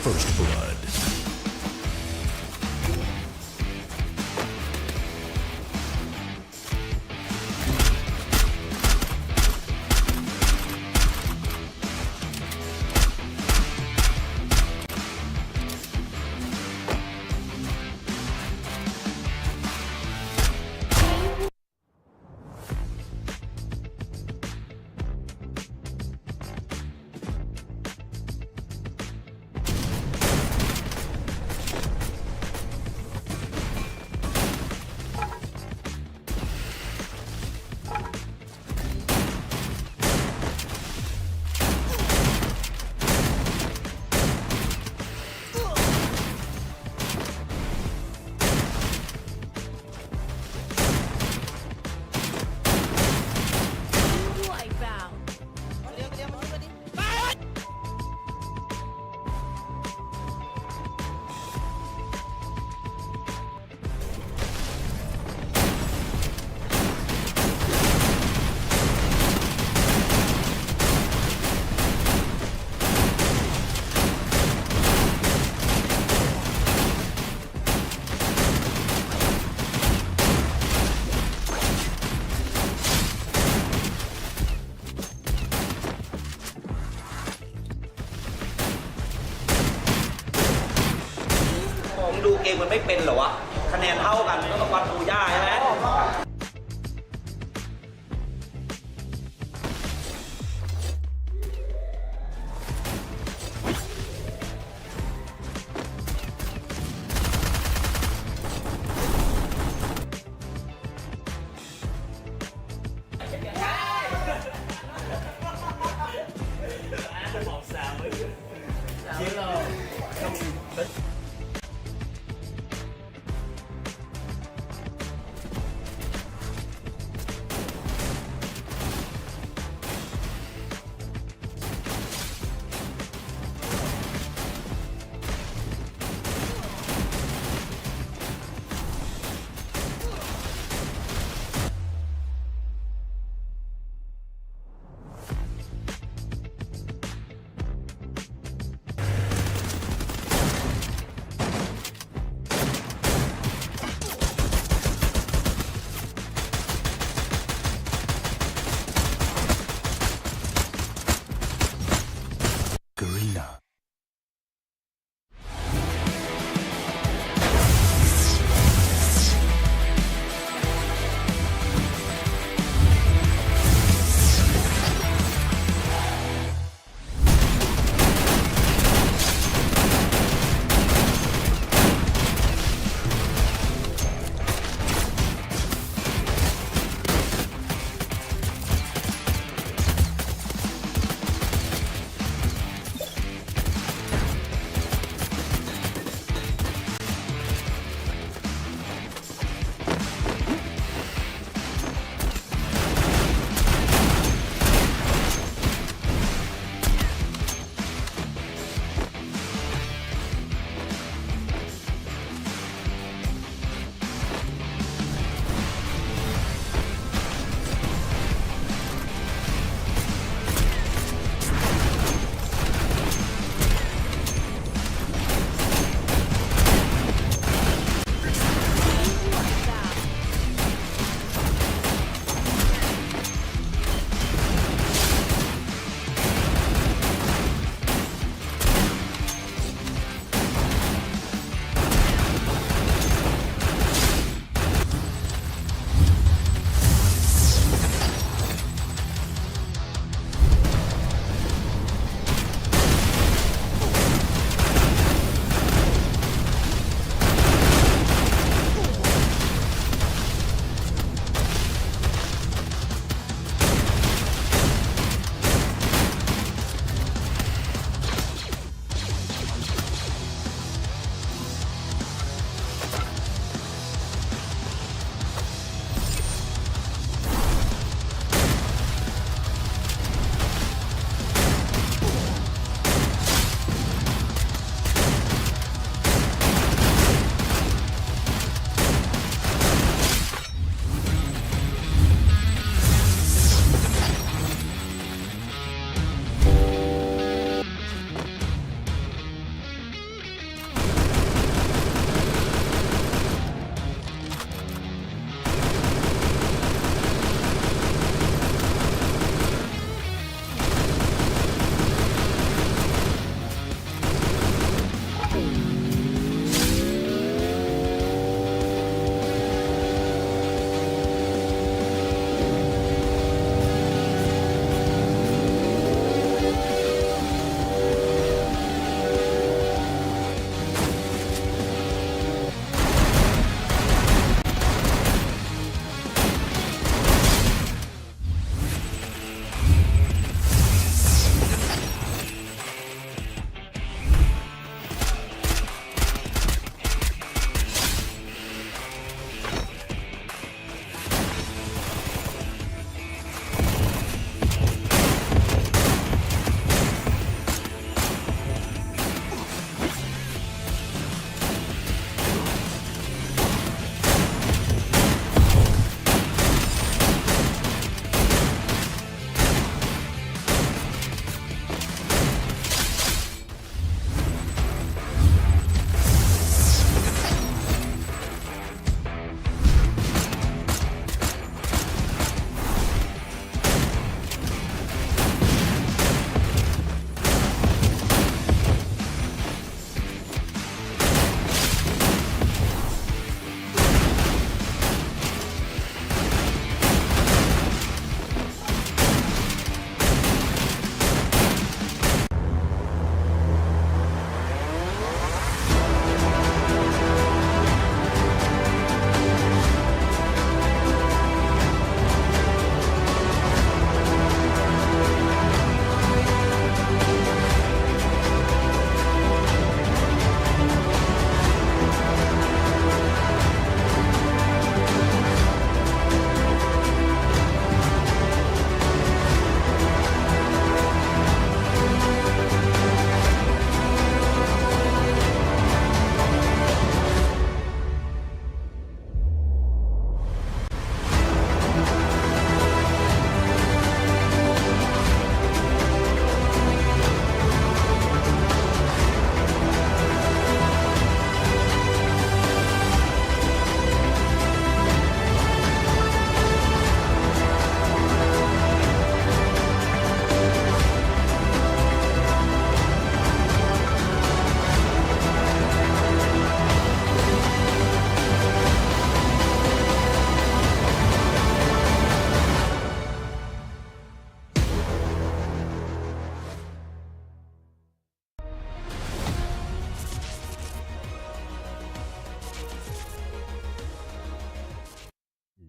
First blood. ดูเกมมันไม่เป็นเหรอวะคะแนนเท่ากันก็ต้องวัดดูย่าใช่ไหม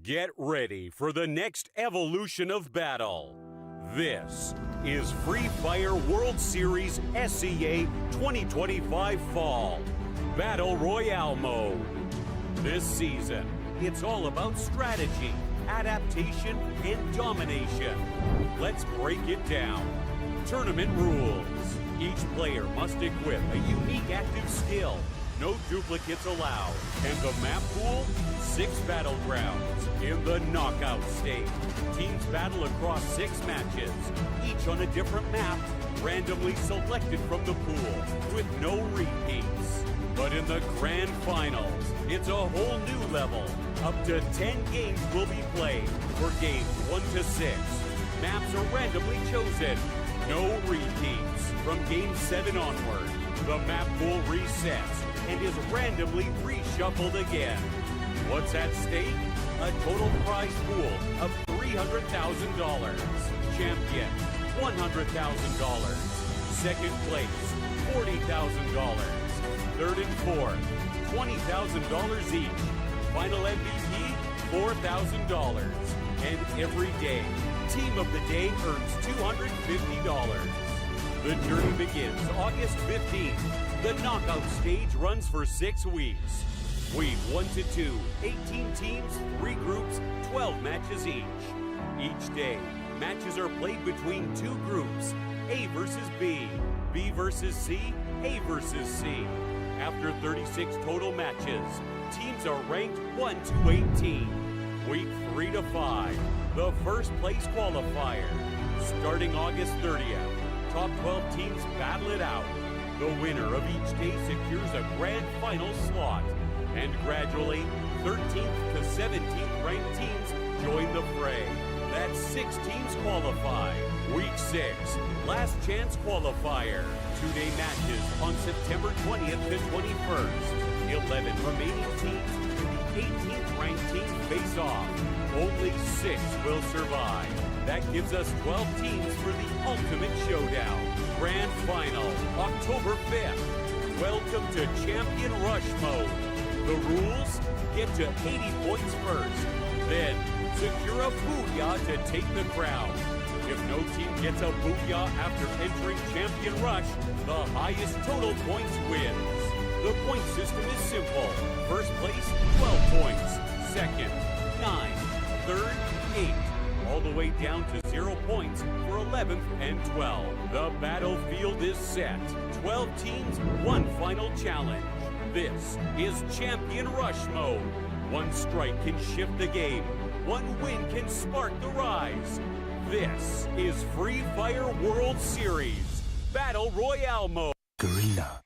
Get ready for the next evolution of battle. This is Free Fire World Series SEA 2025 Fall Battle Royale Mode. This season, it's all about strategy, adaptation, and domination. Let's break it down. Tournament rules. Each player must equip a unique active skill. No duplicates allowed. And the map pool? 6 battlegrounds in the knockout stage. Teams battle across 6 matches, each on a different map, randomly selected from the pool, with no repeats. But in the grand finals, it's a whole new level. Up to 10 games will be played for games 1 to 6. Maps are randomly chosen. No repeats. From game 7 onward, the map pool resets and is randomly reshuffled again. What's at stake? A total prize pool of $300,000. Champion, $100,000. Second place, $40,000. Third and fourth, $20,000 each. Final MVP, $4,000. And every day, Team of the Day earns $250. The journey begins August 15th. The knockout stage runs for 6 weeks. Week 1 to 2, 18 teams, 3 groups, 12 matches each. Each day, matches are played between 2 groups, A versus B, B versus C, A versus C. After 36 total matches, teams are ranked 1 to 18. Week 3 to 5, the first place qualifier. Starting August 30th, top 12 teams battle it out. The winner of each day secures a grand final slot. And gradually, 13th to 17th ranked teams join the fray. That's 6 teams qualify. Week 6, last chance qualifier. 2-day matches on September 20th to 21st. 11 remaining teams and the 18th ranked team face off. Only 6 will survive. That gives us 12 teams for the ultimate showdown. Grand final, October 5th. Welcome to Champion Rush Mode. The rules? Get to 80 points first. Then, secure a booyah to take the crown. If no team gets a booyah after entering Champion Rush, the highest total points wins. The point system is simple. First place, 12 points. Second, 9. Third, 8. All the way down to 0 points for 11th and 12th. The battlefield is set. 12 teams, 1 final challenge. This is Champion Rush Mode. 1 strike can shift the game. 1 win can spark the rise. This is Free Fire World Series Battle Royale Mode. Garena.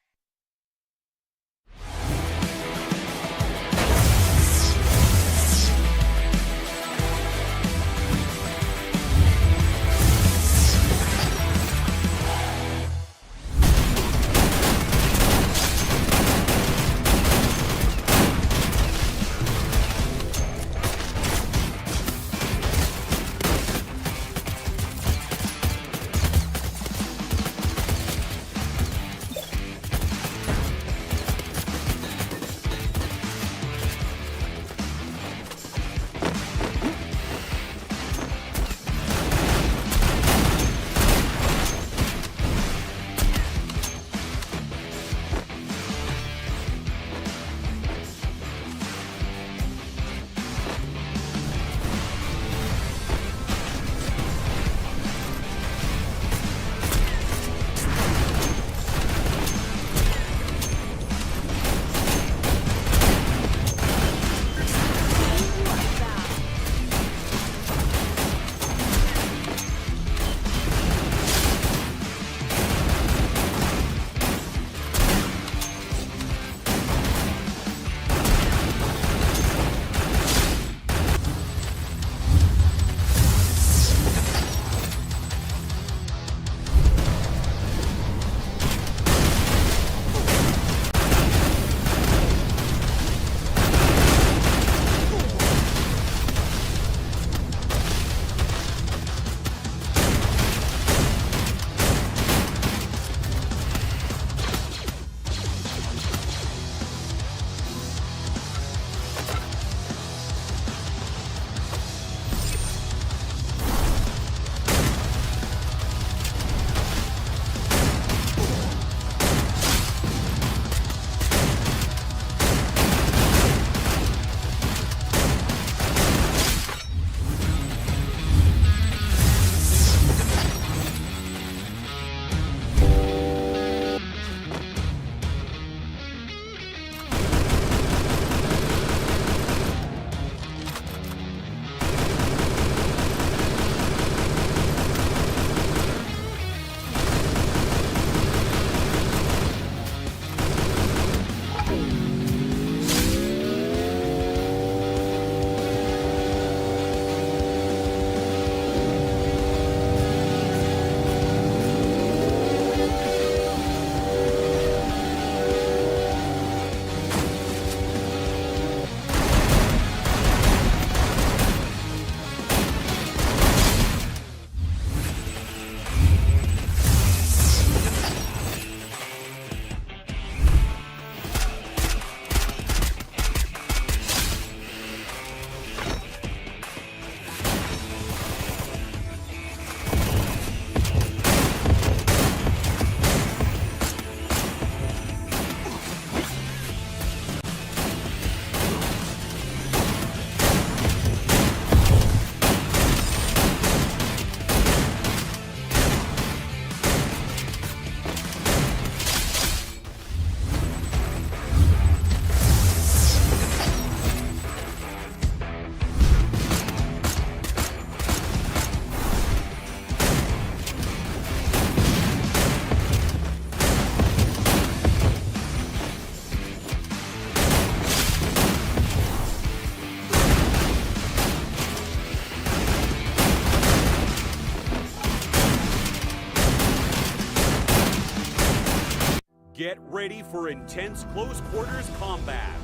Get ready for intense close quarters combat.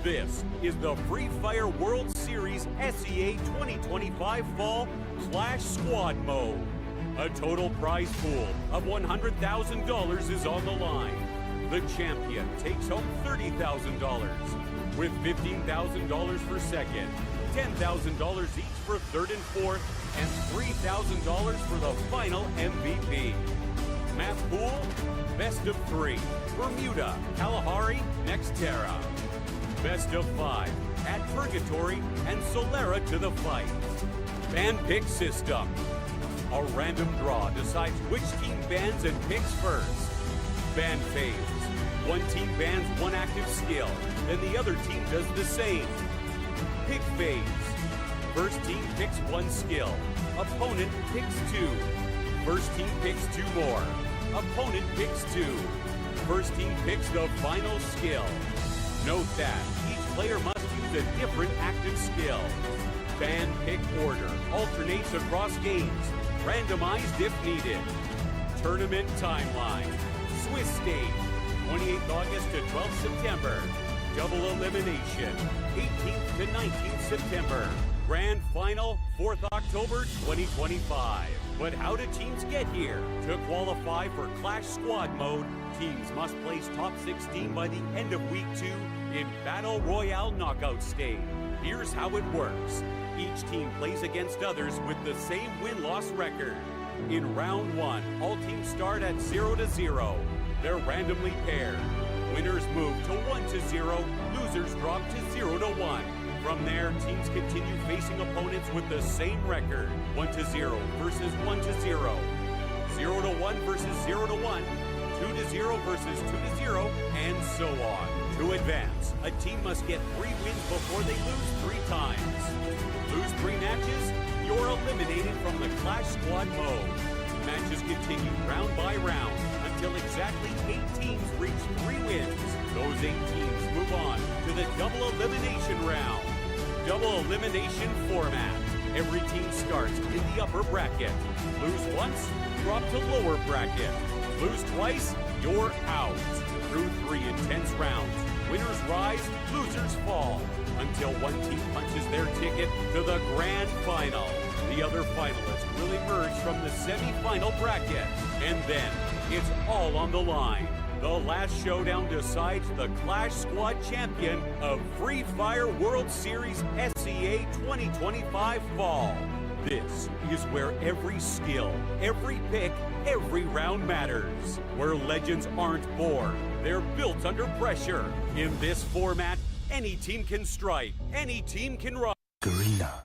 This is the Free Fire World Series SEA 2025 Fall Clash Squad Mode. A total prize pool of $100,000 is on the line. The champion takes home $30,000, with $15,000 for second, $10,000 each for third and fourth, and $3,000 for the final MVP. Map pool, best of 3, Bermuda, Kalahari, Nextera. Best of 5, at Purgatory and Solera to the fight. Ban pick system. A random draw decides which team bans and picks first. Ban phase. One team bans one active skill, then the other team does the same. Pick phase. First team picks one skill. Opponent picks 2. First team picks 2 more. Opponent picks 2. First team picks the final skill. Note that each player must use a different active skill. Ban pick order alternates across games, randomized if needed. Tournament timeline. Swiss stage, 28th August to 12th September. Double elimination, 18th to 19th September. Grand final, 4th October 2025. But how do teams get here? To qualify for Clash Squad Mode, teams must place top 16 by the end of Week 2 in Battle Royale Knockout Stage. Here's how it works. Each team plays against others with the same win-loss record. In Round 1, all teams start at 0-0. They're randomly paired. Winners move to 1-0, losers drop to 0-1. From there, teams continue facing opponents with the same record. 1-0 versus 1-0. 0-1 versus 0-1. 2-0 versus 2-0, and so on. To advance, a team must get 3 wins before they lose 3 times. Lose 3 matches, you're eliminated from the Clash Squad mode. Matches continue round by round until exactly 8 teams reach 3 wins. Those 8 teams move on to the double elimination round. Double elimination format. Every team starts in the upper bracket. Lose once, drop to lower bracket. Lose twice, you're out. Through 3 intense rounds, winners rise, losers fall, until one team punches their ticket to the grand final. The other finalists will emerge from the semi-final bracket, and then it's all on the line. The last showdown decides the Clash Squad champion of Free Fire World Series SEA 2025 Fall. This is where every skill, every pick, every round matters. Where legends aren't born, they're built under pressure. In this format, any team can strike, any team can rise. Garena.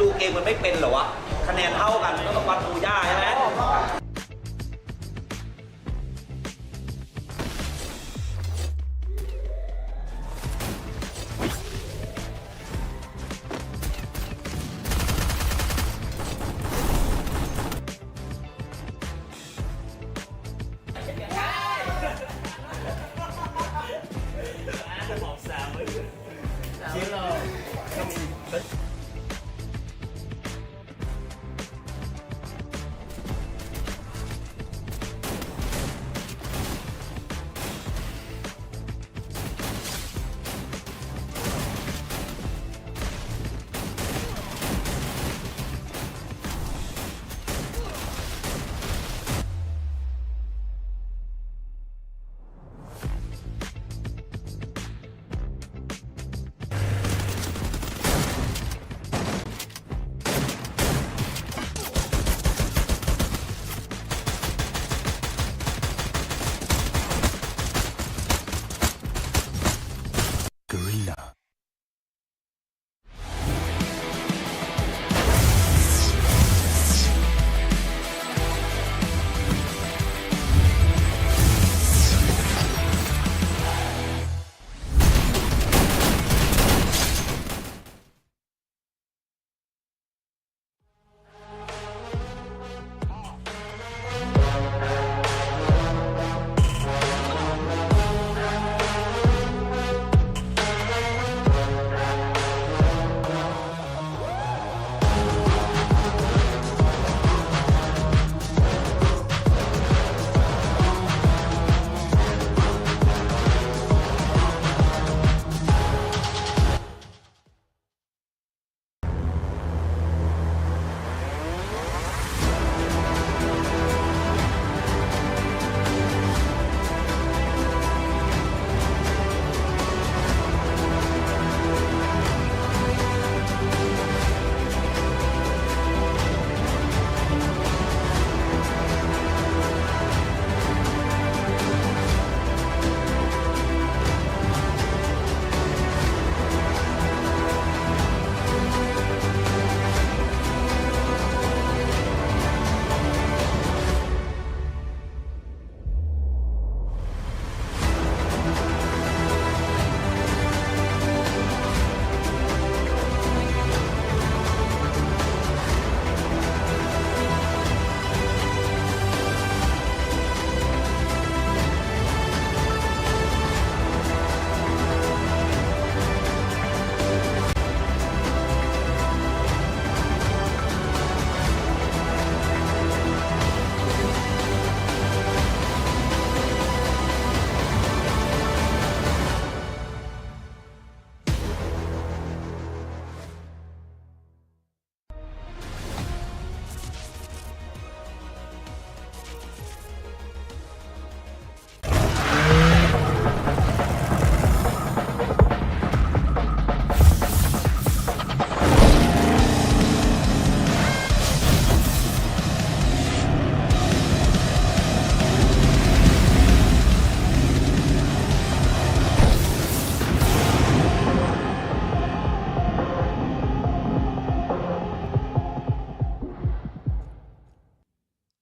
ดูเกมมันไม่เป็นเหรอวะคะแนนเท่ากันก็ต้องวัดดูย่าใช่ไหม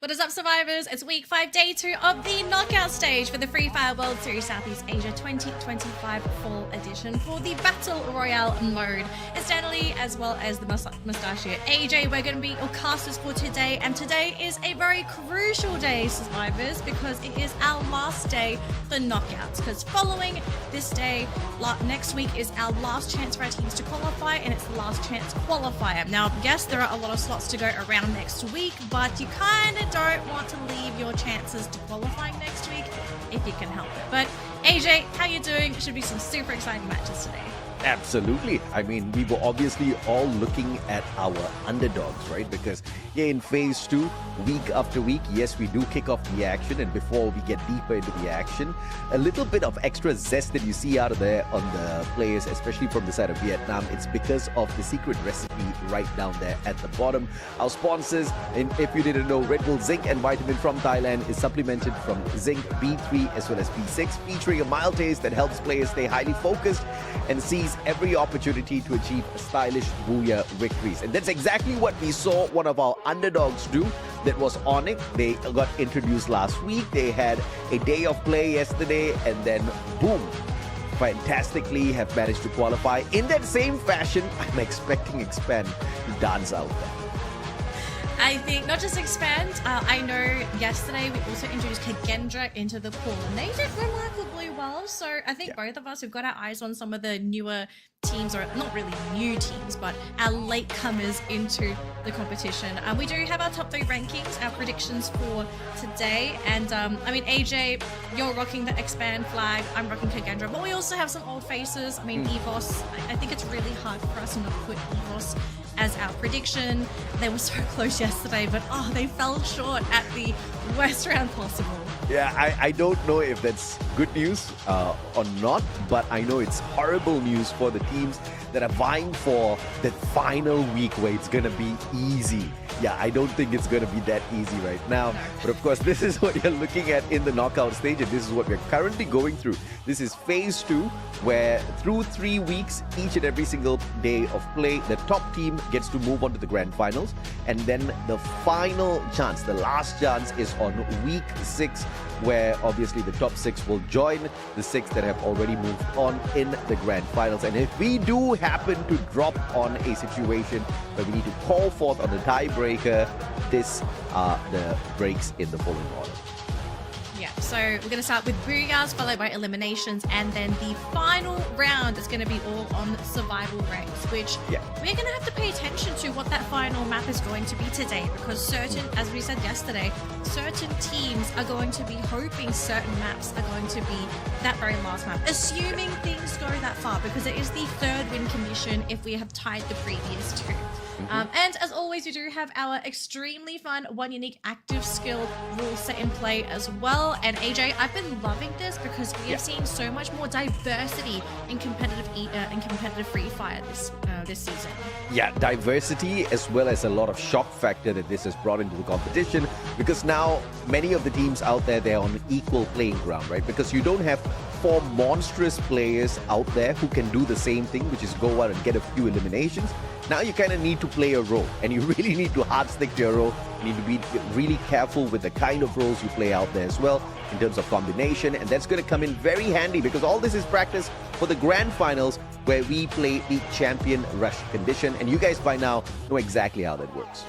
What is up, survivors? It's week 5, day 2 of the knockout stage for the Free Fire World Series Southeast Asia 2025 Fall Edition for the Battle Royale mode. It's Natalie as well as the Mustachio AJ. We're going to be your casters for today, and today is a very crucial day, survivors, because it is our last day for knockouts. Because following this day, next week is our last chance for our teams to qualify, and it's the last chance qualifier. Now, yes, there are a lot of slots to go around next week, but you kind of don't want to leave your chances to qualifying next week if you can help it. But AJ, how you doing? Should be some super exciting matches today. Absolutely. I mean, we were obviously all looking at our underdogs, right? Because in phase 2, week after week, yes, we do kick off the action. And before we get deeper into the action, a little bit of extra zest that you see out of there on the players, especially from the side of Vietnam, it's because of the secret recipe right down there at the bottom. Our sponsors, and if you didn't know, Red Bull Zinc and Vitamin from Thailand is supplemented from Zinc B3 as well as B6, featuring a mild taste that helps players stay highly focused and seize seize every opportunity to achieve stylish booyah victories. And that's exactly what we saw one of our underdogs do. That was Onyx. They got introduced last week. They had a day of play yesterday, and then boom, fantastically have managed to qualify. In that same fashion, I'm expecting Expand to dance out there. I think not just Expand, I know yesterday we also introduced Kagendra into the pool and they did remarkably well. So I think both of us have got our eyes on some of the newer teams, or not really new teams, but our latecomers into the competition. We do have our top 3 rankings, our predictions for today. And I mean, AJ, you're rocking the Expand flag, I'm rocking Kagendra, but we also have some old faces. I mean, EVOS, I think it's really hard for us not to put EVOS as our prediction. They were so close yesterday, but they fell short at the worst round possible. Yeah, I don't know if that's good news or not, but I know it's horrible news for the teams that are vying for that final week where it's going to be easy. Yeah, I don't think it's going to be that easy right now. But of course, this is what you're looking at in the knockout stage, and this is what we're currently going through. This is phase 2, where through 3 weeks, each and every single day of play, the top team gets to move on to the grand finals. And then the final chance, the last chance, is on week 6, where obviously the top 6 will join the 6 that have already moved on in the grand finals. And if we do happen to drop on a situation where we need to call forth on the tiebreaker, this are the breaks in the following order. Yeah, so we're going to start with Booyahs, followed by eliminations, and then the final round is going to be all on survival ranks, which we're going to have to pay attention to what that final map is going to be today, because certain, as we said yesterday, certain teams are going to be hoping certain maps are going to be that very last map, assuming things go that far, because it is the 3rd win condition if we have tied the previous 2. And as always, we do have our extremely fun one unique active skill rule set in play as well. And AJ, I've been loving this because we have seen so much more diversity in competitive Free Fire this season. Yeah, diversity as well as a lot of shock factor that this has brought into the competition, because now many of the teams out there, they're on equal playing ground, right? Because you don't have 4 monstrous players out there who can do the same thing, which is go out and get a few eliminations. Now you kind of need to play a role, and you really need to hard stick to your role. You need to be really careful with the kind of roles you play out there as well in terms of combination, and that's going to come in very handy because all this is practice for the grand finals where we play the champion rush condition, and you guys by now know exactly how that works.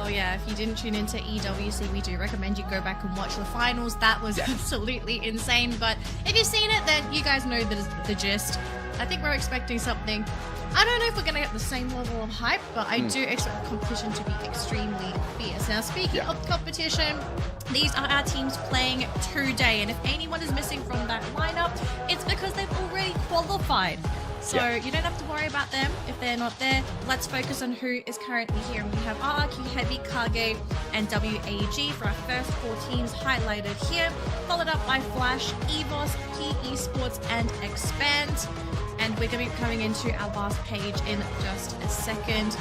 Oh yeah, if you didn't tune into EWC, we do recommend you go back and watch the finals. That was absolutely insane, but if you've seen it, then you guys know the gist. I think we're expecting something. I don't know if we're going to get the same level of hype, but I do expect the competition to be extremely fierce. Now, speaking of competition, these are our teams playing today, and if anyone is missing from that lineup, it's because they've already qualified. So you don't have to worry about them if they're not there. Let's focus on who is currently here. And we have RRQ, Heavy, Kage, and WAG for our first 4 teams highlighted here, followed up by Flash, EVOS, Key Esports, and Expand. And we're going to be coming into our last page in just a second.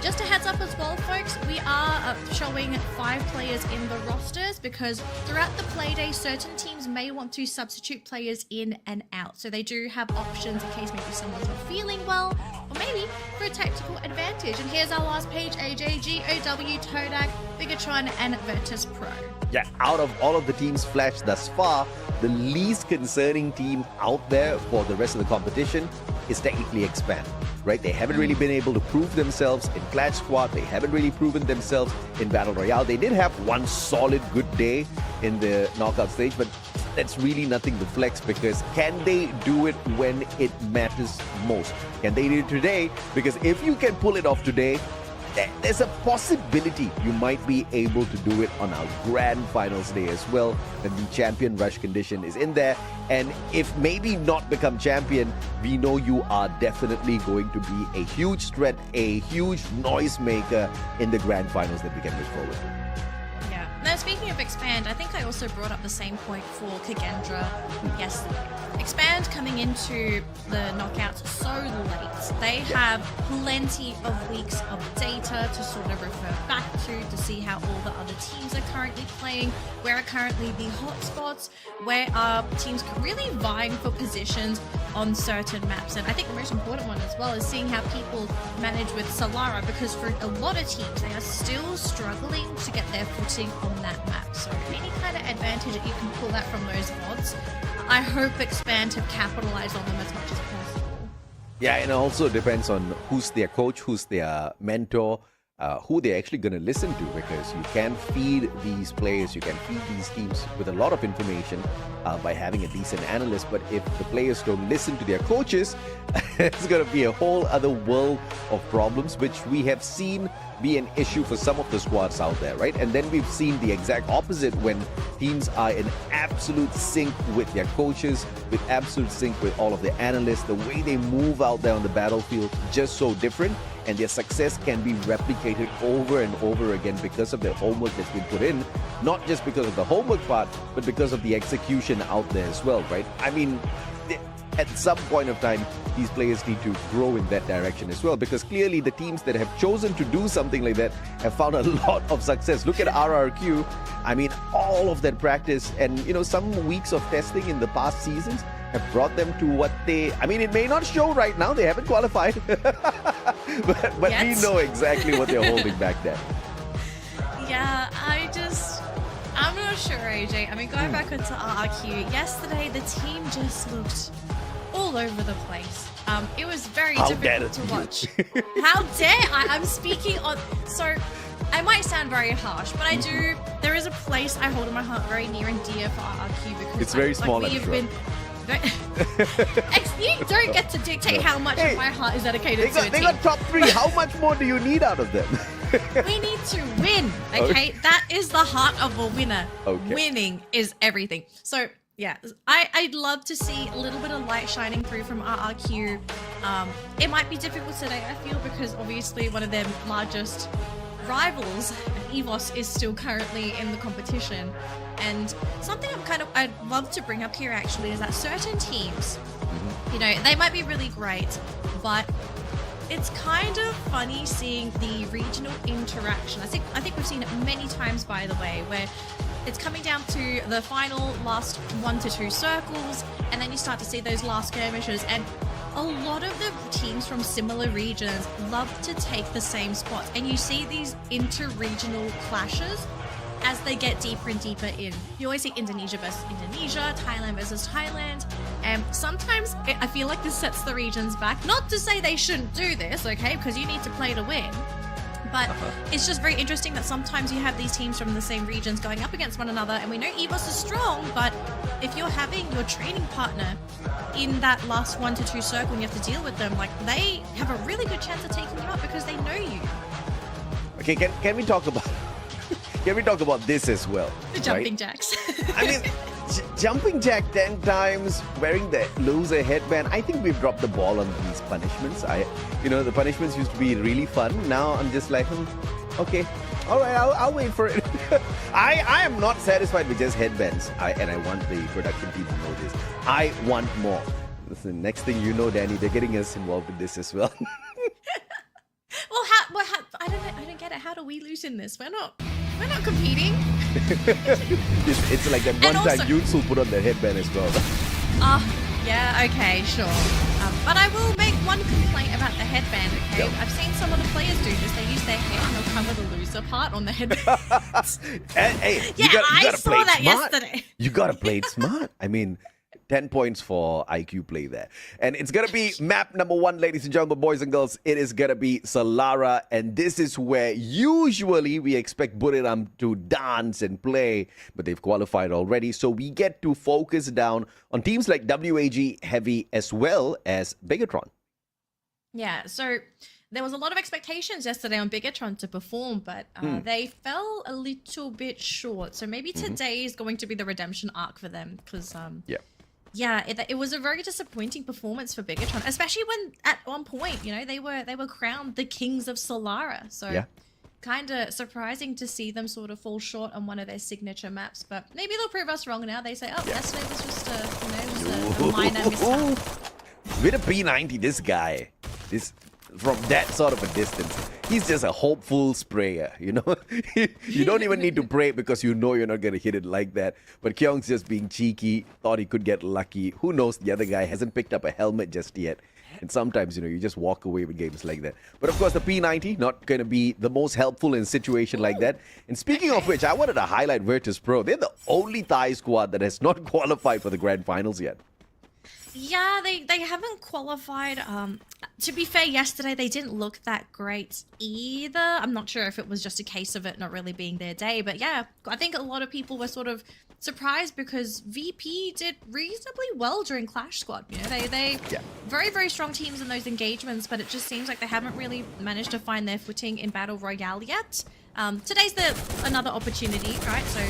Just a heads up as well, folks, we are showing 5 players in the rosters because throughout the play day, certain teams may want to substitute players in and out. So they do have options in case maybe someone's not feeling well, or maybe for a tactical advantage. And here's our last page, AJ, GOW, Todak, Bigatron, and Virtus Pro. Yeah, out of all of the teams flashed thus far, the least concerning team out there for the rest of the competition is technically Expand, right? They haven't really been able to prove themselves in Clash Squad. They haven't really proven themselves in Battle Royale. They did have one solid good day in the knockout stage, but that's really nothing to flex because can they do it when it matters most? Can they do it today? Because if you can pull it off today, there's a possibility you might be able to do it on our grand finals day as well, when the champion rush condition is in there. And if maybe not become champion, we know you are definitely going to be a huge threat, a huge noise maker in the grand finals that we can look forward to. Now, speaking of Expand, I think I also brought up the same point for Kagendra yesterday. Expand coming into the knockouts so late. They have plenty of weeks of data to sort of refer back to see how all the other teams are currently playing, where are currently the hotspots, where are teams really vying for positions on certain maps. And I think the most important one as well is seeing how people manage with Solara, because for a lot of teams, they are still struggling to get their footing on that map. So any kind of advantage that you can pull out from those VODs, I hope Expand have capitalized on them as much as possible. Yeah, and it also depends on who's their coach, who's their mentor, who they're actually going to listen to, because you can feed these players, you can feed these teams with a lot of information by having a decent analyst. But if the players don't listen to their coaches, it's going to be a whole other world of problems, which we have seen be an issue for some of the squads out there, right? And then we've seen the exact opposite when teams are in absolute sync with their coaches, with absolute sync with all of the analysts. The way they move out there on the battlefield, just so different. And their success can be replicated over and over again because of the homework that's been put in, not just because of the homework part, but because of the execution out there as well, right? I mean, at some point of time, these players need to grow in that direction as well, because clearly the teams that have chosen to do something like that have found a lot of success. Look at RRQ. I mean, all of that practice and, you know, some weeks of testing in the past seasons have brought them to what they... I mean, it may not show right now. They haven't qualified. but we know exactly what they're holding back there. Yeah, I'm not sure, AJ. I mean, going back into RRQ, yesterday the team just looked all over the place. It was very difficult to watch. How dare I? I'm speaking on... So, I might sound very harsh, but I do... There is a place I hold in my heart very near and dear for RRQ, because... It's very small, we have been... You don't get to dictate how much of my heart is dedicated to a team. They got top 3. How much more do you need out of them? We need to win, okay? That is the heart of a winner. Okay. Winning is everything. So, yeah, I'd love to see a little bit of light shining through from RRQ. It might be difficult today, I feel, because obviously one of their largest rivals, EVOS, is still currently in the competition. And something I'd love to bring up here actually is that certain teams, you know, they might be really great, but it's kind of funny seeing the regional interaction. I think we've seen it many times, by the way, where it's coming down to the final last 1 to 2 circles, and then you start to see those last skirmishes, and a lot of the teams from similar regions love to take the same spots, and you see these inter-regional clashes as they get deeper and deeper in. You always see Indonesia versus Indonesia, Thailand versus Thailand, and sometimes I feel like this sets the regions back. Not to say they shouldn't do this, okay, because you need to play to win, but it's just very interesting that sometimes you have these teams from the same regions going up against one another, and we know EVOS is strong, but if you're having your training partner in that last 1 to 2 circle and you have to deal with them, like, they have a really good chance of taking you out because they know you. Okay, can we talk about... Can we talk about this as well? The jumping jacks. I mean, jumping jack 10 times, wearing the loser headband. I think we've dropped the ball on these punishments. The punishments used to be really fun. Now I'm just like, okay, all right, I'll wait for it. I am not satisfied with just headbands. And I want the production team to know this. I want more. Listen, next thing you know, Danny, they're getting us involved in this as well. Well, I don't get it. How do we lose in this? We're not competing. it's like that one time Yunsul put on the headband as well. Yeah, okay, sure. But I will make one complaint about the headband, okay? Yep. I've seen some of the players do this. They use their hair and they'll cover the loser part on the headband. Hey, yeah, I saw that yesterday. You gotta play it smart. I mean, 10 points for IQ play there. And it's going to be map number 1, ladies and gentlemen, boys and girls. It is going to be Solara. And this is where usually we expect Buriram to dance and play. But they've qualified already. So we get to focus down on teams like WAG Heavy as well as Bigatron. Yeah, so there was a lot of expectations yesterday on Bigatron to perform, but they fell a little bit short. So maybe today is going to be the redemption arc for them because... Yeah, it was a very disappointing performance for Bigatron, especially when at one point, you know, they were crowned the kings of Solara. So kind of surprising to see them sort of fall short on one of their signature maps, but maybe they'll prove us wrong now. They say, oh, yesterday was just a minor mishap. With a P90, this guy, from that sort of a distance, he's just a hopeful sprayer, you know? You don't even need to pray because you know you're not going to hit it like that. But Kyung's just being cheeky, thought he could get lucky. Who knows, the other guy hasn't picked up a helmet just yet. And sometimes, you know, you just walk away with games like that. But of course, the P90, not going to be the most helpful in a situation like that. And speaking of which, I wanted to highlight Virtus Pro. They're the only Thai squad that has not qualified for the grand finals yet. Yeah, they haven't qualified. To be fair, yesterday they didn't look that great either. I'm not sure if it was just a case of it not really being their day, but yeah, I think a lot of people were sort of surprised because VP did reasonably well during Clash Squad. You know, they very, very strong teams in those engagements, but it just seems like they haven't really managed to find their footing in Battle Royale yet. Today's another opportunity, right? So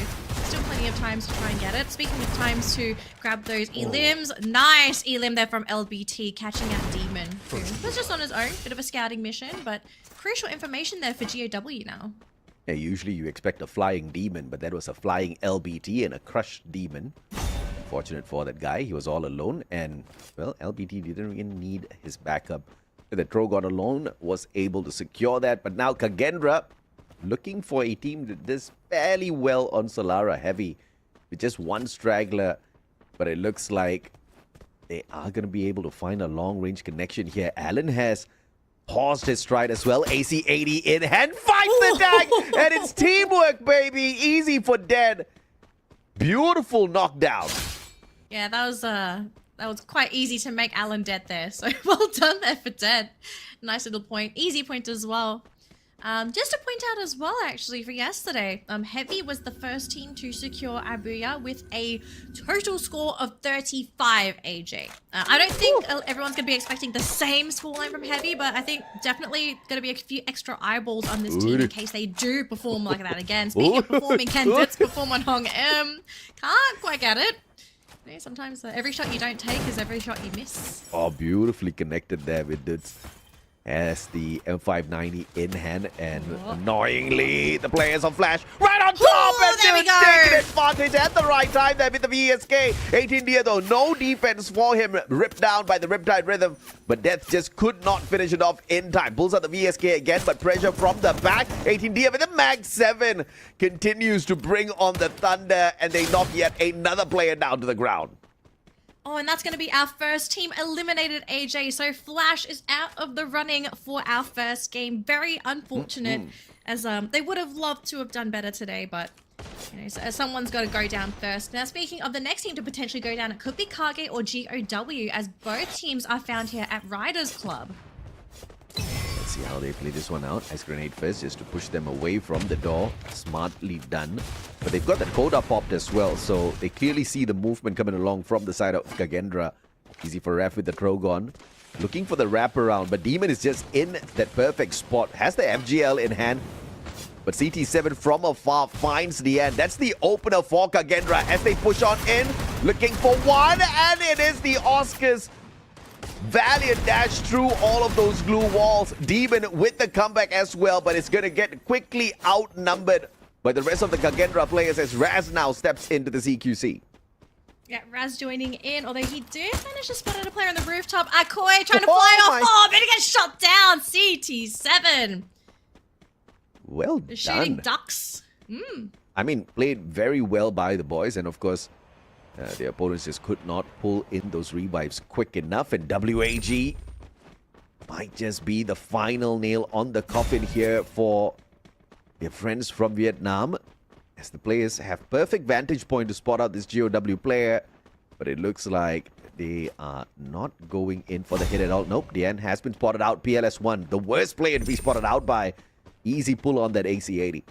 still plenty of times to try and get it. Speaking of times to grab those elims, nice elim there from LBT, catching out Demon, who was just on his own, bit of a scouting mission, but crucial information there for GOW now. Yeah, usually you expect a flying Demon, but that was a flying LBT and a crushed Demon. Fortunate for that guy, he was all alone, and well, LBT didn't even need his backup. The Trogon alone was able to secure that, but now Kagendra looking for a team that does fairly well on Solara Heavy with just one straggler, but it looks like they are going to be able to find a long-range connection here. Alan has paused his stride as well. AC-80 in hand, fights the tag, and it's teamwork, baby. Easy for Dead. Beautiful knockdown. Yeah, that was quite easy to make Alan dead there. So well done there for Dead. Nice little point. Easy point as well. Just to point out as well, actually, for yesterday, Heavy was the first team to secure Abuya with a total score of 35, AJ. I don't think everyone's going to be expecting the same scoreline from Heavy, but I think definitely going to be a few extra eyeballs on this team in case they do perform like that again. Speaking of performing, can Ditz perform on Hong M? Can't quite get it. You know, sometimes every shot you don't take is every shot you miss. Oh, beautifully connected there with Ditz. As the M590 in hand, and annoyingly, the players of Flash right on top, and there we go. taking advantage at the right time there with the VSK. 18 Dia though, no defense for him, ripped down by the Riptide Rhythm, but Death just could not finish it off in time. Pulls out the VSK again, but pressure from the back. 18 Dia with the Mag 7 continues to bring on the Thunder, and they knock yet another player down to the ground. Oh, and that's going to be our first team eliminated, AJ. So Flash is out of the running for our first game. Very unfortunate, as they would have loved to have done better today, but you know, so someone's got to go down first. Now, speaking of the next team to potentially go down, it could be Kage or GOW, as both teams are found here at Riders Club. Let's see how they play this one out. Ice Grenade first, just to push them away from the door. Smartly done. But they've got that Coda popped as well, so they clearly see the movement coming along from the side of Kagendra. Easy for Ref with the Trogon. Looking for the wraparound, but Demon is just in that perfect spot. Has the FGL in hand. But CT7 from afar finds the end. That's the opener for Kagendra as they push on in. Looking for one, and it is the Oscars. Valiant dash through all of those glue walls. Demon with the comeback as well, but it's going to get quickly outnumbered by the rest of the Kagendra players as Raz now steps into the CQC. Yeah, Raz joining in, although he did manage to spot out a player on the rooftop. Akoi trying to fly off. Oh, but he gets shot down. CT7. Well the shooting done. ducks. I mean, played very well by the boys, and of course, the opponents just could not pull in those revives quick enough, and WAG might just be the final nail on the coffin here for their friends from Vietnam, as the players have perfect vantage point to spot out this GOW player, but it looks like they are not going in for the hit at all. Nope, Dian has been spotted out. PLS1, the worst player to be spotted out by. Easy pull on that AC-80.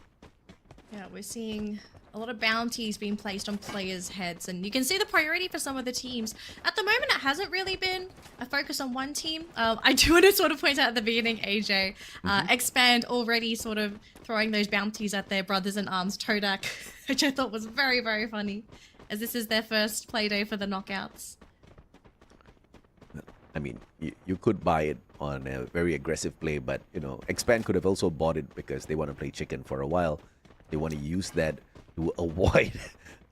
Yeah, we're seeing a lot of bounties being placed on players' heads, and you can see the priority for some of the teams. At the moment, it hasn't really been a focus on one team. I do want to sort of point out at the beginning, AJ, Expand already sort of throwing those bounties at their brothers in arms, Todak, which I thought was very, very funny, as this is their first play day for the knockouts. I mean, you could buy it on a very aggressive play, but, Expand could have also bought it because they want to play chicken for a while. They want to use that to avoid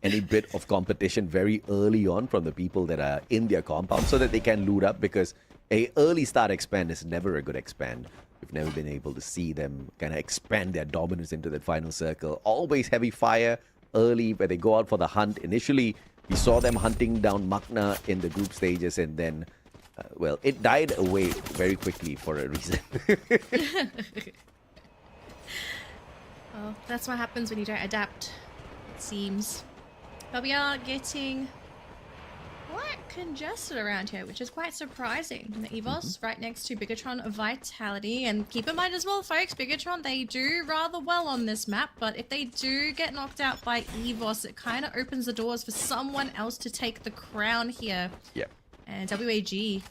any bit of competition very early on from the people that are in their compound so that they can loot up, because a early start Expand is never a good Expand. We've never been able to see them kind of expand their dominance into that final circle. Always heavy fire early where they go out for the hunt. Initially, we saw them hunting down Magna in the group stages, and then it died away very quickly for a reason. Well, that's what happens when you don't adapt, it seems. But we are getting quite congested around here, which is quite surprising. The EVOS right next to Bigatron Vitality. And keep in mind as well, folks, Bigatron, they do rather well on this map, but if they do get knocked out by EVOS, it kind of opens the doors for someone else to take the crown here. Yep. And WAG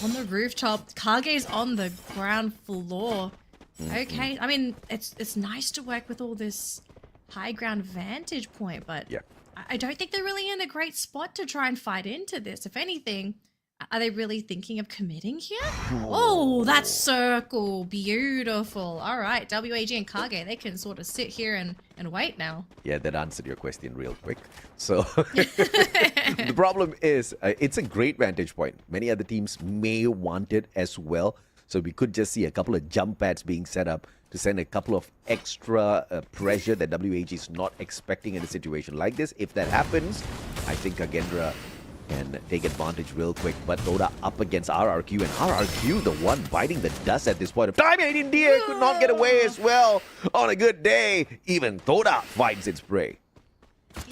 on the rooftop. Kage's on the ground floor. Okay, I mean, it's nice to work with all this high ground vantage point, but I don't think they're really in a great spot to try and fight into this. If anything, are they really thinking of committing here? Oh, that circle. Beautiful. All right, WAG and Kage, they can sort of sit here and wait now. Yeah, that answered your question real quick. So the problem is it's a great vantage point. Many other teams may want it as well. So we could just see a couple of jump pads being set up to send a couple of extra pressure that WAG is not expecting in a situation like this. If that happens, I think Kagendra can take advantage real quick. But Toda up against RRQ, and RRQ the one biting the dust at this point of time. And India could not get away as well on a good day. Even Toda finds its prey.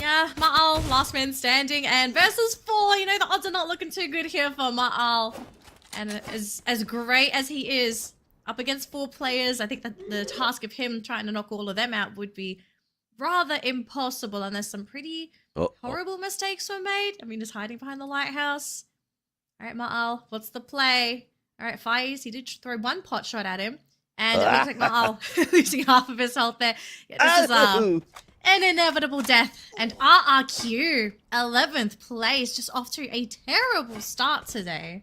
Yeah, Ma'al, last man standing, and versus 4. The odds are not looking too good here for Ma'al. And as great as he is, up against 4 players, I think that the task of him trying to knock all of them out would be rather impossible unless some pretty horrible mistakes were made. I mean, just hiding behind the lighthouse. All right, Ma'al, what's the play? All right, Faiz, he did throw one pot shot at him. And it looks like Ma'al losing half of his health there. Yeah, this is an inevitable death. And RRQ, 11th place, just off to a terrible start today.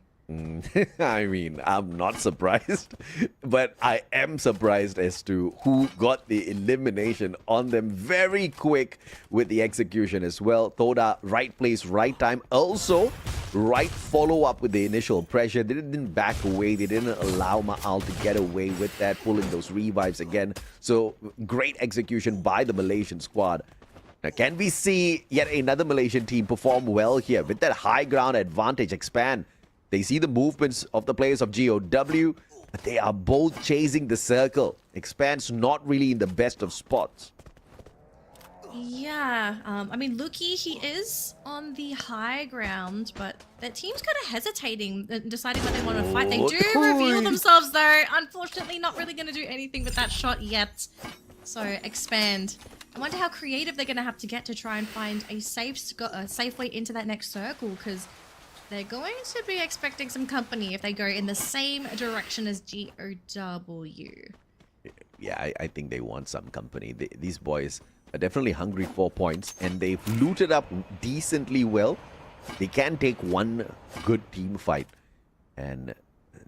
I mean, I'm not surprised, but I am surprised as to who got the elimination on them very quick with the execution as well. Toda, right place, right time. Also, right follow-up with the initial pressure. They didn't back away. They didn't allow Ma'al to get away with that, pulling those revives again. So, great execution by the Malaysian squad. Now, can we see yet another Malaysian team perform well here with that high ground advantage expand? They see the movements of the players of GOW, but they are both chasing the circle. Expand's not really in the best of spots. Yeah, I mean, Luki, he is on the high ground, but that team's kind of hesitating, deciding when they want to fight. They do reveal themselves, though. Unfortunately, not really going to do anything with that shot yet. So, Expand. I wonder how creative they're going to have to get to try and find a safe way into that next circle, because they're going to be expecting some company if they go in the same direction as GOW. Yeah, I think they want some company. These boys are definitely hungry for points, and they've looted up decently well. They can take one good team fight, and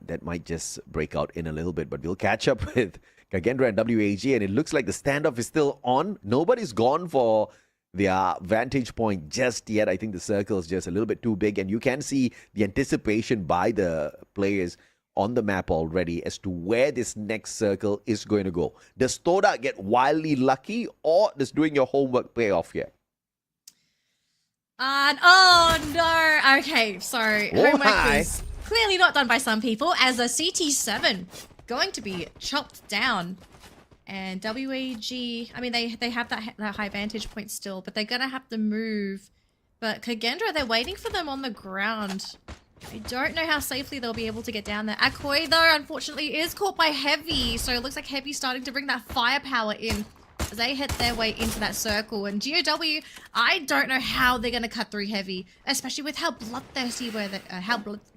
that might just break out in a little bit. But we'll catch up with Kagendra and WAG, and it looks like the standoff is still on. Nobody's gone for their vantage point just yet. I think the circle is just a little bit too big, and you can see the anticipation by the players on the map already as to where this next circle is going to go. Does Toda get wildly lucky, or does doing your homework pay off here? Oh no, okay, so homework was clearly not done by some people, as a CT7 going to be chopped down. And WAG, I mean, they have that high vantage point still, but they're going to have to move. But Kagendra, they're waiting for them on the ground. I don't know how safely they'll be able to get down there. Akoi, though, unfortunately, is caught by Heavy. So it looks like Heavy's starting to bring that firepower in as they hit their way into that circle. And GOW, I don't know how they're going to cut through Heavy, especially with how bloodthirsty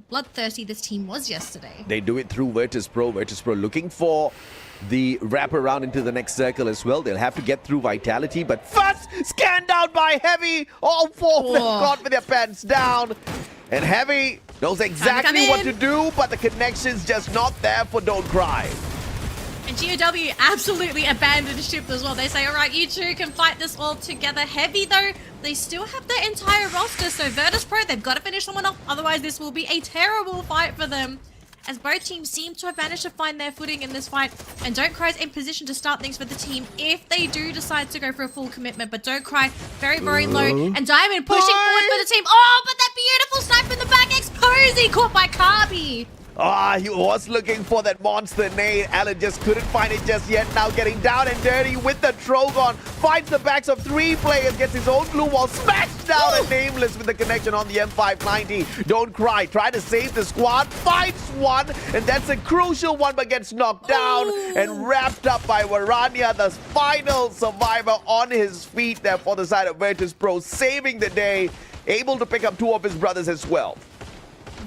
bloodthirsty this team was yesterday. They do it through Virtus Pro. Virtus Pro looking for the wraparound into the next circle as well. They'll have to get through Vitality, but first scanned out by Heavy. All 4 of them caught with their pants down. And Heavy Knows exactly what to do, but the connection's just not there for Don't Cry. And GOW absolutely abandoned ship as well. They say, all right, you two can fight this all together. Heavy, though, they still have their entire roster. So Virtus Pro, they've got to finish someone off. Otherwise, this will be a terrible fight for them. As both teams seem to have managed to find their footing in this fight. And Don't Cry is in position to start things for the team if they do decide to go for a full commitment. But Don't Cry, very, very low. And Diamond pushing forward for the team. Oh, but that beautiful snipe in the back. Exposy caught by Kabi. He was looking for that monster nade. Alan just couldn't find it just yet. Now getting down and dirty with the Trogon. Finds the backs of 3 players. Gets his own glue wall. Smashed down and Nameless with the connection on the M590. Don't Cry. Try to save the squad. Finds one. And that's a crucial one, but gets knocked down and wrapped up by Varania. The final survivor on his feet there for the side of Virtus Pro. Saving the day. Able to pick up 2 of his brothers as well.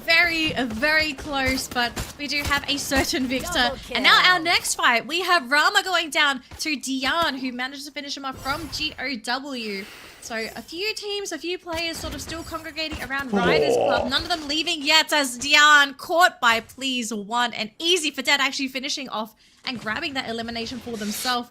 Very close, but we do have a certain victor. And now our next fight, we have Rama going down to Dian, who managed to finish him off from GOW. So a few teams, a few players sort of still congregating around Riders Club. None of them leaving yet as Dian caught by Please 1. And easy for Dead actually finishing off and grabbing that elimination for themselves.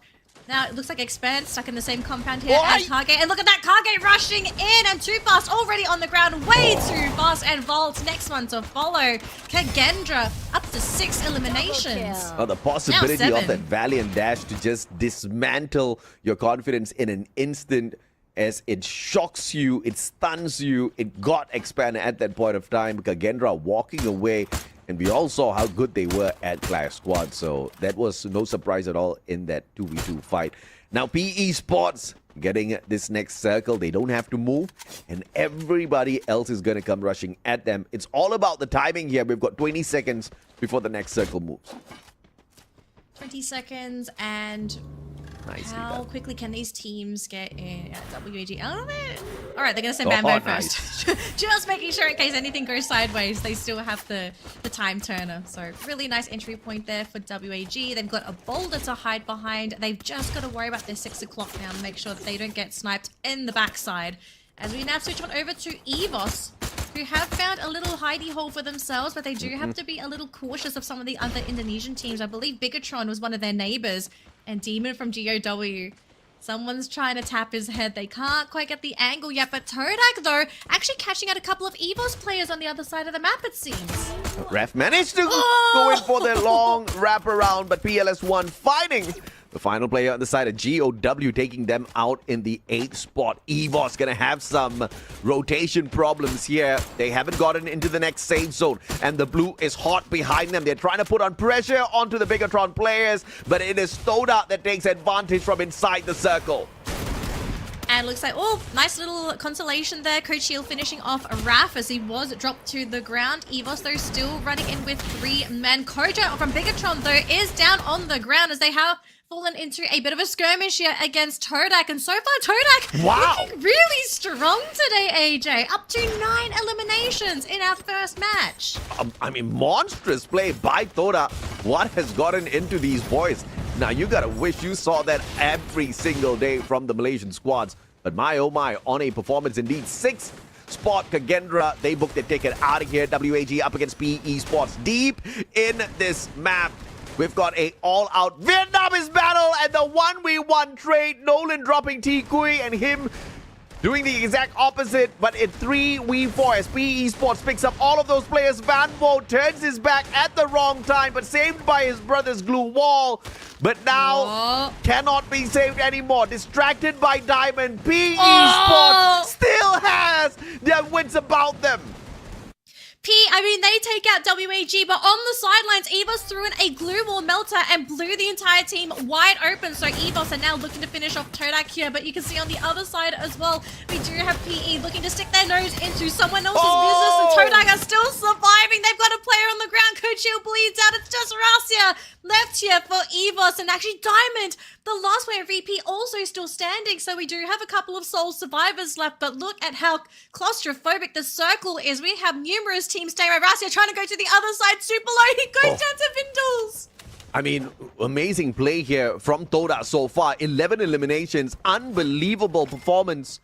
Now, it looks like Expand stuck in the same compound here as Cargate. And look at that, Cargate rushing in and too fast, already on the ground, way too fast. And Vault, next one to follow. Kagendra, up to 6 eliminations. The possibility of that Valiant dash to just dismantle your confidence in an instant as it shocks you, it stuns you. It got Expand at that point of time. Kagendra walking away. And we all saw how good they were at Clash Squad, so that was no surprise at all in that 2v2 fight. Now, PE Sports getting this next circle. They don't have to move, and everybody else is going to come rushing at them. It's all about the timing here. We've got 20 seconds before the next circle moves. 20 seconds, and how quickly can these teams get in WAG? All right, they're going to send Bambo first. Just making sure in case anything goes sideways, they still have the time turner. So really nice entry point there for WAG. They've got a boulder to hide behind. They've just got to worry about their 6 o'clock now and make sure that they don't get sniped in the backside. As we now switch on over to EVOS, who have found a little hidey hole for themselves, but they do have to be a little cautious of some of the other Indonesian teams. I believe Bigatron was one of their neighbors. And Demon from GOW. Someone's trying to tap his head. They can't quite get the angle yet. But Todak, though, actually catching out a couple of EVOS players on the other side of the map, it seems. Ref managed to go in for their long wraparound, but PLS1 fighting the final player on the side of GOW, taking them out in the 8th spot. EVOS gonna have some rotation problems here. They haven't gotten into the next safe zone, and the blue is hot behind them. They're trying to put on pressure onto the Bigatron players, but it is Stoda that takes advantage from inside the circle. And looks like, oh, nice little consolation there. Coach Shield finishing off Raf as he was dropped to the ground. EVOS, though, still running in with 3 men. Koja from Bigatron, though, is down on the ground as they have fallen into a bit of a skirmish here against Todak. And so far, Todak looking really strong today, AJ. Up to 9 eliminations in our first match. I mean, monstrous play by Todak. What has gotten into these boys? Now, you gotta wish you saw that every single day from the Malaysian squads. But my, oh my, on a performance indeed. 6th spot, Kagendra, they booked their ticket out of here. WAG up against PE Sports. Deep in this map, we've got a all-out Vietnamese battle and the 1v1 trade. Nolan dropping T Kui and him doing the exact opposite, but in 3v4 as PE Sports picks up all of those players. Van Vo turns his back at the wrong time, but saved by his brother's glue wall. But now cannot be saved anymore. Distracted by Diamond. PE Sports still has their wits about them. I mean, they take out WAG, but on the sidelines, EVOS threw in a glue wall melter and blew the entire team wide open. So EVOS are now looking to finish off Todak here, but you can see on the other side as well, we do have PE looking to stick their nose into someone else's business, and Todak are still surviving. They've got a player on the ground. Coach Hill bleeds out. It's just Rasia left here for EVOS, and actually Diamond, the last player VP, also still standing. So we do have a couple of sole survivors left, but look at how claustrophobic the circle is. We have numerous teams staying around. Rasia trying to go to the other side, super low. He goes down to Vindles. I mean, amazing play here from Toda so far. 11 eliminations, unbelievable performance.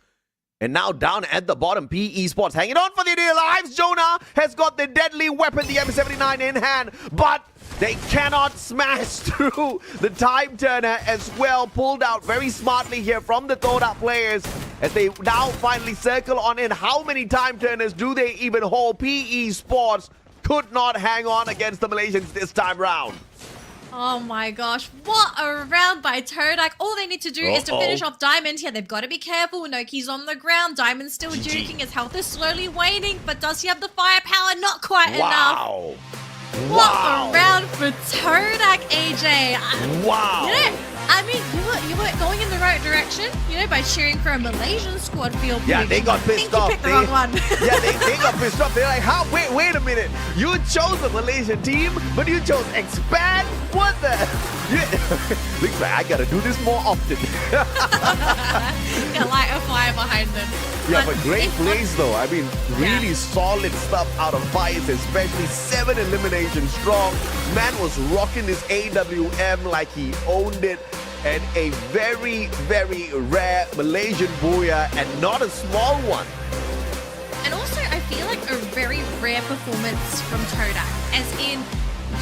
And now down at the bottom, PE Sports hanging on for the dear lives. Jonah has got the deadly weapon, the M79 in hand, but they cannot smash through the time turner as well. Pulled out very smartly here from the Toda players as they now finally circle on in. How many time turners do they even hold? PE Sports could not hang on against the Malaysians this time round. Oh my gosh, what a round by Todak. All they need to do is to finish off Diamond here. They've got to be careful. Noki's on the ground. Diamond's still juking. His health is slowly waning, but does he have the firepower? Not quite enough. What a round for Todak, AJ. Wow. You know, I mean, you were going in the right direction, you know, by cheering for a Malaysian squad field. Yeah, they got pissed off. I think you picked the wrong one. Yeah, they got pissed off. They're like, how? Wait a minute. You chose the Malaysian team, but you chose Expand? What the? Looks like I gotta do this more often. Got light a fire behind them. Yeah, but great plays though. I mean, really solid stuff out of Faiz, especially 7 eliminations strong. Man was rocking his AWM like he owned it. And a very, very rare Malaysian booyah, and not a small one. And also, I feel like a very rare performance from Todak. As in,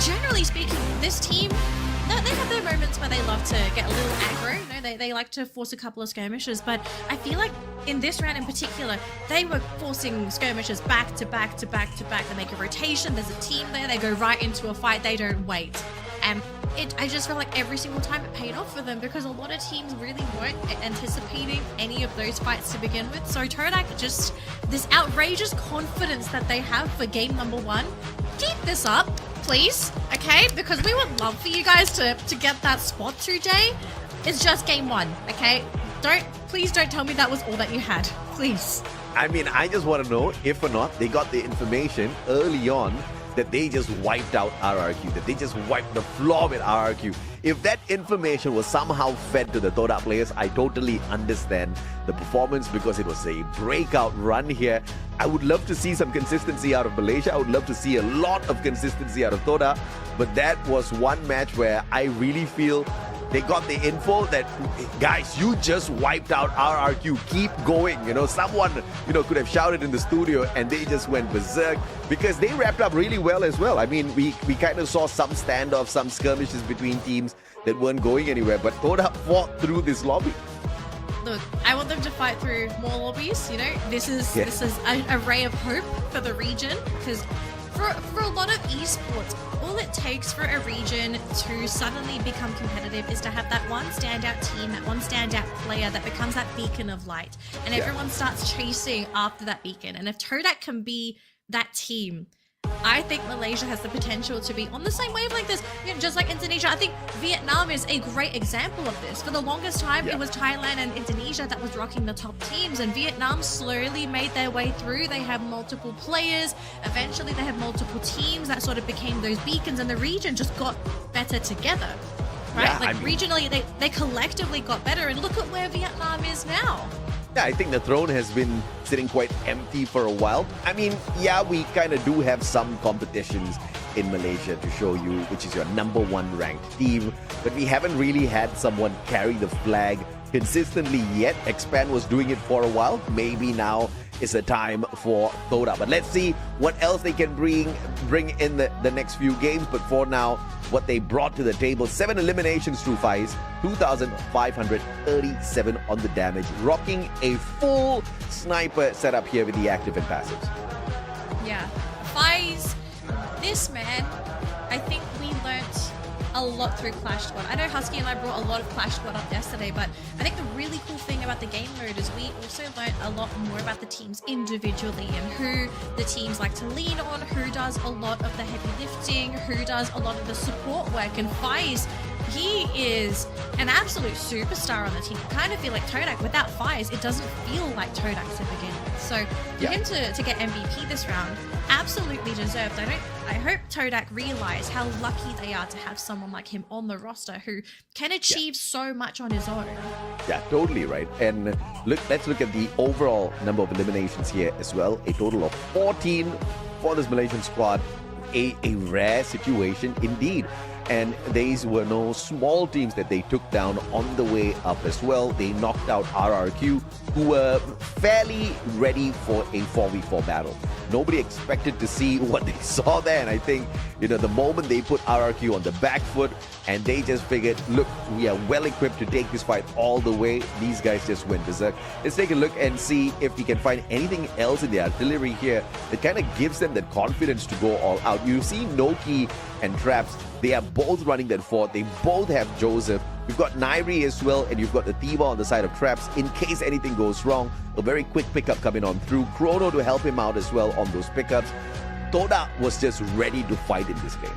generally speaking, this team, they have their moments where they love to get a little aggro. You know, they like to force a couple of skirmishes. But I feel like in this round in particular, they were forcing skirmishes back to back to back to back. They make a rotation. There's a team there. They go right into a fight. They don't wait. And I just felt like every single time it paid off for them, because a lot of teams really weren't anticipating any of those fights to begin with. So Todak, just this outrageous confidence that they have for game number 1. Keep this up, please, okay? Because we would love for you guys to get that spot today. It's just game 1, okay? Please don't tell me that was all that you had, please. I mean, I just want to know if or not they got the information early on that they just wiped out RRQ, that they just wiped the floor with RRQ. If that information was somehow fed to the Toda players, I totally understand the performance because it was a breakout run here. I would love to see some consistency out of Malaysia. I would love to see a lot of consistency out of Toda. But that was one match where I really feel they got the info that, guys, you just wiped out RRQ. Keep going. You know, someone, could have shouted in the studio and they just went berserk because they wrapped up really well as well. I mean, we kind of saw some standoffs, some skirmishes between teams that weren't going anywhere, but Toda fought through this lobby. Look, I want them to fight through more lobbies. You know, this is a ray of hope for the region, because for a lot of esports, all it takes for a region to suddenly become competitive is to have that one standout team, that one standout player that becomes that beacon of light, and everyone starts chasing after that beacon. And if Todak can be that team, I think Malaysia has the potential to be on the same wavelength as, just like Indonesia. I think Vietnam is a great example of this. For the longest time, it was Thailand and Indonesia that was rocking the top teams, and Vietnam slowly made their way through. They have multiple players. Eventually, they have multiple teams that sort of became those beacons, and the region just got better together, right? Yeah, regionally, they collectively got better, and look at where Vietnam is now. Yeah, I think the throne has been sitting quite empty for a while. I mean, yeah, we kind of do have some competitions in Malaysia to show you, which is your number 1 ranked team, but we haven't really had someone carry the flag consistently yet. Expand was doing it for a while. Maybe now is the time for Toda. But let's see what else they can bring in the next few games. But for now, what they brought to the table, 7 eliminations through Faiz, 2,537 on the damage, rocking a full sniper setup here with the active and passives. Yeah, Faiz, this man, I think we learnt a lot through Clash Squad. I know Husky and I brought a lot of Clash Squad up yesterday, but I think the really cool thing about the game mode is we also learned a lot more about the teams individually and who the teams like to lean on, who does a lot of the heavy lifting, who does a lot of the support work. And Faiz, he is an absolute superstar on the team. I kind of feel like Todak, without Faiz, it doesn't feel like Todak to begin with. So for him to get MVP this round, absolutely deserved. I hope Todak realize how lucky they are to have someone like him on the roster who can achieve so much on his own. Yeah, totally right. And let's look at the overall number of eliminations here as well. A total of 14 for this Malaysian squad. A rare situation indeed. And these were no small teams that they took down on the way up as well. They knocked out RRQ, who were fairly ready for a 4v4 battle. Nobody expected to see what they saw there. And I think, the moment they put RRQ on the back foot and they just figured, look, we are well equipped to take this fight all the way. These guys just went berserk. Let's take a look and see if we can find anything else in the artillery here that kind of gives them that confidence to go all out. You see Noki and Traps, they are both running that fort. They both have Joseph. You've got Nairi as well, and you've got the Thiva on the side of Traps in case anything goes wrong. A very quick pickup coming on through. Chrono to help him out as well on those pickups. Toda was just ready to fight in this game.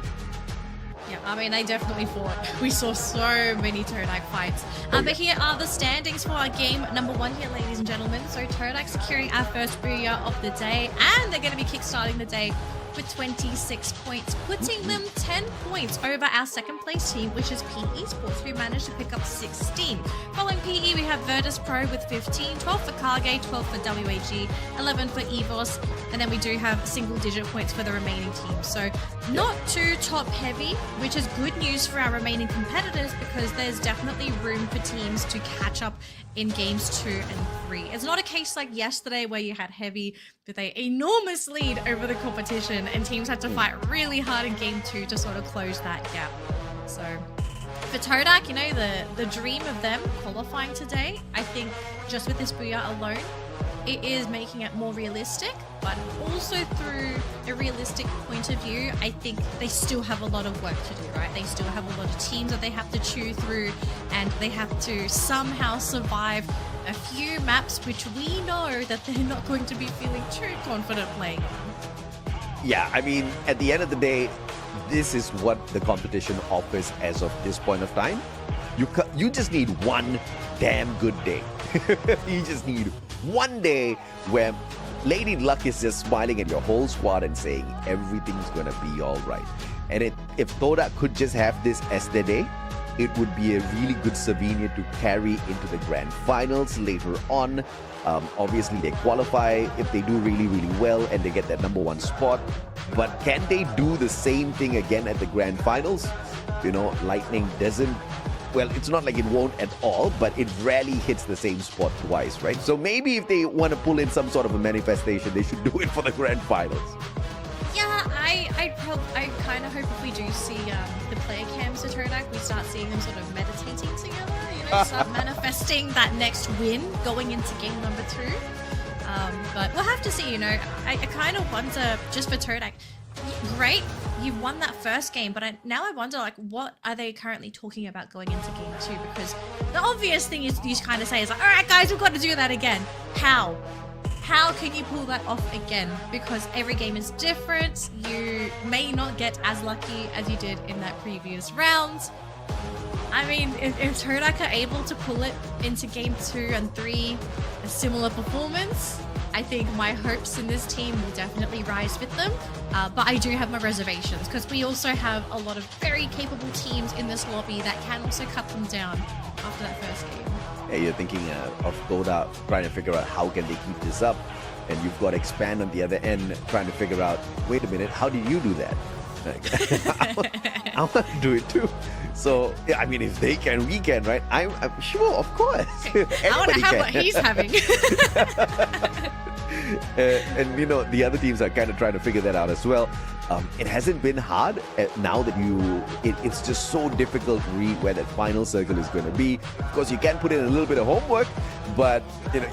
Yeah, I mean, they definitely fought. We saw so many Todak fights. But here are the standings for our game number 1 here, ladies and gentlemen. So Todak securing our first booyah of the day, and they're going to be kickstarting the day with 26 points, putting them 10 points over our second place team, which is PE Sports, who managed to pick up 16. Following PE, we have Virtus Pro with 15, 12 for Kage, 12 for WAG, 11 for EVOS, and then we do have single-digit points for the remaining teams. So not too top-heavy, which is good news for our remaining competitors because there's definitely room for teams to catch up in games 2 and 3. It's not a case like yesterday where you had Heavy with an enormous lead over the competition and teams had to fight really hard in game 2 to sort of close that gap. So for Todak, the dream of them qualifying today, I think just with this booyah alone, it is making it more realistic, but also through a realistic point of view, I think they still have a lot of work to do, right? They still have a lot of teams that they have to chew through, and they have to somehow survive a few maps which we know that they're not going to be feeling too confident playing on. Yeah, I mean, at the end of the day, this is what the competition offers as of this point of time. You just need one damn good day. You just need one day where Lady Luck is just smiling at your whole squad and saying everything's gonna be all right. And if Toda could just have this as their day, it would be a really good souvenir to carry into the grand finals later on. Obviously, they qualify if they do really, really well and they get that number 1 spot. But can they do the same thing again at the grand finals? Lightning doesn't... Well, it's not like it won't at all, but it rarely hits the same spot twice, right? So maybe if they want to pull in some sort of a manifestation, they should do it for the grand finals. Yeah, I kind of hope if we do see the player cams to Todak, we start seeing them sort of meditating together, start manifesting that next win going into game number 2. But we'll have to see, I kind of wonder, just for Todak, great, you've won that first game, but now I wonder, what are they currently talking about going into game 2? Because the obvious thing is you kind of say is all right, guys, we've got to do that again. How? How can you pull that off again? Because every game is different. You may not get as lucky as you did in that previous round. I mean, if Todak are able to pull it into game 2 and 3, a similar performance, I think my hopes in this team will definitely rise with them. But I do have my reservations because we also have a lot of very capable teams in this lobby that can also cut them down after that first game. Yeah, you're thinking of Toda trying to figure out how can they keep this up, and you've got Expand on the other end trying to figure out, wait a minute, how did you do that? I want to do it too. So, yeah, I mean, if they can, we can, right? I'm sure, of course. I want to have what he's having. And the other teams are kind of trying to figure that out as well. It hasn't been hard now that it's just so difficult to read where that final circle is going to be. Of course, you can put in a little bit of homework, but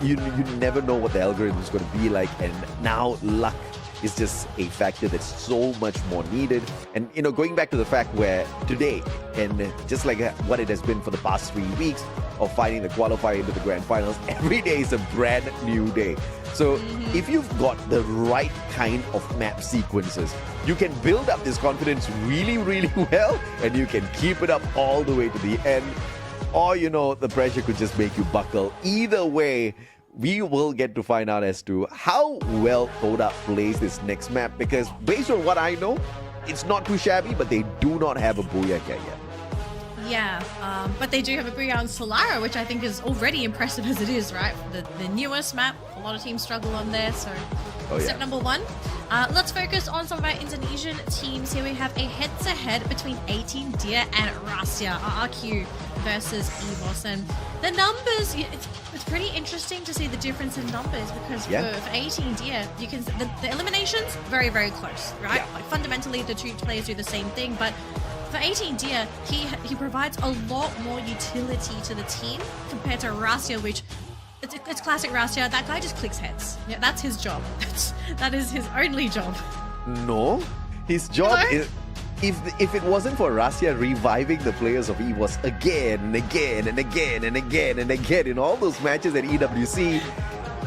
you never know what the algorithm is going to be like. And now luck is just a factor that's so much more needed. And going back to the fact where today, and just like what it has been for the past 3 weeks of fighting the qualifier into the grand finals, every day is a brand new day. So if you've got the right kind of map sequences, you can build up this confidence really, really well, and you can keep it up all the way to the end. Or, the pressure could just make you buckle. Either way, we will get to find out as to how well Toda plays this next map, because based on what I know, it's not too shabby, but they do not have a booyah yet. Yeah, but they do have a booyah on Solara, which I think is already impressive as it is, right? The newest map, a lot of teams struggle on there, so Oh, yeah. Step number 1. Let's focus on some of our Indonesian teams. Here we have a head-to-head between 18 Deer and Russia, RRQ versus EVOS. And the numbers, it's pretty interesting to see the difference in numbers because for 18 Deer, you can the eliminations very, very close, right? Yeah. Like fundamentally, the two players do the same thing, but for 18 Deer, he provides a lot more utility to the team compared to Russia, which it's classic Russia. That guy just clicks heads. Yeah, that's his job. That is his only job. No, his job is... If it wasn't for Russia reviving the players of EVOS again and again and again and again and again in all those matches at EWC,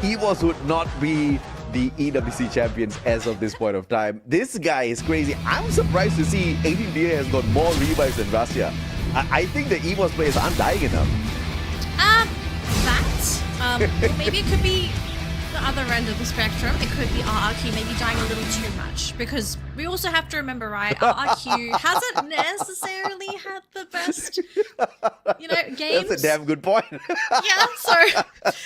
EVOS would not be the EWC champions as of this point of time. This guy is crazy. I'm surprised to see 18 Deer has got more revives than Russia. I think the EVOS players aren't dying enough. Maybe it could be the other end of the spectrum. It could be RRQ maybe dying a little too much because we also have to remember, right? RRQ hasn't necessarily had the best, games. That's a damn good point. Yeah, so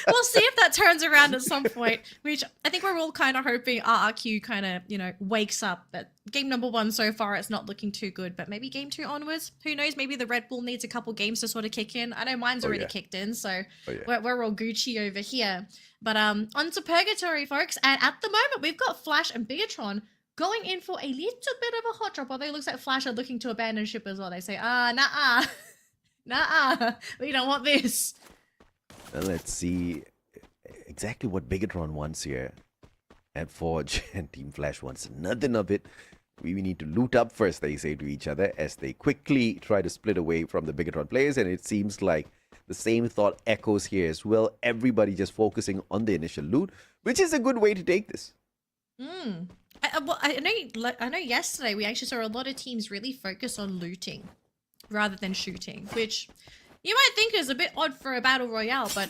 we'll see if that turns around at some point, which I think we're all kind of hoping RRQ kind of, wakes up. But game number 1 so far, it's not looking too good, but maybe game 2 onwards, who knows? Maybe the Red Bull needs a couple games to sort of kick in. I know mine's already kicked in, so we're all Gucci over here. But on to Purgatory, folks, and at the moment, we've got Flash and Bigatron going in for a little bit of a hot drop, although it looks like Flash are looking to abandon ship as well. They say, nah, we don't want this. Well, let's see exactly what Bigatron wants here at Forge, and Team Flash wants nothing of it. We need to loot up first, they say to each other, as they quickly try to split away from the Bigatron players, and it seems like the same thought echoes here as well. Everybody just focusing on the initial loot, which is a good way to take this. I know yesterday we actually saw a lot of teams really focus on looting rather than shooting, which you might think is a bit odd for a battle royale, but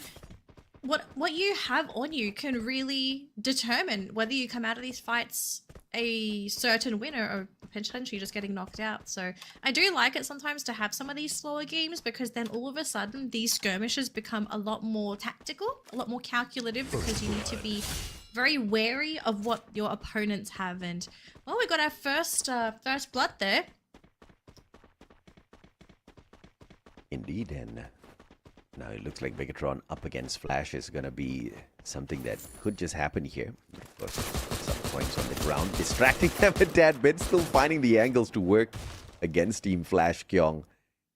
what you have on you can really determine whether you come out of these fights a certain winner or potentially just getting knocked out. So I do like it sometimes to have some of these slower games because then all of a sudden these skirmishes become a lot more tactical, a lot more calculative because you need to be very wary of what your opponents have. And well, we got our first blood there. Indeed, and now it looks like Bigatron up against Flash is going to be something that could just happen here. Of course, some points on the ground, distracting them a tad bit, still finding the angles to work against Team Flash. Kyong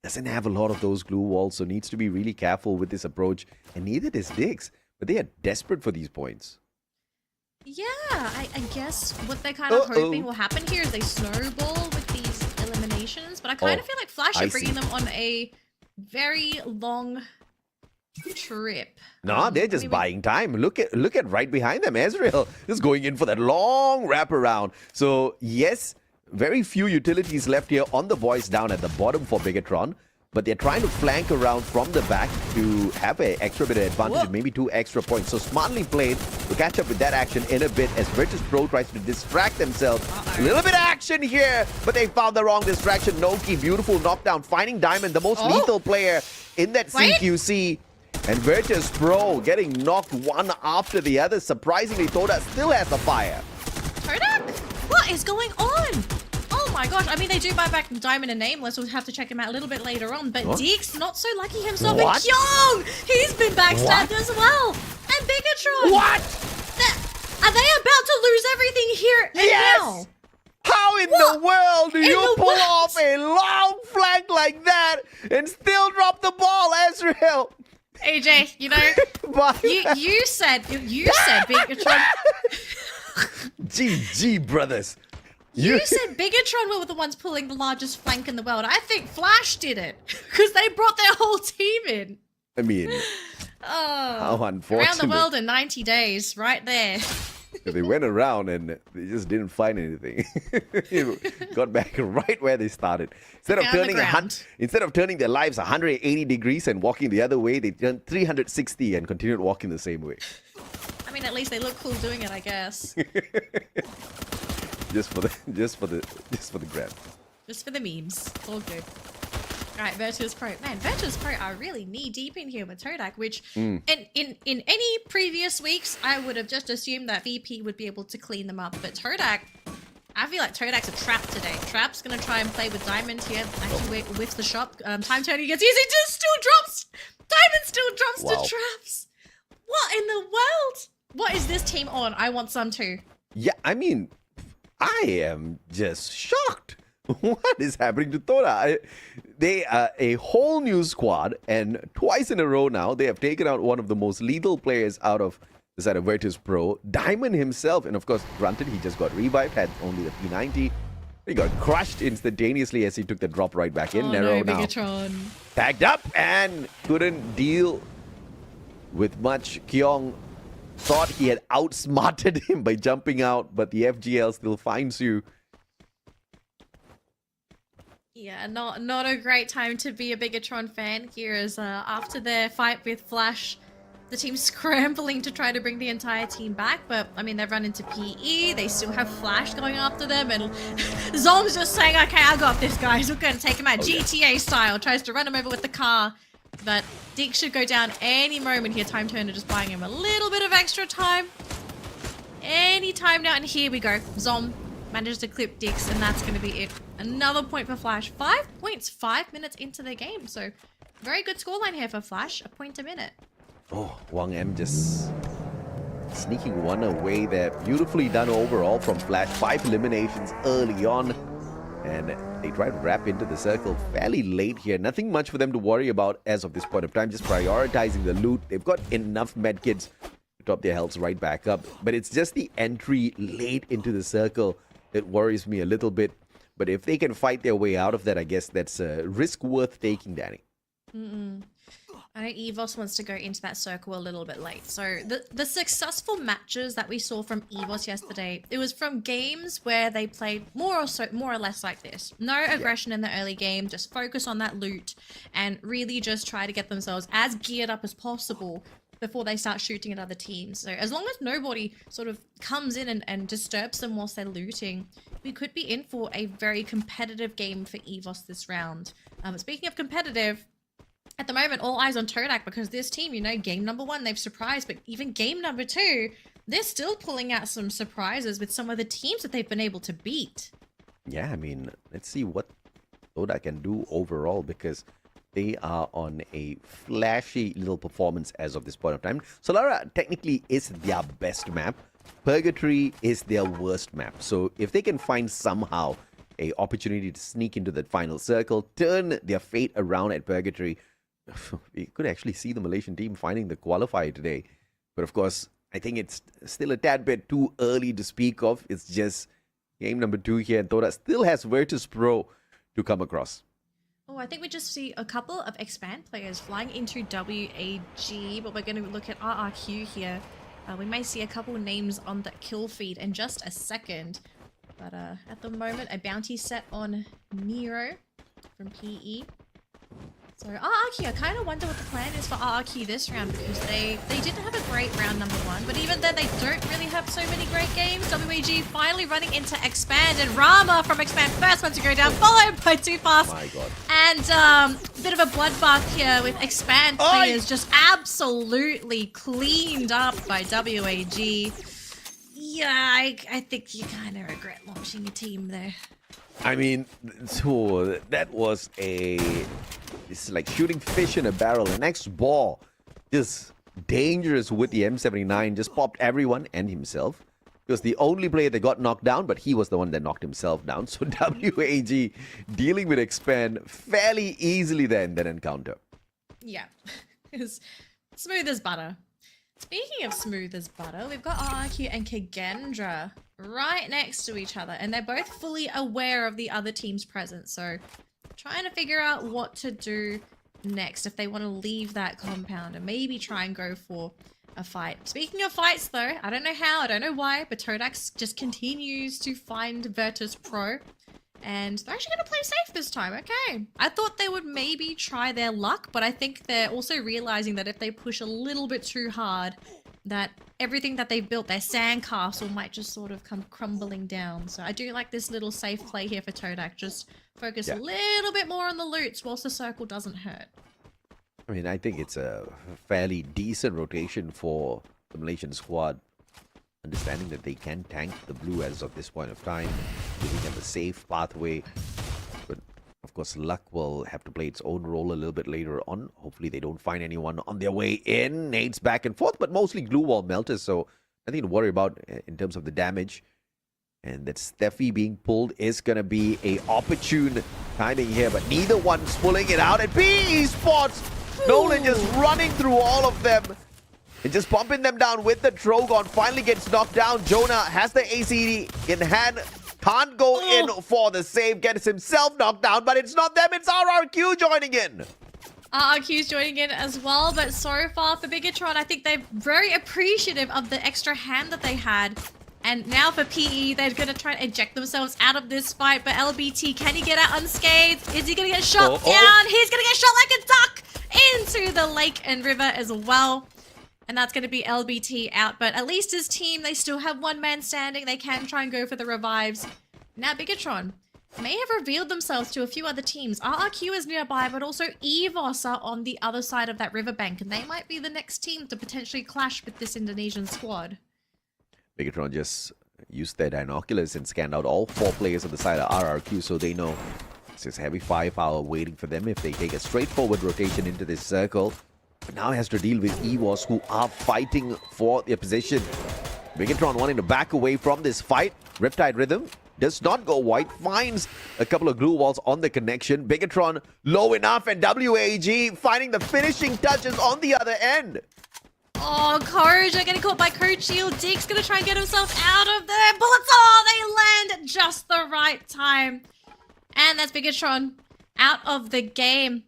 doesn't have a lot of those glue walls, so needs to be really careful with this approach, and neither does Diggs, but they are desperate for these points. Yeah, I guess what they're kind of hoping will happen here is they snowball with these eliminations, but I kind of feel like Flash are bringing them on a very long trip. No, they're just buying time. Look at right behind them. Ezreal is going in for that long wraparound. So yes, very few utilities left here on the boys down at the bottom for Bigatron, but they're trying to flank around from the back to have an extra bit of advantage, maybe 2 extra points. So smartly played to catch up with that action in a bit as Virtus Pro tries to distract themselves. A little bit of action here, but they found the wrong distraction. Noki, beautiful knockdown, finding Diamond, the most lethal player in that CQC. And Virtus Pro getting knocked one after the other. Surprisingly, Toda still has the fire. Toda? What is going on? Oh my gosh, I mean, they do buy back Diamond and Nameless. We'll have to check him out a little bit later on. But Deeks, not so lucky himself. And Kyong, he's been backstabbed as well. And Bigatron. What? Are they about to lose everything here and now? How in the world do you pull off a long flank like that and still drop the ball, Ezreal? AJ, you said Bigatron. GG, brothers. You said Bigatron were the ones pulling the largest flank in the world. I think Flash did it because they brought their whole team in. I mean, how unfortunate. Around the world in 90 days, right there. They went around and they just didn't find anything. Got back right where they started. Instead of turning their lives 180 degrees and walking the other way, they turned 360 and continued walking the same way. I mean, at least they look cool doing it, I guess. just for the gram. Just for the memes. All good. Right, Virtus Pro. Man, Virtus Pro are really knee deep in here with Todak, which in any previous weeks, I would have just assumed that VP would be able to clean them up. But Todak, I feel like Todak's a trap today. Trap's going to try and play with Diamond here. Actually, with the shop. Time Tony gets easy, just still drops. Diamond still drops to Traps. What in the world? What is this team on? I want some too. Yeah, I mean, I am just shocked. What is happening to Tora? They are a whole new squad, and twice in a row now, they have taken out one of the most lethal players out of the side of Virtus Pro. Diamond himself, and of course, granted, he just got revived, had only the P90. He got crushed instantaneously as he took the drop right back in. Oh Nero no, now Bigatron. tagged up and couldn't deal with much. Kyong thought he had outsmarted him by jumping out, but the FGL still finds you. Yeah, not a great time to be a Bigatron fan here, as after their fight with Flash, the team's scrambling to try to bring the entire team back. But I mean, they've run into PE, they still have Flash going after them, and Zom's just saying, okay, I got this, guys, we're going to take him out GTA style. Tries to run him over with the car, but Dick should go down any moment here. Time Turner just buying him a little bit of extra time. Any time now, and here we go. Zom managed to clip Dix, and that's going to be it. Another point for Flash. 5 points, 5 minutes into the game. So, very good scoreline here for Flash. A point a minute. Oh, Wang M just sneaking one away there. Beautifully done overall from Flash. 5 eliminations early on. And they try to wrap into the circle fairly late here. Nothing much for them to worry about as of this point of time. Just prioritizing the loot. They've got enough medkits to top their healths right back up. But it's just the entry late into the circle that worries me a little bit. But if they can fight their way out of that, I guess that's a risk worth taking, Danny. I know EVOS wants to go into that circle a little bit late. So the successful matches that we saw from EVOS yesterday, it was from games where they played more or less like this. No aggression in the early game, just focus on that loot and really just try to get themselves as geared up as possible before they start shooting at other teams. So as long as nobody sort of comes in and disturbs them whilst they're looting, we could be in for a very competitive game for EVOS this round. Speaking of competitive, at the moment, all eyes on Todak, because this team, you know, game number 1, they've surprised, but even game number 2, they're still pulling out some surprises with some of the teams that they've been able to beat. Yeah, I mean, let's see what Todak can do overall, because they are on a flashy little performance as of this point of time. Solara technically is their best map. Purgatory is their worst map. So if they can find somehow a opportunity to sneak into that final circle, turn their fate around at Purgatory, we could actually see the Malaysian team finding the qualifier today. But of course, I think it's still a tad bit too early to speak of. It's just game number 2 here, and Todak still has Virtus Pro to come across. Oh, I think we just see a couple of Expand players flying into WAG, but we're going to look at RRQ here. We may see a couple names on the kill feed in just a second. But at the moment, a bounty set on Nero from PE. So RRQ, I kind of wonder what the plan is for RRQ this round, because they didn't have a great round number 1, but even then they don't really have so many great games. WAG finally running into Expand, and Rama from Expand first one to go down, followed by Tufas. My God. And a bit of a bloodbath here with Expand players just absolutely cleaned up by WAG. Yeah, I think you kind of regret launching a team there. I mean, so that was it's like shooting fish in a barrel. The next ball, just dangerous with the M79, just popped everyone and himself. He was the only player that got knocked down, but he was the one that knocked himself down. So WAG dealing with Expand fairly easily there in that encounter. Yeah, it's smooth as butter. Speaking of smooth as butter, we've got RRQ and Kagendra right next to each other, and they're both fully aware of the other team's presence, so trying to figure out what to do next if they want to leave that compound and maybe try and go for a fight. Speaking of fights though, I don't know how, I don't know why, but Todak just continues to find Virtus Pro, and they're actually going to play safe this time. Okay, I thought they would maybe try their luck, but I think they're also realizing that if they push a little bit too hard, that everything that they've built, their sandcastle, might just sort of come crumbling down. So I do like this little safe play here for Todak. Just focus a little bit more on the loots whilst the circle doesn't hurt. I mean, I think it's a fairly decent rotation for the Malaysian squad. Understanding that they can tank the blue as of this point of time, giving them a safe pathway. But of course, luck will have to play its own role a little bit later on. Hopefully they don't find anyone on their way in. Nades back and forth, but mostly glue wall melters, so nothing to worry about in terms of the damage. And that Steffi being pulled is going to be a opportune timing here, but neither one's pulling it out. And PE Sports, Nolan just running through all of them. And just bumping them down with the Trogon. Finally gets knocked down. Jonah has the ACD in hand. Can't go in for the save. Gets himself knocked down. But it's not them. It's RRQ joining in. RRQ's joining in as well. But so far for Bigatron, I think they're very appreciative of the extra hand that they had. And now for PE, they're going to try and eject themselves out of this fight. But LBT, can he get out unscathed? Is he going to get shot down? He's going to get shot like a duck into the lake and river as well. And that's going to be LBT out. But at least his team, they still have one man standing. They can try and go for the revives. Now Bigatron may have revealed themselves to a few other teams. RRQ is nearby, but also EVOS are on the other side of that riverbank. And they might be the next team to potentially clash with this Indonesian squad. Bigatron just used their binoculars and scanned out all 4 players on the side of RRQ, so they know this is heavy firepower waiting for them if they take a straightforward rotation into this circle. But now he has to deal with EVOS, who are fighting for their position. Bigatron wanting to back away from this fight. Riptide Rhythm does not go white, finds a couple of glue walls on the connection. Bigatron low enough, and WAG finding the finishing touches on the other end. Oh, Courage, they're getting caught by Coach Shield. Dick's gonna try and get himself out of there. Bullets, oh, they land at just the right time. And that's Bigatron out of the game.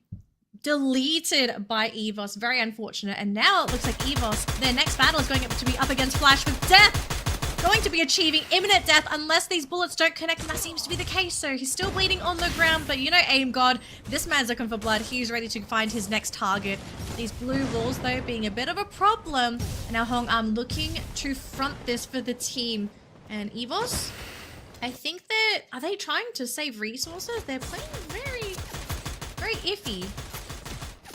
Deleted by EVOS. Very unfortunate. And now it looks like EVOS, their next battle is going to be up against Flash with Death. Going to be achieving imminent death unless these bullets don't connect, and that seems to be the case. So he's still bleeding on the ground, but you know, Aim God, this man's looking for blood. He's ready to find his next target. These blue walls, though, being a bit of a problem. And now Hong looking to front this for the team. And EVOS, I think that, are they trying to save resources? They're playing very iffy.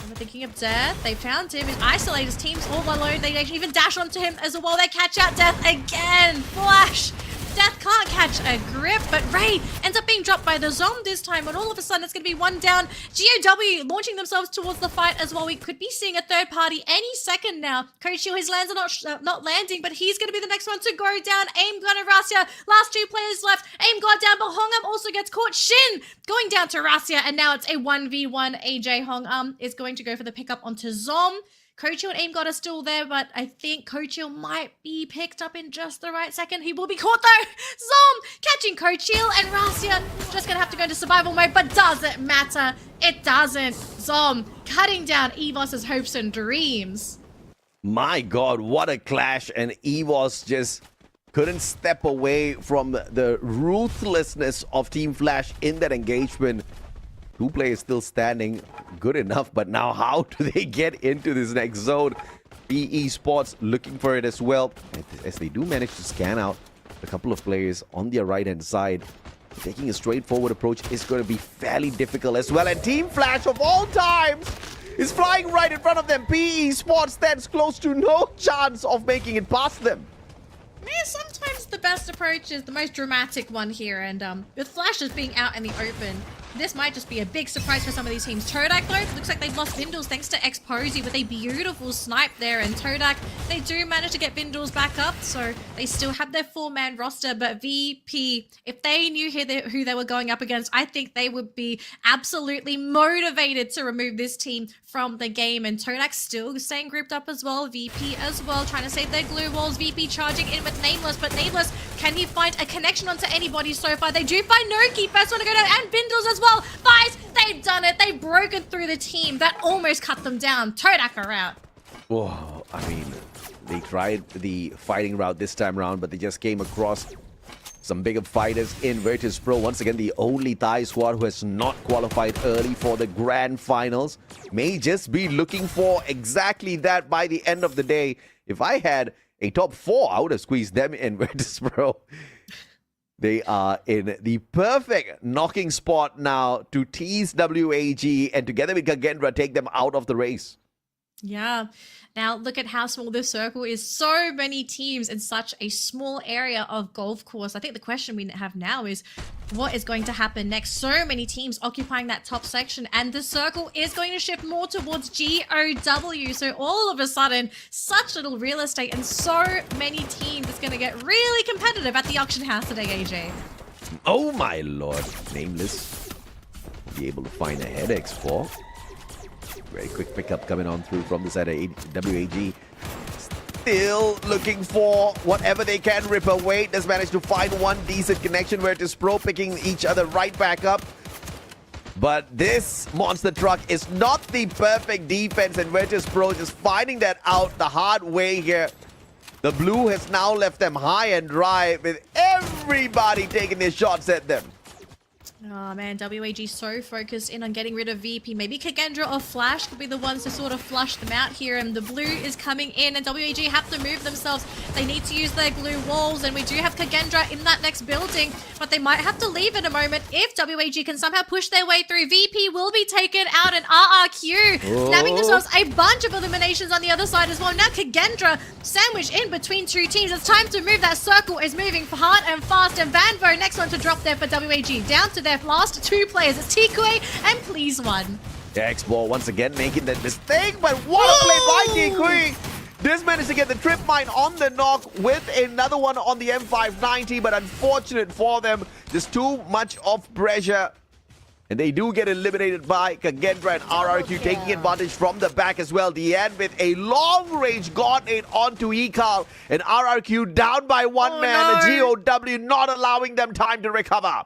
We're thinking of Death. They found him and isolate his teams all alone. They actually even dash onto him as well. They catch out Death again. Flash. Death can't catch a grip, but Ray ends up being dropped by the Zom this time, and all of a sudden it's going to be one down. GOW launching themselves towards the fight as well. We could be seeing a third party any second now. Coach Shield, his lands are not landing, but he's going to be the next one to go down. Aim God and Rasia, last 2 players left. Aim God down, but Hongam also gets caught. Shin going down to Rasia, and now it's a 1v1. AJ Hongam is going to go for the pickup onto Zom. Coach and Aim God are still there, but I think Coach might be picked up in just the right second. He will be caught though. Zom catching Coach and Rasia just gonna have to go into survival mode, but does it matter? It doesn't. Zom cutting down EVOS's hopes and dreams. My God, what a clash, and EVOS just couldn't step away from the ruthlessness of Team Flash in that engagement. 2 players still standing, good enough, but now how do they get into this next zone? PE Sports looking for it as well, as they do manage to scan out a couple of players on their right-hand side. Taking a straightforward approach is going to be fairly difficult as well, and Team Flash of all times is flying right in front of them. PE Sports stands close to no chance of making it past them. Man, sometimes the best approach is the most dramatic one here, and with Flash just being out in the open, this might just be a big surprise for some of these teams. Todak, though, it looks like they've lost Vindals thanks to Exposy with a beautiful snipe there. And Todak, they do manage to get Vindals back up, so they still have their 4-man roster. But VP, if they knew who they were going up against, I think they would be absolutely motivated to remove this team from the game. And Todak still staying grouped up as well. VP as well, trying to save their glue walls. VP charging in with Nameless, but Nameless, can he find a connection onto anybody so far? They do find Noki, first one to go down, and Vindals as well. Guys, they've done it. They've broken through the team. That almost cut them down. Todak are out. Whoa, I mean, they tried the fighting route this time around, but they just came across some bigger fighters in Virtus Pro. Once again, the only Thai squad who has not qualified early for the grand finals. May just be looking for exactly that by the end of the day. If I had a top 4, I would have squeezed them in Virtus Pro. They are in the perfect knocking spot now to tease WAG and together with Kagendra take them out of the race. Yeah. Now look at how small this circle is. So many teams in such a small area of golf course. I think the question we have now is what is going to happen next? So many teams occupying that top section and the circle is going to shift more towards GOW. So all of a sudden, such little real estate and so many teams. It's going to get really competitive at the auction house today, AJ. Oh my lord. Nameless. Be able to find a headaches for. Very quick pickup coming on through from the side of WAG. Still looking for whatever they can rip away. Does manage to find one decent connection where it is Pro picking each other right back up. But this monster truck is not the perfect defense, and Virtus Pro just finding that out the hard way here. The blue has now left them high and dry with everybody taking their shots at them. Oh man, WAG so focused in on getting rid of VP. Maybe Kagendra or Flash could be the ones to sort of flush them out here. And the blue is coming in and WAG have to move themselves. They need to use their glue walls. And we do have Kagendra in that next building. But they might have to leave in a moment if WAG can somehow push their way through. VP will be taken out and RRQ nabbing themselves a bunch of eliminations on the other side as well. Now Kagendra sandwiched in between two teams. It's time to move. That circle is moving hard and fast. And Vanvo next one to drop there for WAG. Down to their last 2 players. It's Tikue and Please One. X-Ball once again making that mistake, but what a play by Tikue! Just managed to get the trip mine on the knock with another one on the M590, but unfortunate for them. Just too much of pressure. And they do get eliminated by Kagendra and RRQ taking advantage from the back as well. Deanne with a long-range gauntlet onto Ekal, and RRQ down by one man. No. GOW not allowing them time to recover.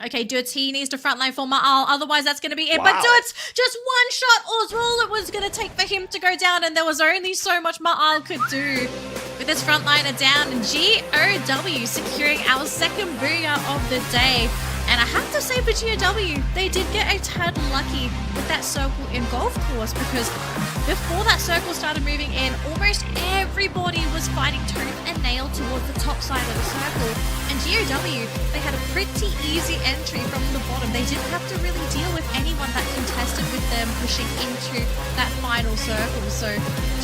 Okay, Duts, he needs to frontline for Ma'al, otherwise that's going to be it. Wow. But Duts, just one shot was all it was going to take for him to go down, and there was only so much Ma'al could do. With his frontliner down, and GOW securing our second booyah of the day. And I have to say for GOW, they did get a tad lucky with that circle in golf course, because before that circle started moving in, almost everybody was fighting tooth and nail towards the top side of the circle. And GOW, they had a pretty easy entry from the bottom. They didn't have to really deal with anyone that contested with them pushing into that final circle. So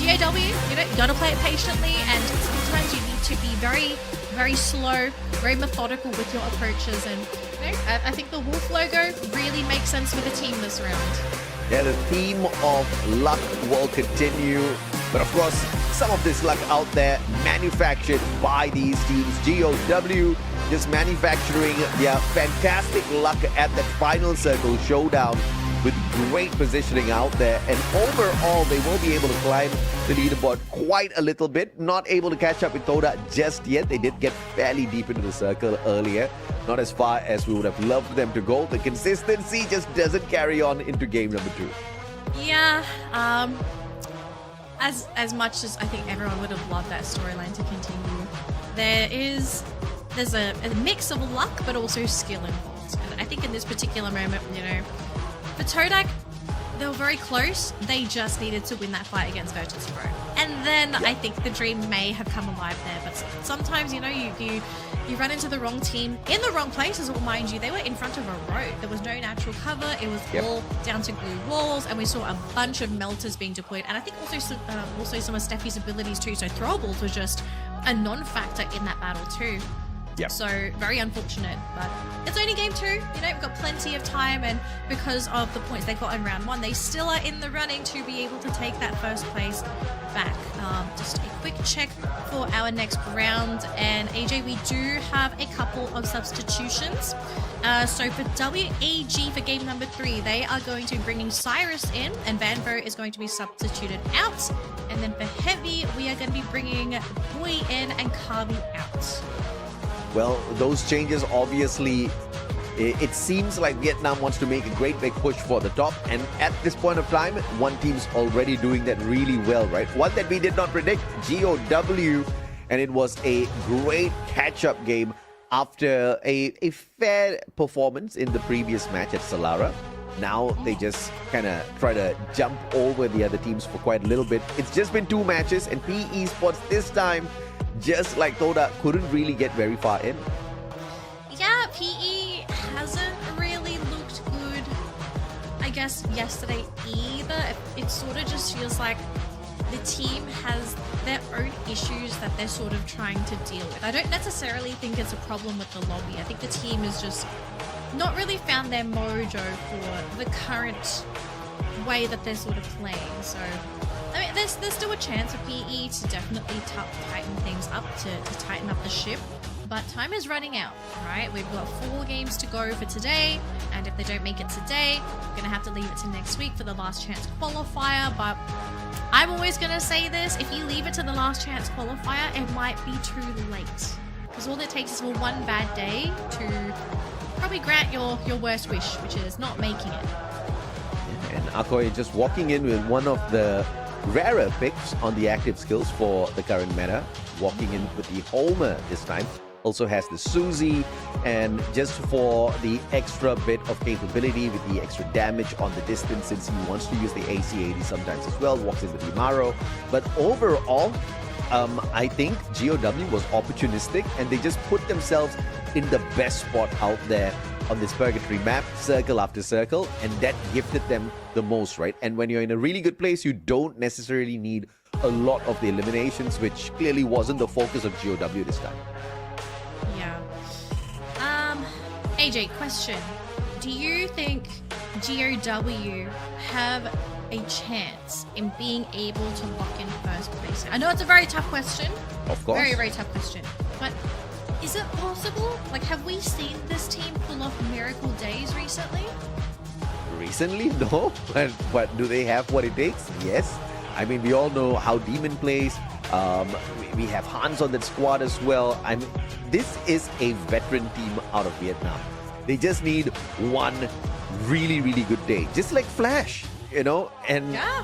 GOW, you gotta play it patiently, and sometimes you need to be very, very slow, very methodical with your approaches. And I think the wolf logo really makes sense for the team this round. Yeah, the theme of luck will continue. But of course, some of this luck out there manufactured by these teams. GOW just manufacturing their fantastic luck at that final circle showdown with great positioning out there. And overall, they will be able to climb the leaderboard quite a little bit. Not able to catch up with Toda just yet. They did get fairly deep into the circle earlier. Not as far as we would have loved them to go. The consistency just doesn't carry on into game number 2. Yeah, as much as I think everyone would have loved that storyline to continue, there's a mix of luck but also skill involved. And I think in this particular moment, for Todak, they were very close. They just needed to win that fight against Virtus Pro. And then I think the dream may have come alive there. But sometimes, you run into the wrong team in the wrong place as well, mind you. They were in front of a road. There was no natural cover. It was all down to glue walls. And we saw a bunch of melters being deployed. And I think also some of Steffi's abilities too. So throwables was just a non-factor in that battle too. Yep. So very unfortunate, but it's only game 2. We've got plenty of time, and because of the points they got in round 1, they still are in the running to be able to take that first place back. Just a quick check for our next round, and AJ, we do have a couple of substitutions. So for WAG for game number 3, they are going to be bringing Cyrus in, and Vanvo is going to be substituted out. And then for Heavy, we are going to be bringing Boy in and Kavi out. Well, those changes, obviously, it seems like Vietnam wants to make a great big push for the top. And at this point of time, one team's already doing that really well, right? One that we did not predict, GOW. And it was a great catch-up game after a fair performance in the previous match at Solara. Now they just kind of try to jump over the other teams for quite a little bit. It's just been 2 matches, and PE Sports this time, just like Toda, couldn't really get very far in. Yeah, PE hasn't really looked good, I guess, yesterday either. It sort of just feels like the team has their own issues that they're sort of trying to deal with. I don't necessarily think it's a problem with the lobby. I think the team has just not really found their mojo for the current way that they're sort of playing. So, I mean, there's still a chance for PE to definitely tighten things up, to tighten up the ship. But time is running out, right? We've got 4 games to go for today, and if they don't make it today, we're going to have to leave it to next week for the last chance qualifier. But I'm always going to say this, if you leave it to the last chance qualifier, it might be too late. Because all it takes is for one bad day to probably grant your worst wish, which is not making it. And Akoy just walking in with one of the rarer picks on the active skills for the current meta. Walking in with the Homer this time. Also has the Suzy, and just for the extra bit of capability with the extra damage on the distance, since he wants to use the AC-80 sometimes as well, walks in with the Imaro. But overall, I think GOW was opportunistic, and they just put themselves in the best spot out there on this purgatory map, circle after circle, and that gifted them the most, right? And when you're in a really good place, you don't necessarily need a lot of the eliminations, which clearly wasn't the focus of GOW this time. Yeah. AJ, question. Do you think GOW have a chance in being able to lock in first place? I know it's a very tough question. Of course. Very, very tough question. But is it possible? Like, have we seen this team pull off miracle days recently? Recently, no. But do they have what it takes? Yes. I mean, we all know how Demon plays. We have Hans on that squad as well. I mean, this is a veteran team out of Vietnam. They just need one really, really good day. Just like Flash, you know? And yeah.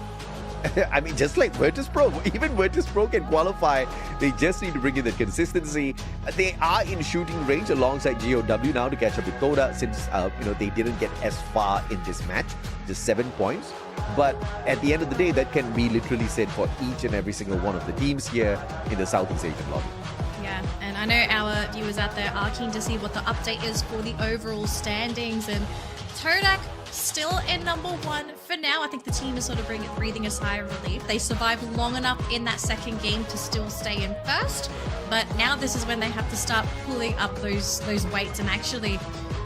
I mean, just like Virtus Pro. Even Virtus Pro can qualify. They just need to bring in the consistency. They are in shooting range alongside GOW now to catch up with Toda, since they didn't get as far in this match, just 7 points. But at the end of the day, that can be literally said for each and every single one of the teams here in the Southeast Asian lobby. Yeah, and I know our viewers out there are keen to see what the update is for the overall standings, and Todak still in number 1 for now. I think the team is sort of breathing a sigh of relief. They survived long enough in that second game to still stay in first, but now this is when they have to start pulling up those weights and actually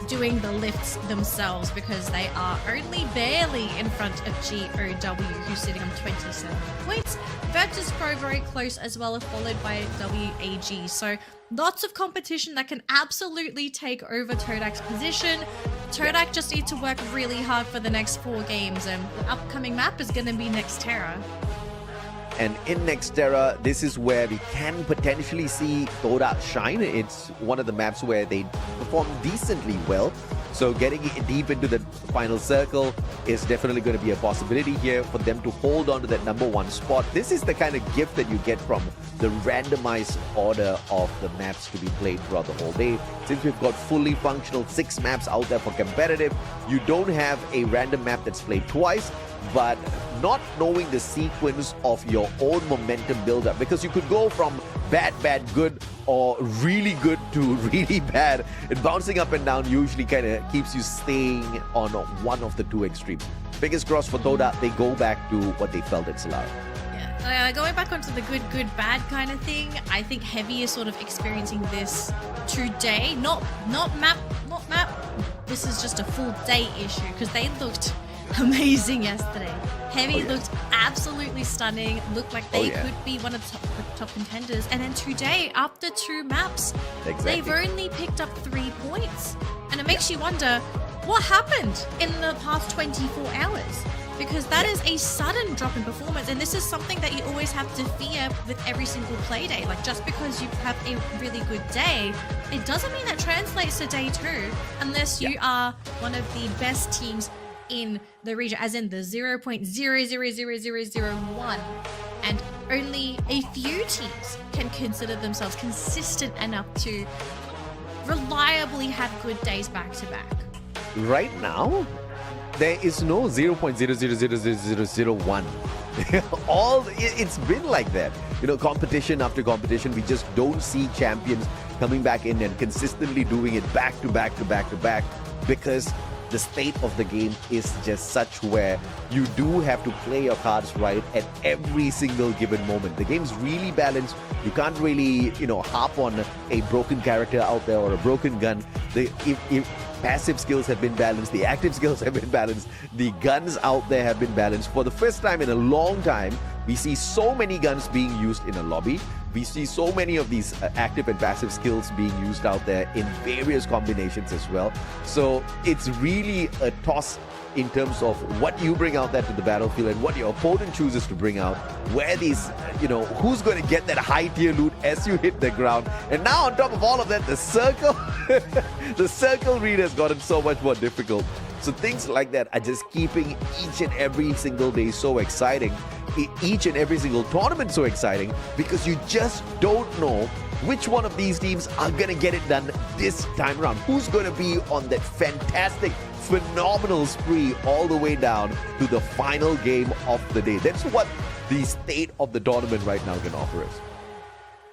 doing the lifts themselves, because they are only barely in front of GOW, who's sitting on 27 points. Virtus Pro very close as well, followed by WAG. So lots of competition that can absolutely take over Todak's position. Todak just needs to work really hard for the next 4 games, and the upcoming map is going to be Nextera. And in Nextera, this is where we can potentially see Toda shine. It's one of the maps where they perform decently well. So getting deep into the final circle is definitely going to be a possibility here for them to hold on to that number 1 spot. This is the kind of gift that you get from the randomized order of the maps to be played throughout the whole day. Since we've got fully functional 6 maps out there for competitive, you don't have a random map that's played twice. But not knowing the sequence of your own momentum build-up, because you could go from bad, good, or really good to really bad, and bouncing up and down usually kind of keeps you staying on one of the 2 extremes. Fingers crossed for Toda, they go back to what they felt at Solara. Yeah, going back onto the good, bad kind of thing, I think Heavy is sort of experiencing this today. Not map. This is just a full day issue, because they looked amazing yesterday. Heavy looked absolutely stunning. Looked like they could be one of the top contenders. And then today, after 2 maps, they've only picked up 3 points. And it makes you wonder, what happened in the past 24 hours? Because that is a sudden drop in performance. And this is something that you always have to fear with every single play day. Like, just because you have a really good day, it doesn't mean that translates to day 2, unless you are one of the best teams in the region, as in the 0.000001, and only a few teams can consider themselves consistent enough to reliably have good days back to back? Right now, there is no 0.000001. It's been like that. Competition after competition, we just don't see champions coming back in and consistently doing it back to back to back to back, because the state of the game is just such where you do have to play your cards right at every single given moment. The game's really balanced. You can't really, harp on a broken character out there or a broken gun. If passive skills have been balanced, the active skills have been balanced, the guns out there have been balanced. For the first time in a long time, we see so many guns being used in a lobby. We see so many of these active and passive skills being used out there in various combinations as well. So it's really a toss in terms of what you bring out there to the battlefield and what your opponent chooses to bring out, where these, who's going to get that high tier loot as you hit the ground. And now on top of all of that, the circle, the circle read has gotten so much more difficult. So things like that are just keeping each and every single day so exciting, each and every single tournament so exciting, because you just don't know which one of these teams are going to get it done this time around. Who's going to be on that fantastic, phenomenal spree all the way down to the final game of the day. That's what the state of the tournament right now can offer us.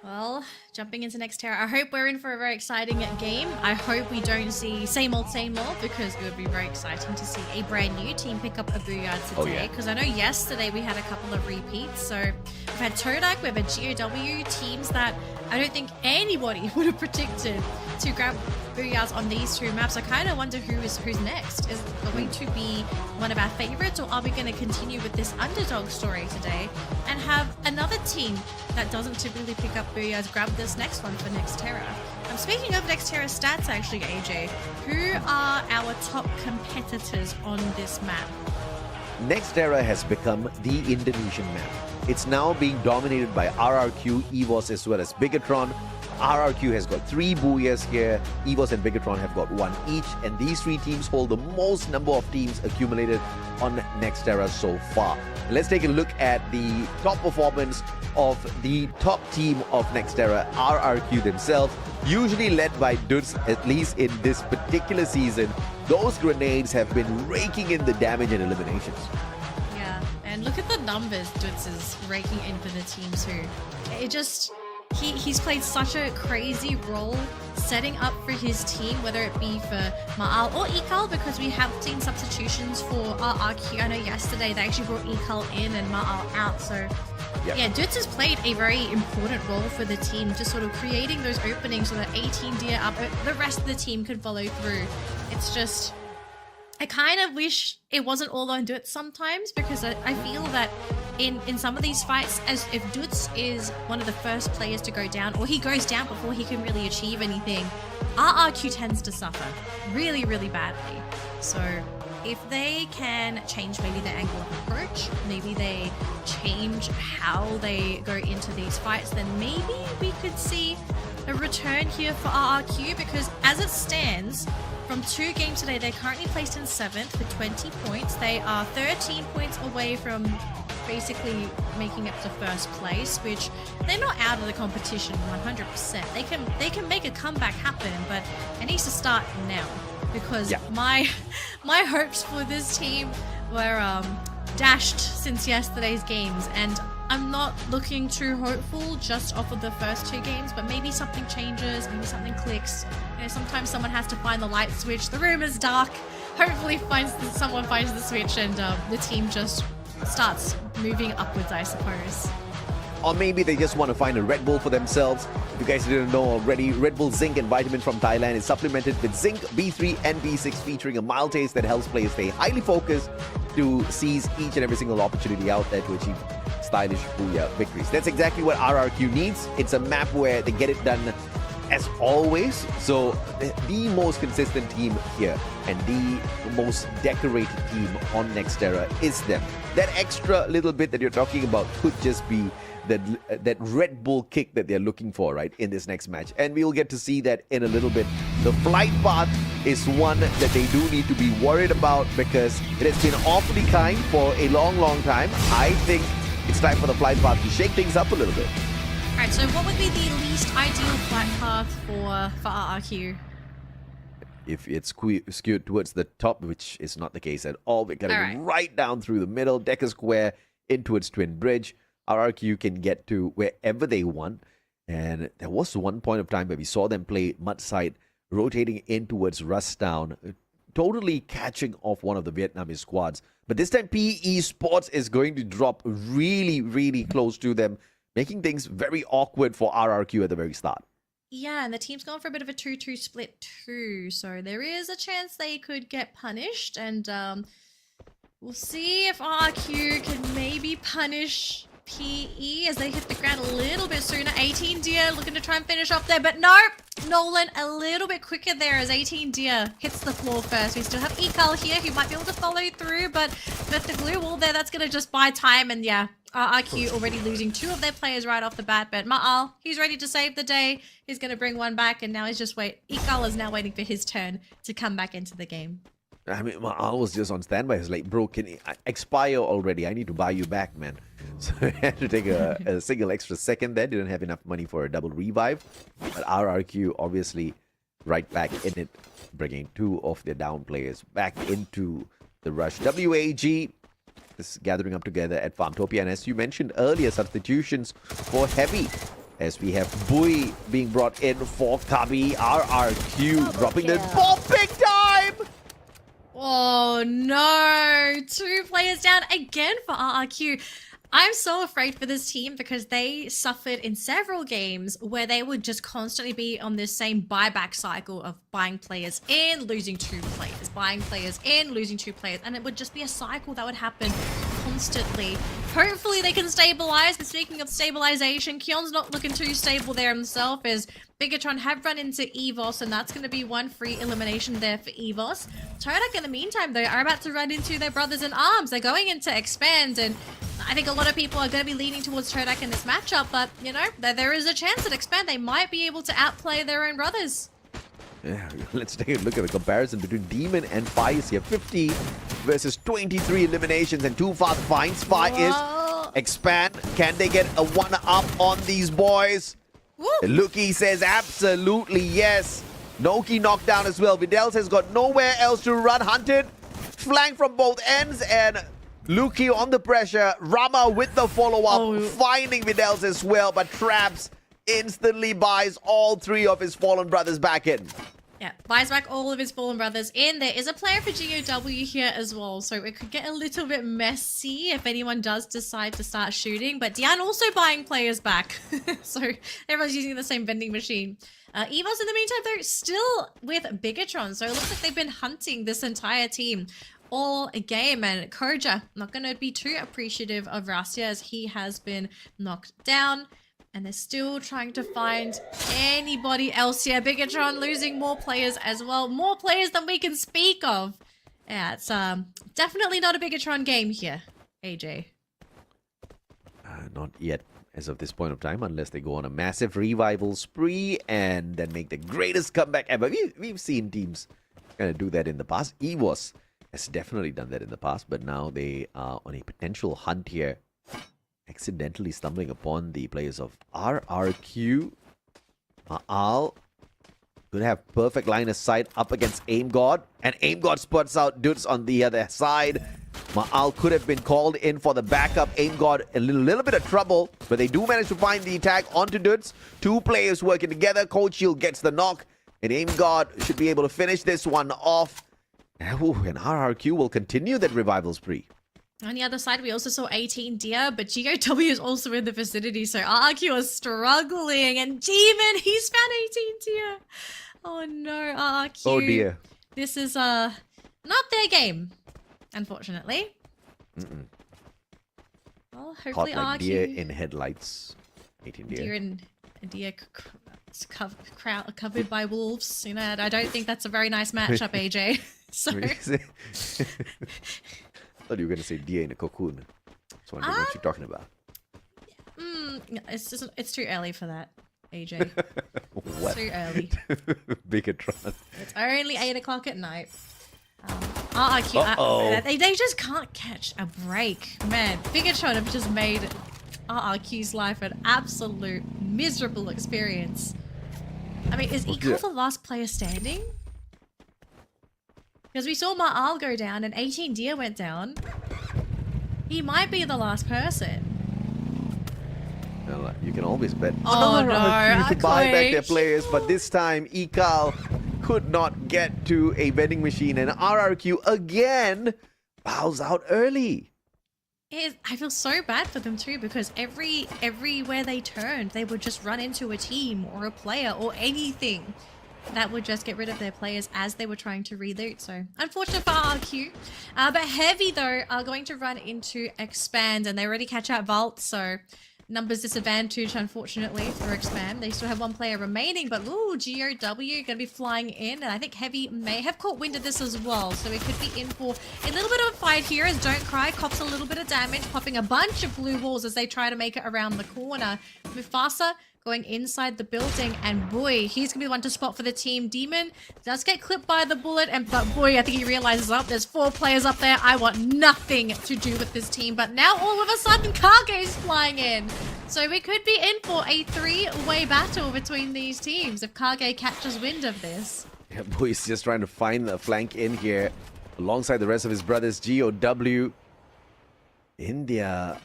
Well, jumping into Nextera, I hope we're in for a very exciting game. I hope we don't see same old, because it would be very exciting to see a brand new team pick up a Booyard today. Because I know yesterday we had a couple of repeats. So we've had Todak, we have a GOW, teams that I don't think anybody would have predicted to grab Booyards on these two maps. I kind of wonder who's next. Is it going to be one of our favorites, or are we going to continue with this underdog story today and have another team that doesn't typically pick up Booyards grab this next one for Nextera? Speaking of Nextera stats, actually, AJ, who are our top competitors on this map? Nextera has become the Indonesian map. It's now being dominated by RRQ, EVOS, as well as Bigatron. RRQ has got 3 Booyahs here. EVOS and Bigatron have got 1 each. And these 3 teams hold the most number of teams accumulated on Nextera so far. And let's take a look at the top performance of the top team of Nextera, RRQ themselves. Usually led by Dudes, at least in this particular season. Those grenades have been raking in the damage and eliminations. Yeah, and look at the numbers Dudes is raking in for the team too. It just... He's played such a crazy role setting up for his team, whether it be for Ma'al or Ikal, because we have seen substitutions for RRQ. I know yesterday they actually brought Ikal in and Ma'al out. So yeah, Dudes has played a very important role for the team, just sort of creating those openings so that 18 Deer up, the rest of the team could follow through. It's just... I kind of wish it wasn't all on Dudes sometimes, because I feel that in some of these fights, as if Dudes is one of the first players to go down, or he goes down before he can really achieve anything, RRQ tends to suffer really, really badly. So if they can change maybe their angle of approach, maybe they change how they go into these fights, then maybe we could see a return here for RRQ, because as it stands, from 2 games today, they're currently placed in 7th with 20 points. They are 13 points away from basically making it to first place, which they're not out of the competition 100%. They can make a comeback happen, but it needs to start now, because my hopes for this team were dashed since yesterday's games, and I'm not looking too hopeful just off of the first 2 games, but maybe something changes, maybe something clicks. Sometimes someone has to find the light switch. The room is dark. Hopefully someone finds the switch and the team just starts moving upwards, I suppose. Or maybe they just want to find a Red Bull for themselves. If you guys didn't know already, Red Bull Zinc and Vitamin from Thailand is supplemented with Zinc, B3 and B6, featuring a mild taste that helps players stay highly focused to seize each and every single opportunity out there to achieve stylish Booyah victories. That's exactly what RRQ needs. It's a map where they get it done as always. So the most consistent team here and the most decorated team on Nextera is them. That extra little bit that you're talking about could just be that Red Bull kick that they're looking for, right, in this next match. And we'll get to see that in a little bit. The flight path is one that they do need to be worried about, because it has been awfully kind for a long, long time. I think it's time for the flight path to shake things up a little bit. Alright, so what would be the least ideal flight path for RRQ? if it's skewed towards the top, which is not the case at all. We're getting All right down through the middle, Decker Square in towards Twin Bridge. RRQ can get to wherever they want. And there was one point of time where we saw them play Mudside, rotating in towards Rustown, totally catching off one of the Vietnamese squads. But this time, PE Sports is going to drop really, really close to them, making things very awkward for RRQ at the very start. Yeah, and the team's gone for a bit of a 2-2 split too, so there is a chance they could get punished, and we'll see if RQ can maybe punish PE as they hit the ground a little bit sooner. 18 Deer looking to try and finish off there, but no! Nolan a little bit quicker there as 18 Deer hits the floor first. We still have Ekal here who might be able to follow through, but with the glue wall there, that's going to just buy time, and yeah, RQ already losing 2 of their players right off the bat, but Ma'al, he's ready to save the day. He's going to bring one back, and now he's just Ekal is now waiting for his turn to come back into the game. I mean, Ma'al was just on standby. He's like, bro, can you expire already? I need to buy you back, man. So he had to take a single extra second there. Didn't have enough money for a double revive. But RRQ obviously right back in it, bringing 2 of their down players back into the rush. WAG is gathering up together at Farmtopia. And as you mentioned earlier, substitutions for Heavy. As we have Bui being brought in for Kabi. RRQ dropping the ball big time! Oh no, 2 players down again for RRQ. I'm so afraid for this team because they suffered in several games where they would just constantly be on this same buyback cycle of buying players in, losing 2 players, buying players in, losing 2 players, and it would just be a cycle that would happen constantly. Hopefully they can stabilize, but speaking of stabilization, Kion's not looking too stable there himself as Bigatron have run into EVOS, and that's going to be 1 free elimination there for EVOS. Todak in the meantime though are about to run into their brothers in arms. They're going into Expand, and I think a lot of people are going to be leaning towards Todak in this matchup, but you know, there is a chance at Expand they might be able to outplay their own brothers. Yeah, let's take a look at the comparison between Demon and Faiz here. 50 versus 23 eliminations and 2 fast finds. Faiz Expand. Can they get a 1-up on these boys? Luki says absolutely yes. Noki knocked down as well. Videls has got nowhere else to run. Hunted. Flank from both ends, and Luki on the pressure. Rama with the follow-up. Finding Videls as well, but Traps instantly buys all 3 of his fallen brothers back in. Yeah, buys back all of his fallen brothers in. There is a player for GOW here as well, so it could get a little bit messy if anyone does decide to start shooting. But Dian also buying players back, so everyone's using the same vending machine. EVOS in the meantime, though, still with Bigatron, so it looks like they've been hunting this entire team all game, and Koja not going to be too appreciative of Rasya as he has been knocked down. And they're still trying to find anybody else here. Bigatron losing more players as well. More players than we can speak of. Yeah, it's definitely not a Bigatron game here, AJ. Not yet as of this point of time, unless they go on a massive revival spree and then make the greatest comeback ever. We've seen teams kind of do that in the past. EVOS has definitely done that in the past, but now they are on a potential hunt here, accidentally stumbling upon the players of RRQ. Ma'al could have perfect line of sight up against Aim God, and Aim God spots out Dudes on the other side. Ma'al could have been called in for the backup. Aim God a little bit of trouble, but they do manage to find the attack onto Dudes. 2 players working together. Cold Shield gets the knock, and Aim God should be able to finish this one off. Ooh, and RRQ will continue that revival spree. On the other side, we also saw 18 Deer, but GOW is also in the vicinity, so RRQ is struggling, and Demon, he's found 18 Deer. Oh no, RRQ. Oh dear. This is not their game, unfortunately. Well, hopefully Caught like RRQ... deer in headlights. 18 deer. Deer covered by wolves. You know, I don't think that's a very nice matchup, AJ. So... I thought you were going to say deer in a cocoon. That's wondering what you're talking about. It's too early for that, AJ. What? It's too early. Bigatron. It's only 8 o'clock at night. RRQ, they just can't catch a break. Man, Bigatron have just made RRQ's life an absolute miserable experience. I mean, is Eco the last player standing? Because we saw Ma'al go down and 18 Deer went down. He might be the last person. Well, you can always bet Oh, another no, RRQ to buy back their Aquage. players, but this time Ekal could not get to a vending machine, and RRQ again bows out early. I feel so bad for them too, because everywhere they turned, they would just run into a team or a player or anything that would just get rid of their players as they were trying to reloot. So unfortunate for RQ. But Heavy though are going to run into Expand, and they already catch out Vault, so numbers disadvantage unfortunately for Expand. They still have one player remaining, but ooh, GOW gonna be flying in, and I think Heavy may have caught wind of this as well, so we could be in for a little bit of a fight here as Don't Cry cops a little bit of damage, popping a bunch of blue walls as they try to make it around the corner. Mufasa going inside the building, and boy, he's gonna be the one to spot for the team. Demon does get clipped by the bullet, but boy, I think he realizes, oh, there's 4 players up there. I want nothing to do with this team. But now all of a sudden, Kage's flying in. So we could be in for a 3-way battle between these teams if Kage catches wind of this. Yeah, Boy's just trying to find the flank in here alongside the rest of his brothers. GOW in their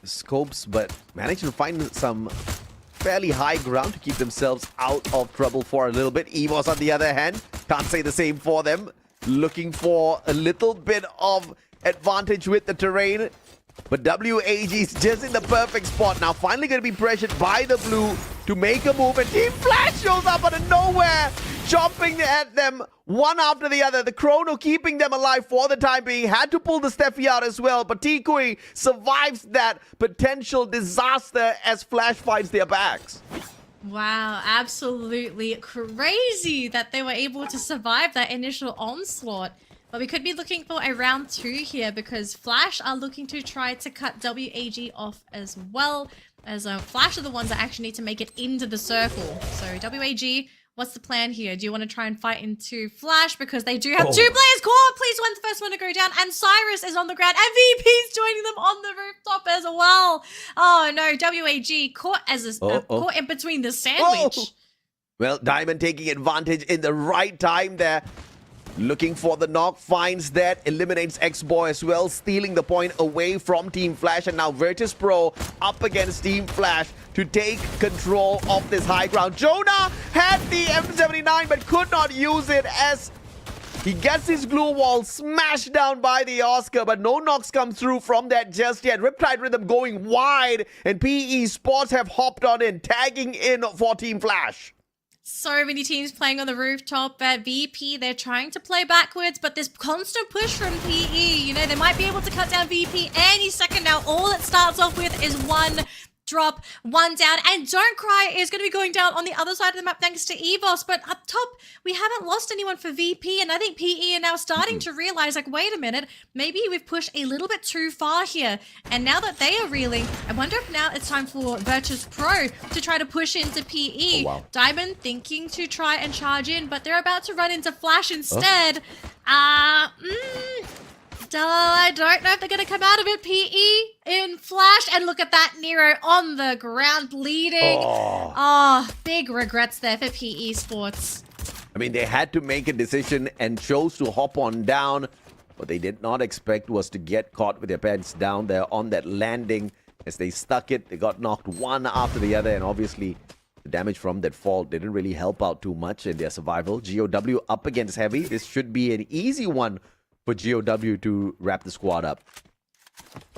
scopes, but managed to find some fairly high ground to keep themselves out of trouble for a little bit. EVOS, on the other hand, can't say the same for them. Looking for a little bit of advantage with the terrain. But WAG is just in the perfect spot now. Finally going to be pressured by the blue to make a move. And Team Flash shows up out of nowhere, chomping at them one after the other. The Chrono keeping them alive for the time being. Had to pull the Steffi out as well. But Tikui survives that potential disaster as Flash finds their backs. Wow, absolutely crazy that they were able to survive that initial onslaught. But we could be looking for a round 2 here, because Flash are looking to try to cut WAG off as well, as Flash are the ones that actually need to make it into the circle. So WAG, what's the plan here? Do you want to try and fight into Flash? Because they do have 2 players caught. Please win the first one to go down. And Cyrus is on the ground. And VP's joining them on the rooftop as well. Oh no, WAG caught as a caught in between the sandwich. Well, Diamond taking advantage in the right time there. Looking for the knock, finds that, eliminates X-Boy as well, stealing the point away from Team Flash. And now Virtus Pro up against Team Flash to take control of this high ground. Jonah had the M79 but could not use it as he gets his glue wall smashed down by the Oscar, but no knocks come through from that just yet. Riptide Rhythm going wide, and PE Sports have hopped on in, tagging in for Team Flash. So many teams playing on the rooftop. VP, they're trying to play backwards, but this constant push from PE, you know, they might be able to cut down VP any second now. All it starts off with is 1 drop, 1 down, and Don't Cry is going to be going down on the other side of the map thanks to EVOS. But up top, we haven't lost anyone for VP, and I think PE are now starting to realize, like, wait a minute, maybe we've pushed a little bit too far here. And now that they are reeling, I wonder if now it's time for Virtus Pro to try to push into PE. Oh, wow. Diamond thinking to try and charge in, but they're about to run into Flash instead. I don't know if they're going to come out of it. PE in Flash, and look at that, Nero on the ground bleeding. Oh, big regrets there for PE Sports. I mean, they had to make a decision and chose to hop on down. What they did not expect was to get caught with their pants down there on that landing. As they stuck it, they got knocked one after the other, and obviously the damage from that fall didn't really help out too much in their survival. GOW up against Heavy. This should be an easy one for GOW to wrap the squad up.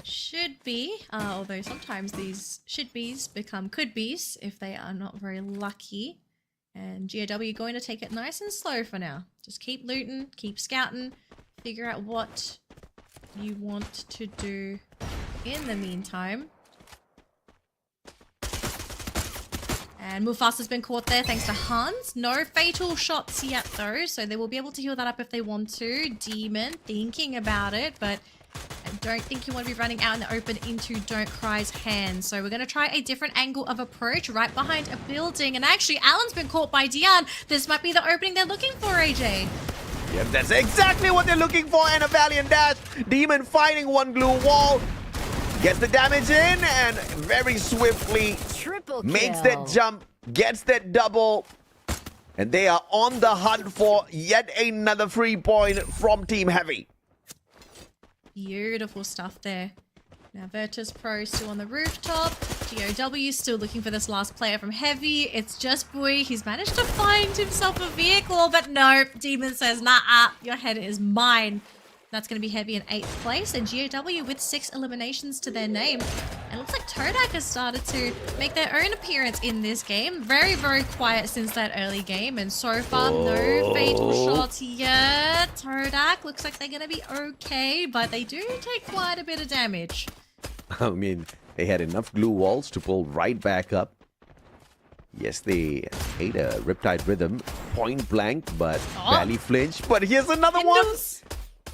Should be, although sometimes these should-be's become could-be's if they are not very lucky. And GOW going to take it nice and slow for now. Just keep looting, keep scouting, figure out what you want to do in the meantime. And Mufasa's been caught there thanks to Hans. No fatal shots yet though, so they will be able to heal that up if they want to. Demon thinking about it, but I don't think you want to be running out in the open into Don't Cry's hands. So we're going to try a different angle of approach right behind a building. And actually, Alan's been caught by Dian. This might be the opening they're looking for, AJ. Yep, that's exactly what they're looking for, and a valiant dash. Demon finding 1 glue wall. Gets the damage in and very swiftly makes that jump, gets that double. And they are on the hunt for yet another free point from Team Heavy. Beautiful stuff there. Now Virtus Pro still on the rooftop. GOW still looking for this last player from Heavy. It's just Bui. He's managed to find himself a vehicle, but no. Demon says, nah, your head is mine. That's going to be Heavy in 8th place, and GOW with 6 eliminations to their name. And it looks like Todak has started to make their own appearance in this game. Very, very quiet since that early game, and so far, no fatal shots yet. Todak looks like they're going to be okay, but they do take quite a bit of damage. I mean, they had enough glue walls to pull right back up. Yes, they ate a Riptide Rhythm, point blank, but barely flinched. But here's another one.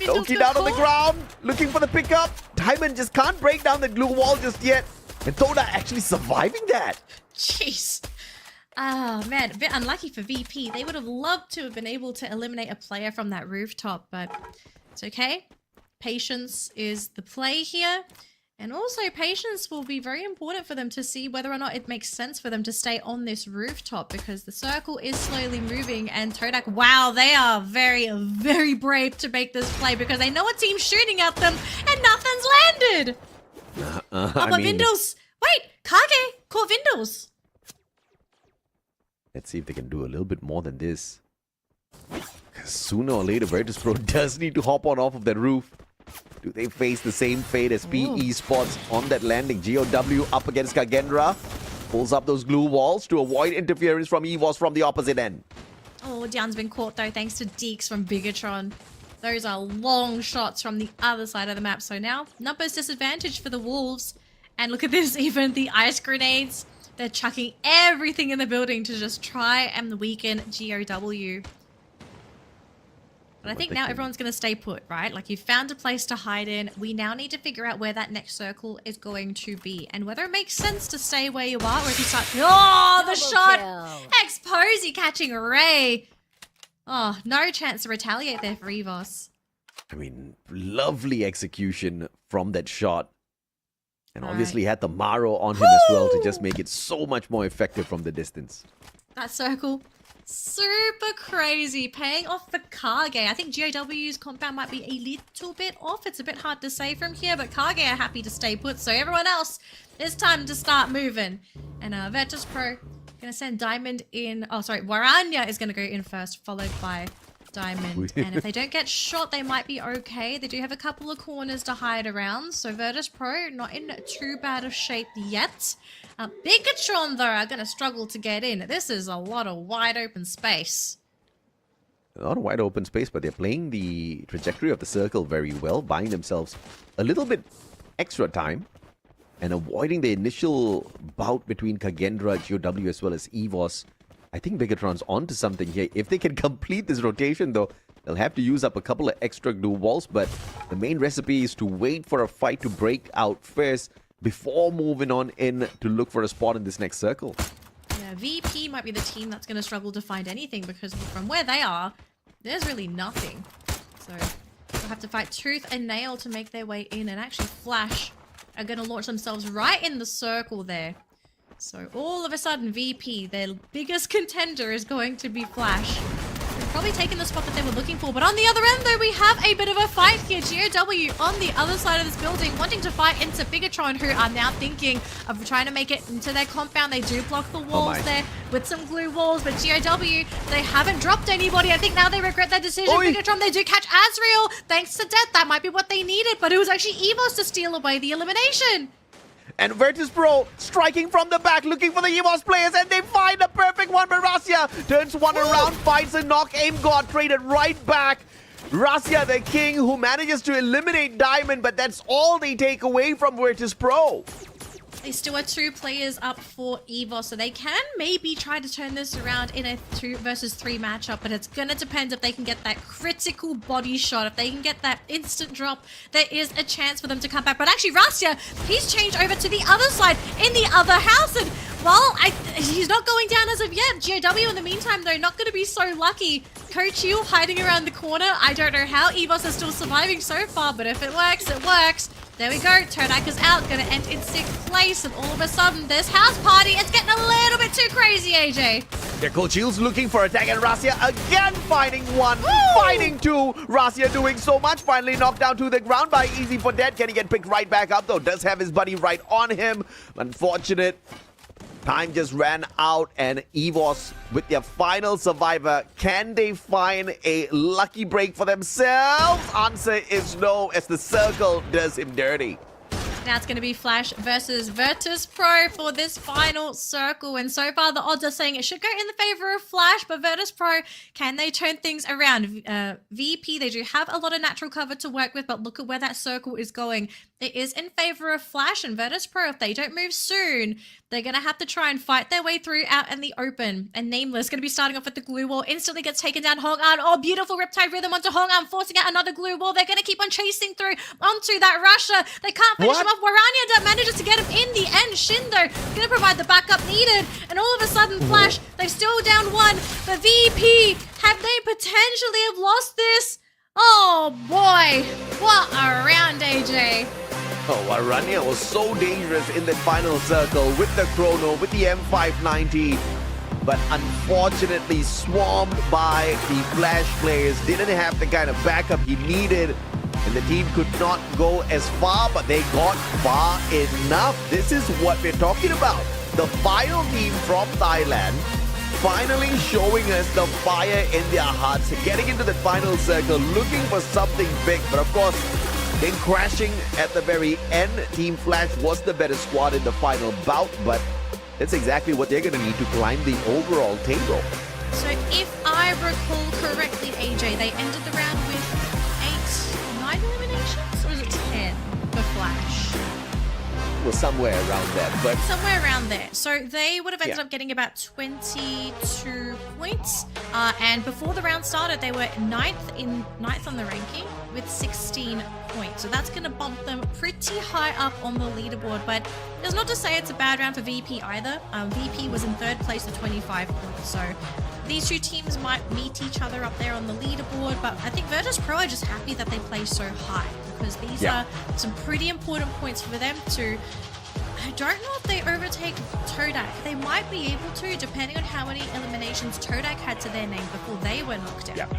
Loki down on the ground, looking for the pickup. Diamond just can't break down the glue wall just yet. And Toda actually surviving that. Jeez. Oh, man. A bit unlucky for VP. They would have loved to have been able to eliminate a player from that rooftop, but it's okay. Patience is the play here. And also, patience will be very important for them to see whether or not it makes sense for them to stay on this rooftop, because the circle is slowly moving, and Todak, wow, they are very, very brave to make this play because they know a team's shooting at them and nothing's landed. Windows. Wait, Kage caught Windows. Let's see if they can do a little bit more than this. Sooner or later, Virtus Pro does need to hop on off of that roof. Do they face the same fate as PE Sports on that landing? GOW up against Kagendra. Pulls up those glue walls to avoid interference from EVOS from the opposite end. Oh, Down's been caught though, thanks to Deeks from Bigatron. Those are long shots from the other side of the map. So now, numbers disadvantage for the Wolves. And look at this, even the ice grenades. They're chucking everything in the building to just try and weaken GOW. But I think now everyone's going to stay put, right? Like, you've found a place to hide in. We now need to figure out where that next circle is going to be. And whether it makes sense to stay where you are or if you start... Oh, the shot! Exposy catching Ray. Oh, no chance to retaliate there for EVOS. I mean, lovely execution from that shot. And obviously had the Maro on him as well to just make it so much more effective from the distance. That circle... super crazy, paying off for Kage. I think GOW's compound might be a little bit off. It's a bit hard to say from here, but Kage are happy to stay put. So everyone else, it's time to start moving. And Virtus Pro gonna send Diamond in. Oh, sorry, Waranya is gonna go in first, followed by Diamond. And if they don't get shot, they might be okay. They do have a couple of corners to hide around. So Virtus Pro not in too bad of shape yet. Bigatron, though, are going to struggle to get in. This is a lot of wide open space. A lot of wide open space, but they're playing the trajectory of the circle very well, buying themselves a little bit extra time and avoiding the initial bout between Kagendra, GOW, as well as EVOS. I think Bigatron's onto something here. If they can complete this rotation, though, they'll have to use up a couple of extra glue walls, but the main recipe is to wait for a fight to break out first before moving on in to look for a spot in this next circle. Yeah, VP might be the team that's going to struggle to find anything, because from where they are, there's really nothing. So they'll have to fight tooth and nail to make their way in, and actually Flash are going to launch themselves right in the circle there. So all of a sudden, VP, their biggest contender, is going to be Flash. They've probably taken the spot that they were looking for. But on the other end, though, we have a bit of a fight here. GOW on the other side of this building, wanting to fight into Bigatron, who are now thinking of trying to make it into their compound. They do block the walls there with some glue walls. But GOW, they haven't dropped anybody. I think now they regret their decision. Bigatron, they do catch Azriel. Thanks to death. That might be what they needed. But it was actually EVOS to steal away the elimination. And Virtus Pro striking from the back, looking for the EVOS players, and they find a perfect one. But Rasia turns one around, finds a knock. Aim got traded right back. Rasia, the king, who manages to eliminate Diamond, but that's all they take away from Virtus Pro. They still are 2 players up for EVOS, so they can maybe try to turn this around in a 2 versus 3 matchup, but it's going to depend if they can get that critical body shot. If they can get that instant drop, there is a chance for them to come back. But actually, Rasia, he's changed over to the other side in the other house, and well, he's not going down as of yet. GOW in the meantime, though, not going to be so lucky. Coach hiding around the corner. I don't know how EVOS is still surviving so far, but if it works, it works. There we go. Todak is out. Going to end in 6th place. And all of a sudden, this house party is getting a little bit too crazy, AJ. Yeah, Coach Hill's looking for attack, and Rasia again finding one, finding two. Rasia doing so much, finally knocked down to the ground by Easy for Dead. Can he get picked right back up though? Does have his buddy right on him. Unfortunate. Time just ran out, and EVOS with their final survivor. Can they find a lucky break for themselves? Answer is no, as the circle does him dirty. Now it's going to be Flash versus Virtus Pro for this final circle. And so far, the odds are saying it should go in the favor of Flash, but Virtus Pro, can they turn things around? VP, they do have a lot of natural cover to work with, but look at where that circle is going. It is in favor of Flash and Virtus Pro. If they don't move soon, they're going to have to try and fight their way through out in the open. And Nameless going to be starting off with the glue wall. Instantly gets taken down. Hongan. Oh, beautiful Riptide Rhythm onto Hongan, forcing out another glue wall. They're going to keep on chasing through onto that Rusher. They can't finish him off. Warania manages to get him in the end. Shindo going to provide the backup needed. And all of a sudden, Flash, they're still down one. But VP, have they potentially have lost this? Oh boy, what a round, AJ. Oh, Warania was so dangerous in the final circle with the Chrono, with the M590. But unfortunately swarmed by the Flash players. Didn't have the kind of backup he needed. And the team could not go as far, but they got far enough. This is what we're talking about. The final team from Thailand finally showing us the fire in their hearts, getting into the final circle, looking for something big. But of course, in crashing at the very end, Team Flash was the better squad in the final bout, but that's exactly what they're going to need to climb the overall table. So if I recall correctly, AJ, they ended the round with 9 eliminations, or was it 10 for Flash? Well, somewhere around that, but somewhere around there. So they would have ended up getting about 22 points. And before the round started, they were ninth on the ranking with 16 points. So that's going to bump them pretty high up on the leaderboard. But it's not to say it's a bad round for VP either. VP was in 3rd place with 25 points. So these two teams might meet each other up there on the leaderboard. But I think Virtus Pro are just happy that they play so high, because these are some pretty important points for them to... I don't know if they overtake Todak. They might be able to, depending on how many eliminations Todak had to their name before they were knocked out.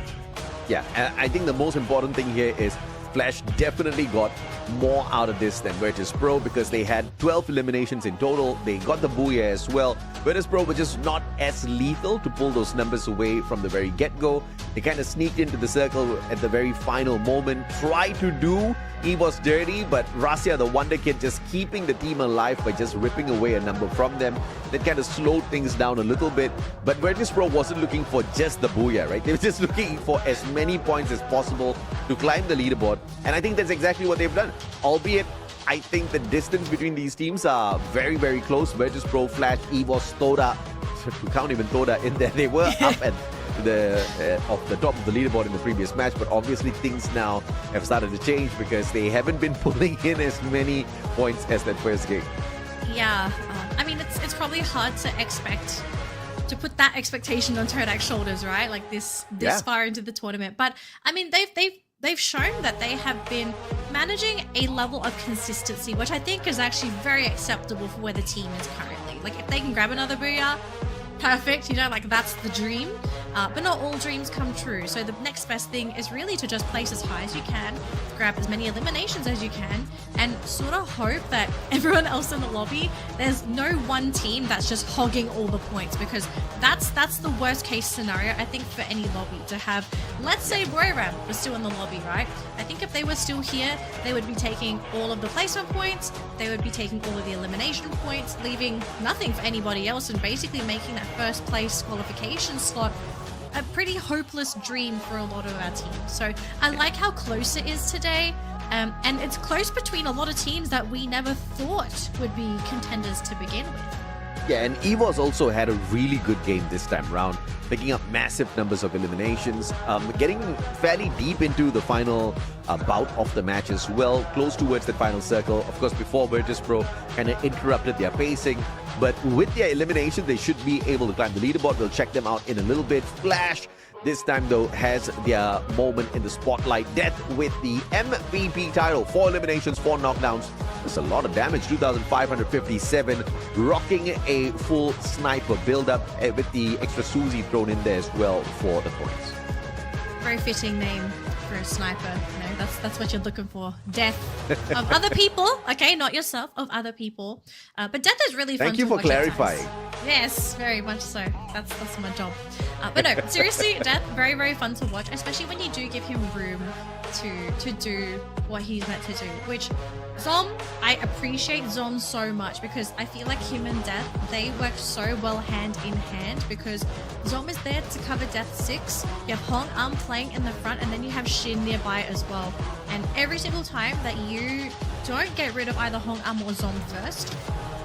Yeah, and I think the most important thing here is Flash definitely got more out of this than Virtus Pro, because they had 12 eliminations in total. They got the Booyah as well. Virtus Pro were just not as lethal to pull those numbers away from the very get-go. They kind of sneaked into the circle at the very final moment, tried to do EVOS dirty, but Rasia, the Wonder Kid, just keeping the team alive by just ripping away a number from them. That kind of slowed things down a little bit. But Virtus Pro wasn't looking for just the Booyah, right? They were just looking for as many points as possible to climb the leaderboard. And I think that's exactly what they've done. Albeit, I think the distance between these teams are very, very close. Virtus Pro, Flash, EVOS, Toda. We can't even Toda in there. They were up at the top of the leaderboard in the previous match, but obviously things now have started to change because they haven't been pulling in as many points as that first game. Yeah, I mean, it's probably hard to expect to put that expectation on Todak's shoulders, right? Like this far into the tournament. But I mean, they've shown that they have been managing a level of consistency, which I think is actually very acceptable for where the team is currently. Like if they can grab another Booyah, perfect, you know, like that's the dream. But not all dreams come true. So the next best thing is really to just place as high as you can, grab as many eliminations as you can, and sort of hope that everyone else in the lobby, there's no one team that's just hogging all the points, because that's the worst case scenario, I think, for any lobby to have. Let's say Royale was still in the lobby, right? I think if they were still here, they would be taking all of the placement points, they would be taking all of the elimination points, leaving nothing for anybody else, and basically making that first place qualification slot a pretty hopeless dream for a lot of our teams. So I like how close it is today, and it's close between a lot of teams that we never thought would be contenders to begin with. Yeah, and EVOS also had a really good game this time round, picking up massive numbers of eliminations, getting fairly deep into the final bout of the match as well, close towards the final circle. Of course, before Virtus Pro kind of interrupted their pacing, but with their elimination, they should be able to climb the leaderboard. We'll check them out in a little bit. Flash, this time though has their moment in the spotlight. Death with the MVP title. 4 eliminations, 4 knockdowns. That's a lot of damage. 2,557. Rocking a full sniper build-up with the extra Susie thrown in there as well for the points. Very fitting name for a sniper. You know, that's what you're looking for. Death of other people. Okay, not yourself, of other people. But death is really fun. Thank you to for watch clarifying. at times. Yes, very much so. That's my job. But no, seriously, Death, very, very fun to watch, especially when you do give him room to do what he's meant to do. Which Zom, I appreciate Zom so much because I feel like him and Death, they work so well hand in hand because Zom is there to cover Death 6. You have Hong Am playing in the front, and then you have Shin nearby as well. And every single time that you don't get rid of either Hong Am or Zom first,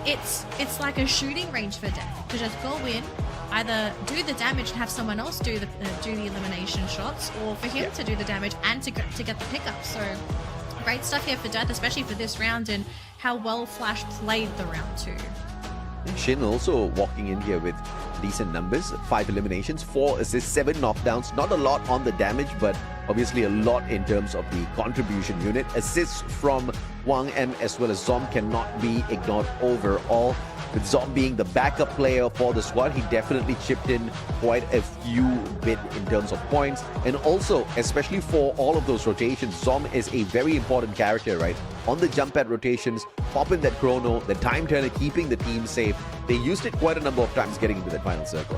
it's like a shooting range for Death to just go in, either do the damage and have someone else do the elimination shots, or for him to do the damage and to get the pickup. So great stuff here for Death, especially for this round, and how well Flash played the round too. Shin also walking in here with decent numbers. 5 eliminations, 4 assists, 7 knockdowns. Not a lot on the damage, but obviously a lot in terms of the contribution unit. Assists from Wang M as well as Zom cannot be ignored overall. With Zom being the backup player for the squad, he definitely chipped in quite a few bit in terms of points. And also, especially for all of those rotations, Zom is a very important character, right? On the jump pad rotations, pop in that chrono, the time turner, keeping the team safe. They used it quite a number of times getting into that final circle.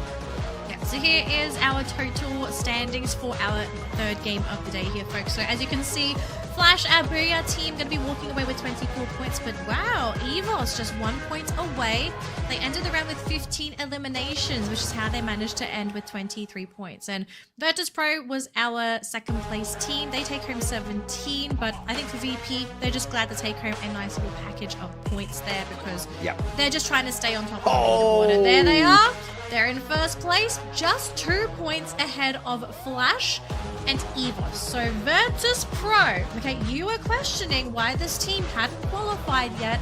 So here is our total standings for our third game of the day here, folks. So as you can see, Flash, our Booyah team, going to be walking away with 24 points. But wow, EVOS just 1 point away. They ended the round with 15 eliminations, which is how they managed to end with 23 points. And Virtus.pro was our second place team. They take home 17, but I think for VP, they're just glad to take home a nice little package of points there because they're just trying to stay on top of the leaderboard. And there they are. They're in first place, just 2 points ahead of Flash and EVOS. So Virtus.pro, okay, you were questioning why this team hadn't qualified yet.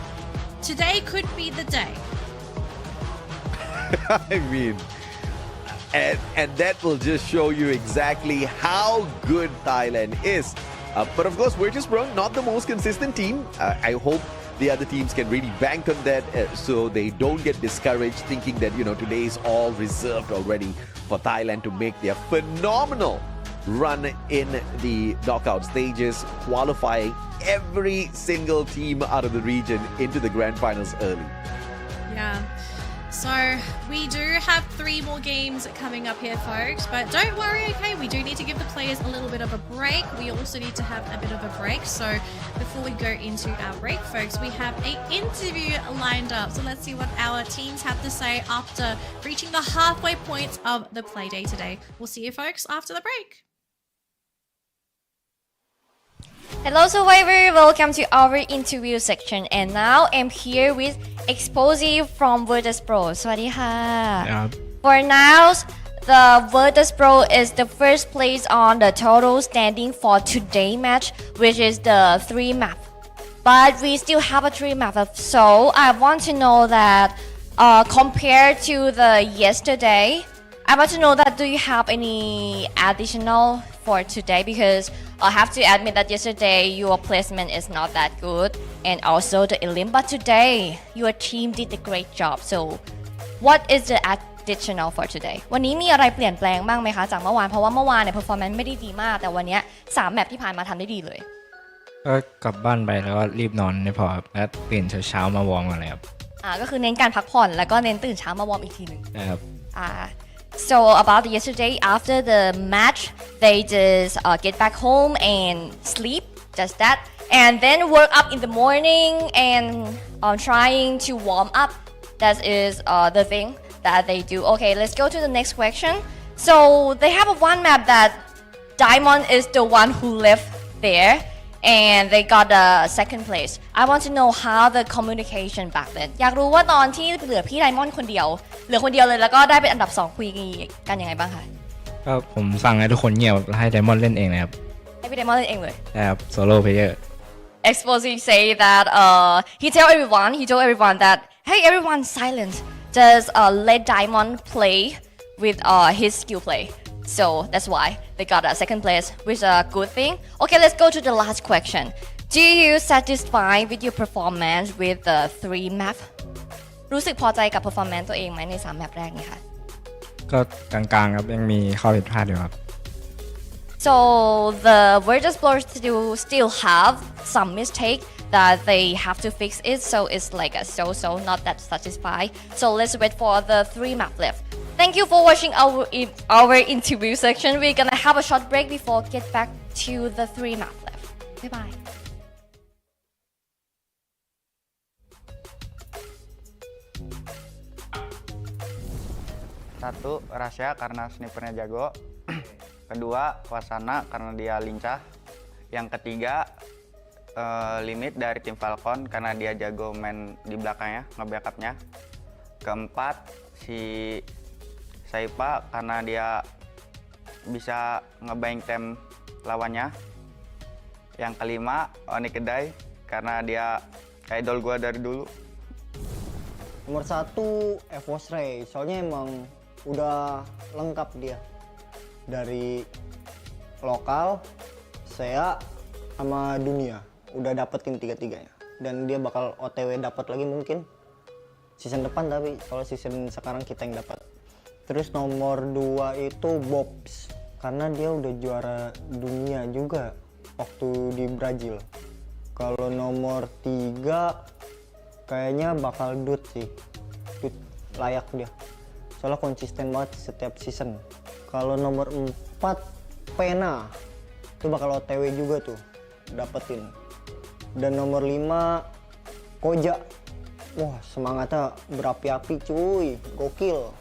Today could be the day. I mean, and that will just show you exactly how good Thailand is. But of course, Virtus.pro, not the most consistent team. I hope the other teams can really bank on that so they don't get discouraged thinking that, you know, today is all reserved already for Thailand to make their phenomenal run in the knockout stages, qualifying every single team out of the region into the grand finals early. Yeah. So we do have 3 more games coming up here, folks, but don't worry, okay? We do need to give the players a little bit of a break. We also need to have a bit of a break. So before we go into our break, folks, we have an interview lined up. So let's see what our teams have to say after reaching the halfway point of the play day today. We'll see you folks after the break. Hello Survivor, welcome to our interview section, and now I'm here with Exposy from Virtus.pro. สวัสดีค่ะ For now, the Virtus.pro is the first place on the total standing for today match, which is the 3 map. But we still have a 3 map, so I want to know that compared to the yesterday, I want to know that do you have any additional for today, because I have to admit that yesterday your placement is not that good, and also the elim, but today your team did a great job. So what is the additional for today? วันนี้มีอะไรเปลี่ยนแปลงบ้างไหมคะจากเมื่อวานเพราะว่าเมื่อวานเนี่ย performance ไม่ได้ดีมากแต่วันนี้3แมปที่ผ่านมาทำได้ดีเลยก็กลับบ้านไปแล้วก็รีบนอนไม่พอครับแล้วตื่นเช้ามาวอร์มอะไรครับก็คือเน้นการพักผ่อนแล้วก็เน้นตื่นเช้ามาวอร์มอีกทีนึงนะครับ So about yesterday, after the match, they just get back home and sleep, just that, and then work up in the morning and trying to warm up. That is the thing that they do. Okay, let's go to the next question. So they have one map that Diamond is the one who left there, and they got the second place. I want to know how the communication back then. อยากรู้ว่าตอนที่เหลือพี่ไดมอนด์คนเดียวเหลือคนเดียวเลยแล้วก็ได้เป็นอันดับ2คุยกันยังไงบ้างคะก็ผมสั่งให้ทุกคนเงียบให้ไดมอนด์เล่นเองนะครับให้พี่ไดมอนด์เล่นเองเลยครับโซโล่เพลเยอร์ Exposy say that he told everyone that hey everyone silent just let Diamond play with his skill play So that's why they got a second place, which is a good thing. Okay, let's go to the last question. Do you satisfied with your performance with the 3 map รู้สึกพอใจกับ performance ตัวเองไหมใน3 map แรกนี่ค่ะ ก็กลางๆครับยังมีข้อผิดพลาดอยู่ครับ So the World Explorers still have some mistake that they have to fix it, so it's like a so not that satisfied. So let's wait for the 3 map left. Thank you for watching our interview section. We're gonna have a short break before get back to the 3 map left. Bye bye. Satu, Rasya karena snipernya jago. Kedua, Wasana karena dia lincah. Yang ketiga, Limit dari tim Falcon karena dia jago main di belakangnya, nge-backupnya. Keempat, si Saipa karena dia bisa ngebank tem lawannya. Yang kelima, Oni Kedai karena dia idol gua dari dulu. Nomor 1, FFWS SEA, soalnya emang udah lengkap dia. Dari lokal, SEA, sama dunia. Udah dapetin 3-3-nya. Dan dia bakal OTW dapat lagi mungkin season depan, tapi kalau season sekarang kita yang dapat. Terus nomor 2 itu Bobs, karena dia udah juara dunia juga waktu di Brazil. Kalau nomor 3 kayaknya bakal Dut sih. Dut layak dia. Soalnya konsisten banget setiap season. Kalau nomor 4 Pena, itu bakal OTW juga tuh dapetin. Dan nomor 5 Koja. Wah, semangatnya berapi-api cuy, gokil.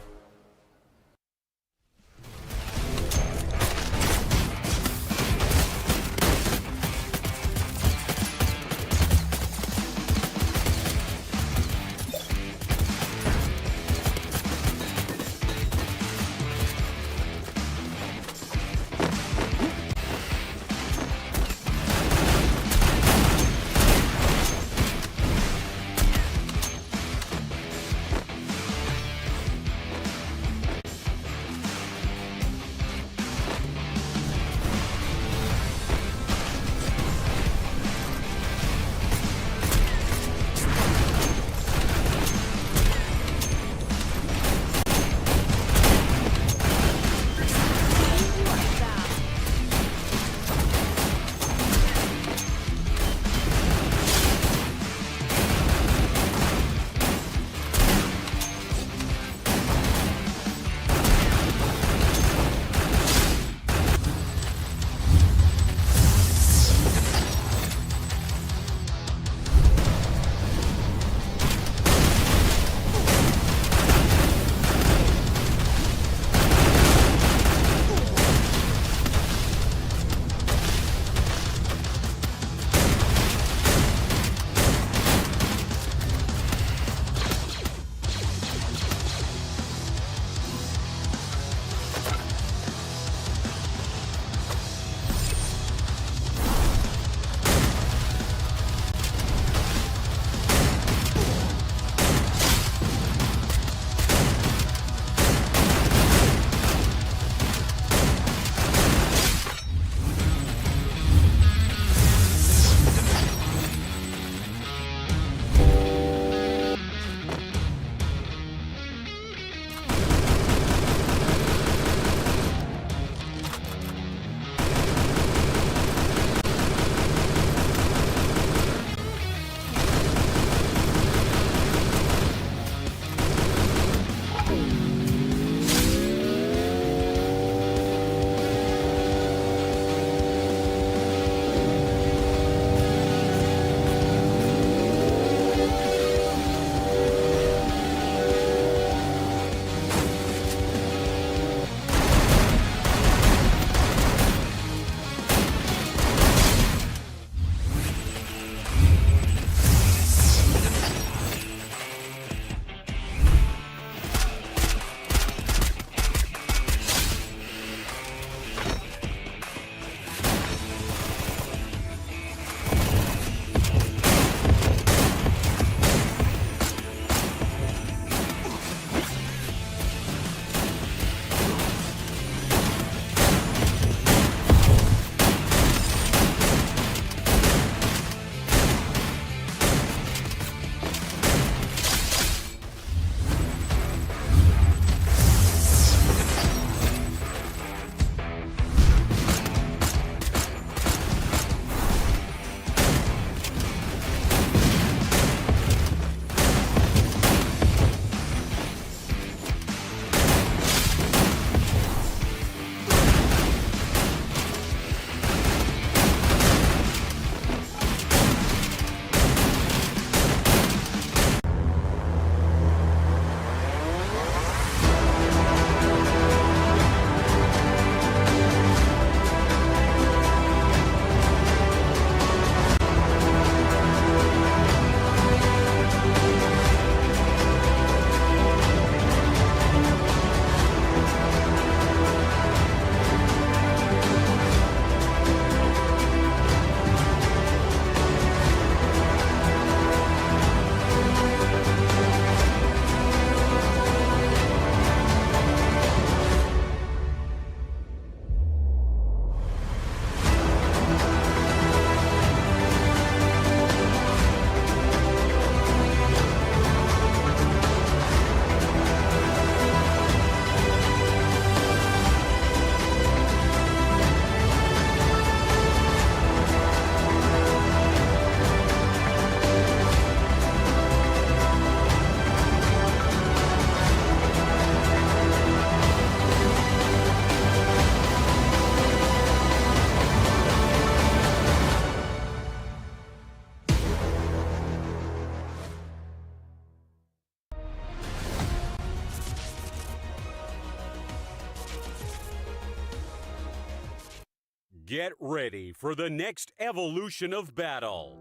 Get ready for the next evolution of battle.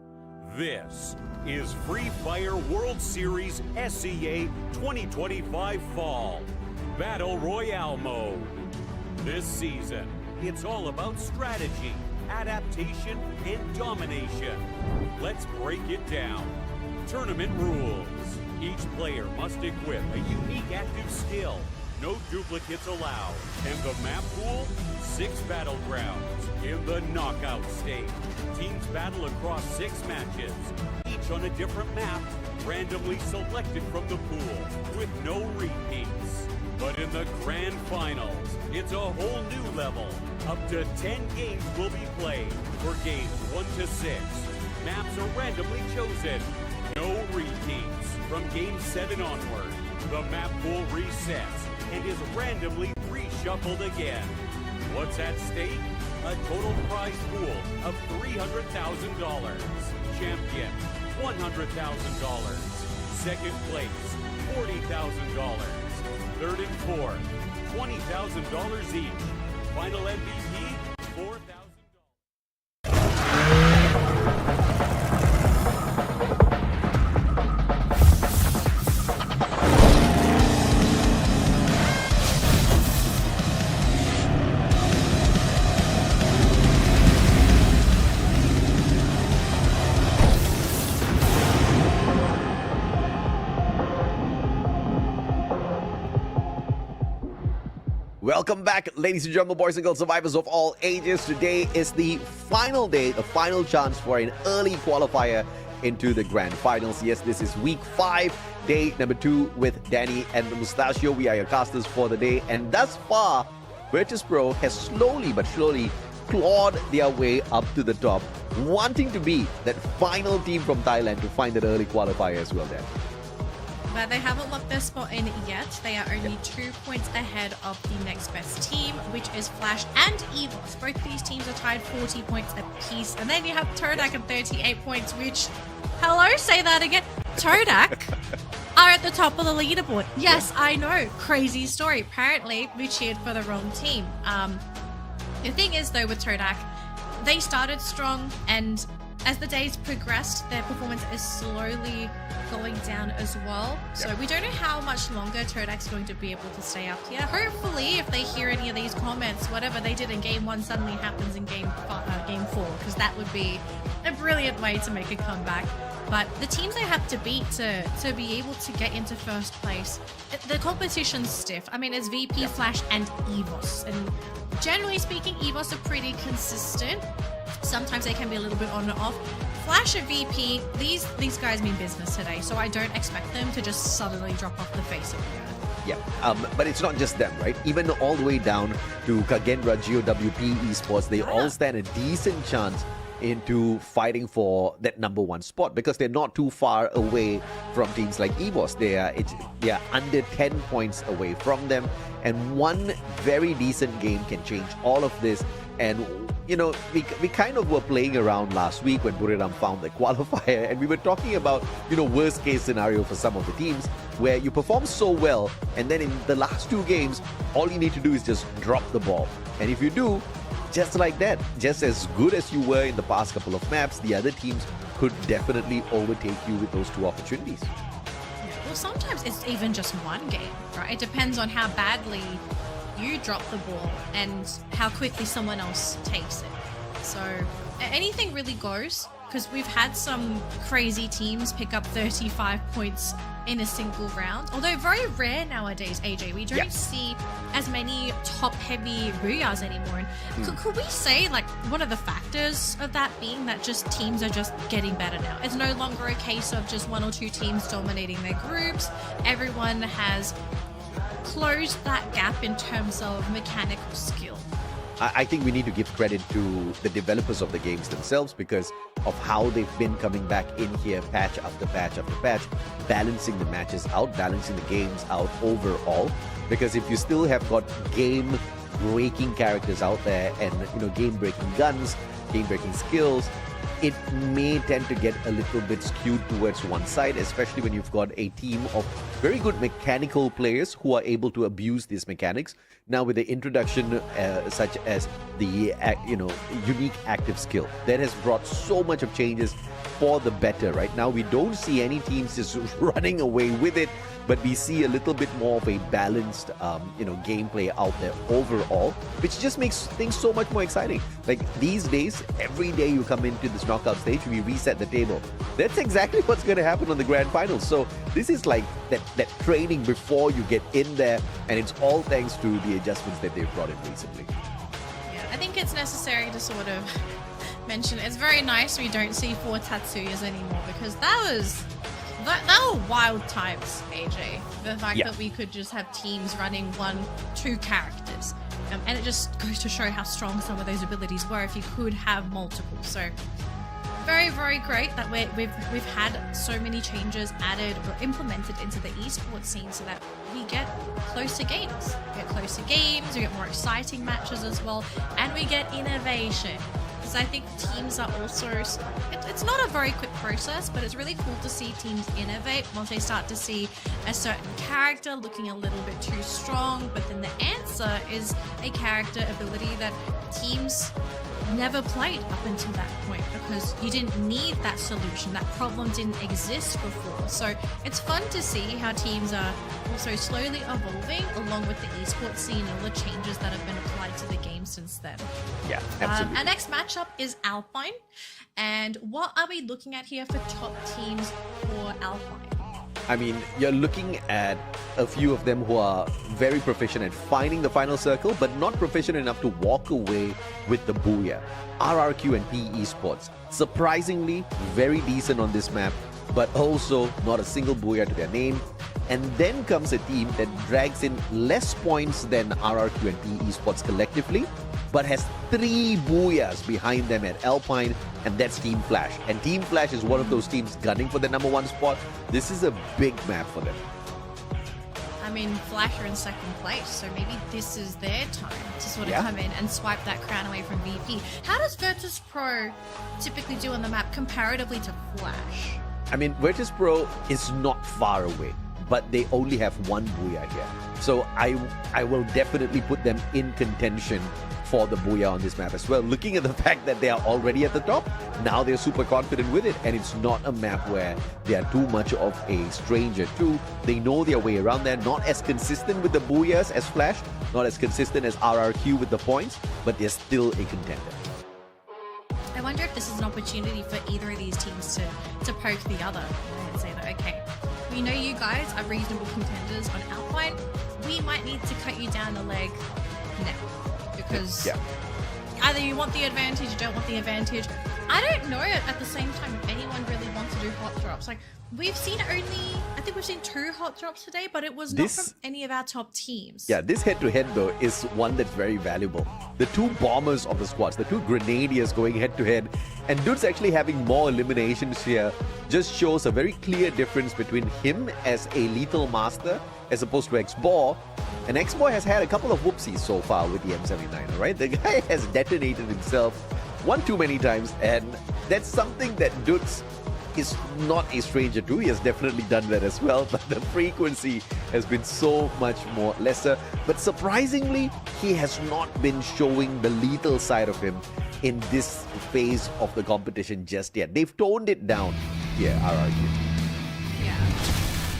This is Free Fire World Series SEA 2025 Fall Battle Royale Mode. This season, it's all about strategy, adaptation, and domination. Let's break it down. Tournament rules. Each player must equip a unique active skill. No duplicates allowed. And the map pool, 6 battlegrounds. In the knockout stage, teams battle across 6 matches, each on a different map, randomly selected from the pool, with no repeats. But in the grand finals, it's a whole new level. Up to 10 games will be played for games 1 to 6. Maps are randomly chosen. No repeats. From game 7 onward, the map pool resets and is randomly reshuffled again. What's at stake? A total prize pool of $300,000. Champion, $100,000. Second place, $40,000. Third and fourth, $20,000 each. Final MVP, $4,000. Welcome back, ladies and gentlemen, boys and girls, survivors of all ages. Today is the final day, the final chance for an early qualifier into the grand finals. Yes, this is week 5, day number 2 with Danny and the Mustachio. We are your casters for the day, and thus far, Virtus.pro has slowly but surely clawed their way up to the top, wanting to be that final team from Thailand to find that early qualifier as well, Dan. But they haven't locked their spot in yet. They are only 2 points ahead of the next best team, which is Flash and EVOS. Both of these teams are tied 40 points apiece. And then you have Todak at 38 points, which, hello, say that again. Todak are at the top of the leaderboard. Yes, I know. Crazy story. Apparently, we cheered for the wrong team. The thing is, though, with Todak, they started strong, and as the days progressed, their performance is slowly going down as well. So we don't know how much longer Todak's going to be able to stay up here. Hopefully, if they hear any of these comments, whatever they did in game 1 suddenly happens in game 4, because that would be a brilliant way to make a comeback. But the teams they have to beat to be able to get into first place, the competition's stiff. I mean, it's VP, Flash, and EVOS. And generally speaking, EVOS are pretty consistent. Sometimes they can be a little bit on and off. Flash and VP, these guys mean business today, so I don't expect them to just suddenly drop off the face of the earth. Yeah, but it's not just them, right? Even all the way down to Kagenra, GOWP Esports, they all stand a decent chance into fighting for that number 1 spot, because they're not too far away from teams like EVOS. They are under 10 points away from them, and one very decent game can change all of this. And you know, we kind of were playing around last week when Buriram found the qualifier, and we were talking about, you know, worst case scenario for some of the teams where you perform so well, and then in the last 2 games, all you need to do is just drop the ball. And if you do, just like that, just as good as you were in the past couple of maps, the other teams could definitely overtake you with those 2 opportunities. Well, sometimes it's even just one game, right? It depends on how badly you drop the ball and how quickly someone else takes it. So anything really goes, because we've had some crazy teams pick up 35 points in a single round. Although very rare nowadays, AJ. We don't see as many top-heavy Ruyas anymore. And could we say, like, one of the factors of that being that just teams are just getting better now? It's no longer a case of just 1 or 2 teams dominating their groups. Everyone has closed that gap in terms of mechanical skill. I think we need to give credit to the developers of the games themselves, because of how they've been coming back in here patch after patch after patch, balancing the matches out, balancing the games out overall. Because if you still have got game-breaking characters out there and, you know, game-breaking guns, game-breaking skills, it may tend to get a little bit skewed towards one side, especially when you've got a team of very good mechanical players who are able to abuse these mechanics. Now with the introduction such as the unique active skill, that has brought so much of changes for the better. Right now we don't see any teams just running away with it, but we see a little bit more of a balanced gameplay out there overall, which just makes things so much more exciting. Like these days, every day you come into this knockout stage, we reset the table. That's exactly what's going to happen on the grand finals. So this is like that training before you get in there, and it's all thanks to the adjustments that they've brought in recently. Yeah, I think it's necessary to sort of mention it's very nice we don't see 4 Tatsuyas anymore, because that were wild times, AJ. The fact that we could just have teams running 1-2 characters. And it just goes to show how strong some of those abilities were if you could have multiple. So very, very great that we've had so many changes added or implemented into the esports scene so that we get closer games. We get closer games, we get more exciting matches as well, and we get innovation. Because I think teams are also, it's not a very quick process, but it's really cool to see teams innovate once they start to see a certain character looking a little bit too strong, but then the answer is a character ability that teams never played up until that point, because you didn't need that solution. That problem didn't exist before. So it's fun to see how teams are also slowly evolving along with the esports scene and all the changes that have been applied to the game since then. Yeah, absolutely. Our next matchup is Alpine. And what are we looking at here for top teams for Alpine? I mean, you're looking at a few of them who are very proficient at finding the final circle, but not proficient enough to walk away with the booyah. RRQ and PE Esports, surprisingly very decent on this map, but also not a single booyah to their name. And then comes a team that drags in less points than RRQ and PE Esports collectively, but has 3 booyahs behind them at Alpine, and that's Team Flash. And Team Flash is one of those teams gunning for the #1 spot. This is a big map for them. I mean, Flash are in second place, so maybe this is their time to sort of come in and swipe that crown away from VP. How does Virtus Pro typically do on the map comparatively to Flash? I mean, Virtus Pro is not far away, but they only have 1 booyah here. So I will definitely put them in contention for the booyah on this map as well. Looking at the fact that they are already at the top, now they're super confident with it, and it's not a map where they are too much of a stranger to. They know their way around there, not as consistent with the booyahs as Flash, not as consistent as RRQ with the points, but they're still a contender. I wonder if this is an opportunity for either of these teams to poke the other and say that, okay, we know you guys are reasonable contenders on Alpine, we might need to cut you down a leg now. Because either you want the advantage, you don't want the advantage. I don't know at the same time if anyone really wants to do hot drops. Like, we've seen I think we've seen 2 hot drops today, but it was not from any of our top teams. Yeah, this head-to-head though is one that's very valuable. The 2 bombers of the squads, the 2 grenadiers going head-to-head, and Dude's actually having more eliminations here just shows a very clear difference between him as a lethal master as opposed to X-Boar. And X-Boar has had a couple of whoopsies so far with the M79, right? The guy has detonated himself one too many times, and that's something that Dudes is not a stranger to. He has definitely done that as well, but the frequency has been so much more lesser. But surprisingly, he has not been showing the lethal side of him in this phase of the competition just yet. They've toned it down here, RRQ. Yeah.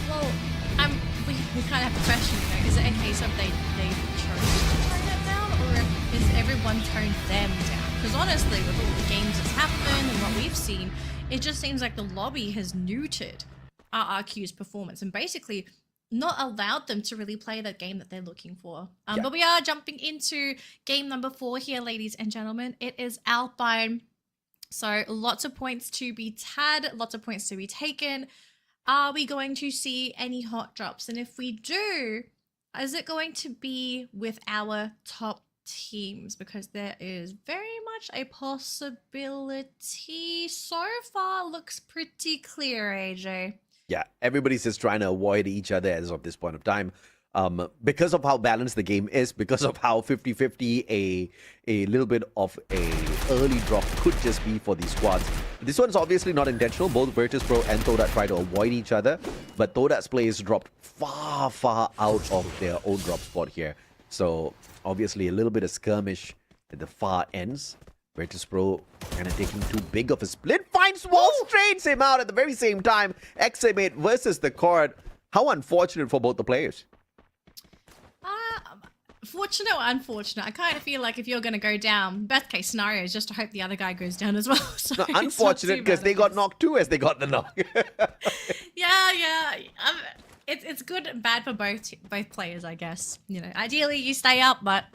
Well, we kind of have a question, you know, is it a case of they chose to tone it down, or is everyone toned them down? Because honestly, with all the games that's happened and what we've seen, it just seems like the lobby has neutered RRQ's performance and basically not allowed them to really play that game that they're looking for. But we are jumping into game number 4 here, ladies and gentlemen. It is Alpine. So lots of points to be had, lots of points to be taken. Are we going to see any hot drops? And if we do, is it going to be with our top teams? Because there is very much a possibility. So far, looks pretty clear, AJ. Yeah, everybody's just trying to avoid each other as of this point of time. because of how balanced the game is, because of how 50-50 a little bit of a early drop could just be for these squads. This one's obviously not intentional. Both Virtus Pro and Todat try to avoid each other, but Todat's players dropped far out of their own drop spot here. So obviously a little bit of skirmish at the far ends. Virtus Pro kind of taking too big of a split. Finds wall, strains him out at the very same time. XM8 versus the Cord. How unfortunate for both the players. Fortunate or unfortunate? I kind of feel like if you're going to go down, best case scenario is just to hope the other guy goes down as well. So no, unfortunate because they got knocked too as they got the knock. Yeah. It's good and bad for both players, I guess. You know, ideally you stay up, but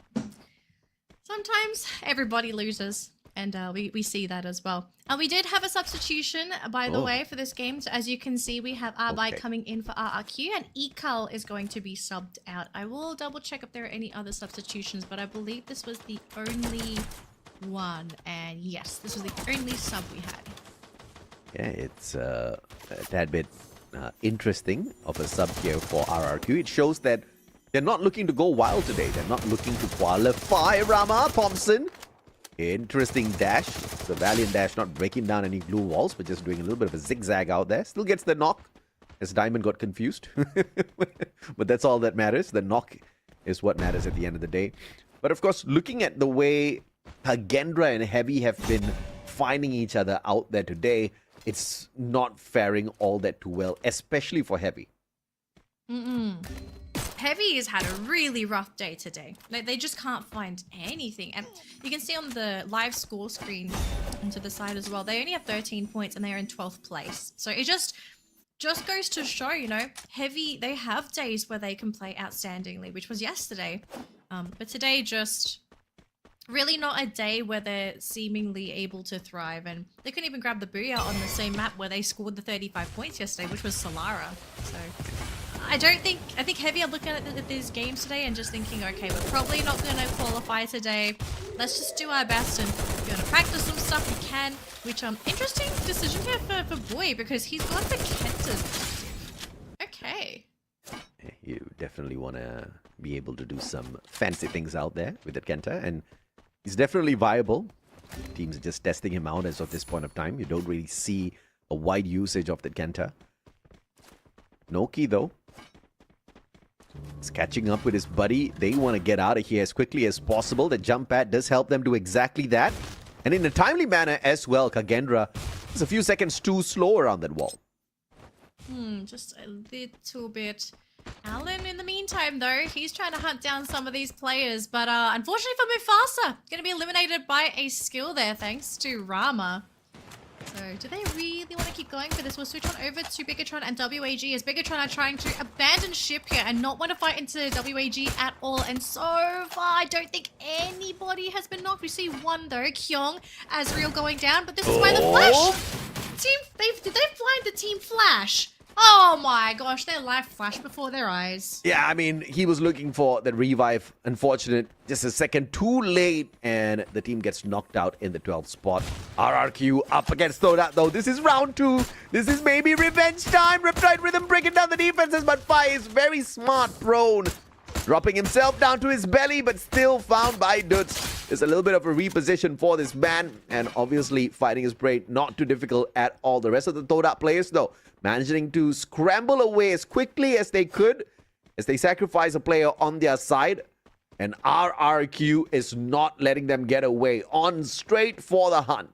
sometimes everybody loses, and we see that as well. We did have a substitution, by the way, for this game. So as you can see, we have Arbai coming in for RRQ, and Ekal is going to be subbed out. I will double check if there are any other substitutions, but I believe this was the only one. And yes, this was the only sub we had. Yeah, it's a tad bit interesting of a sub here for RRQ. It shows that they're not looking to go wild today. They're not looking to qualify. Rama Thompson. Interesting dash. The valiant dash, not breaking down any blue walls, but just doing a little bit of a zigzag out there. Still gets the knock as Diamond got confused. But that's all that matters. The knock is what matters at the end of the day. But of course, looking at the way Kagendra and Heavy have been finding each other out there today, it's not faring all that too well, especially for Heavy. Heavy has had a really rough day today. Like, they just can't find anything. And you can see on the live score screen and to the side as well, they only have 13 points and they're in 12th place. So it just goes to show, you know, Heavy, they have days where they can play outstandingly, which was yesterday. But today just really not a day where they're seemingly able to thrive. And they couldn't even grab the booyah on the same map where they scored the 35 points yesterday, which was Solara. So I think Heavy are looking at these games today and just thinking, okay, we're probably not going to qualify today. Let's just do our best, and we're going to practice some stuff we can. Which, interesting decision here for Boy, because he's gone for Kenta's. Okay. You definitely want to be able to do some fancy things out there with that Kenta, and he's definitely viable. Teams are just testing him out as of this point of time. You don't really see a wide usage of that Kenta. Noki, though, is catching up with his buddy. They want to get out of here as quickly as possible. The jump pad does help them do exactly that. And in a timely manner as well, Kagendra is a few seconds too slow around that wall. Just a little bit. Alan, in the meantime, though, he's trying to hunt down some of these players. But unfortunately for Mufasa, going to be eliminated by a skill there, thanks to Rama. So, do they really want to keep going for this? We'll switch on over to Bigatron and WAG, as Bigatron are trying to abandon ship here and not want to fight into WAG at all. And so far, I don't think anybody has been knocked. We see one, though, Kyong, Azriel going down, but this is why the Flash team, did they find the Team Flash? Oh my gosh, their life flashed before their eyes. Yeah, I mean, he was looking for that revive. Unfortunate, just a second too late, and the team gets knocked out in the 12th spot. RRQ up against Todat, though. This is round 2. This is maybe revenge time. Riptide Rhythm breaking down the defenses, but Fai is very smart, prone. Dropping himself down to his belly, but still found by Duts. There's a little bit of a reposition for this man, and obviously fighting his prey not too difficult at all. The rest of the Todat players, though, managing to scramble away as quickly as they could as they sacrifice a player on their side. And RRQ is not letting them get away, on straight for the hunt.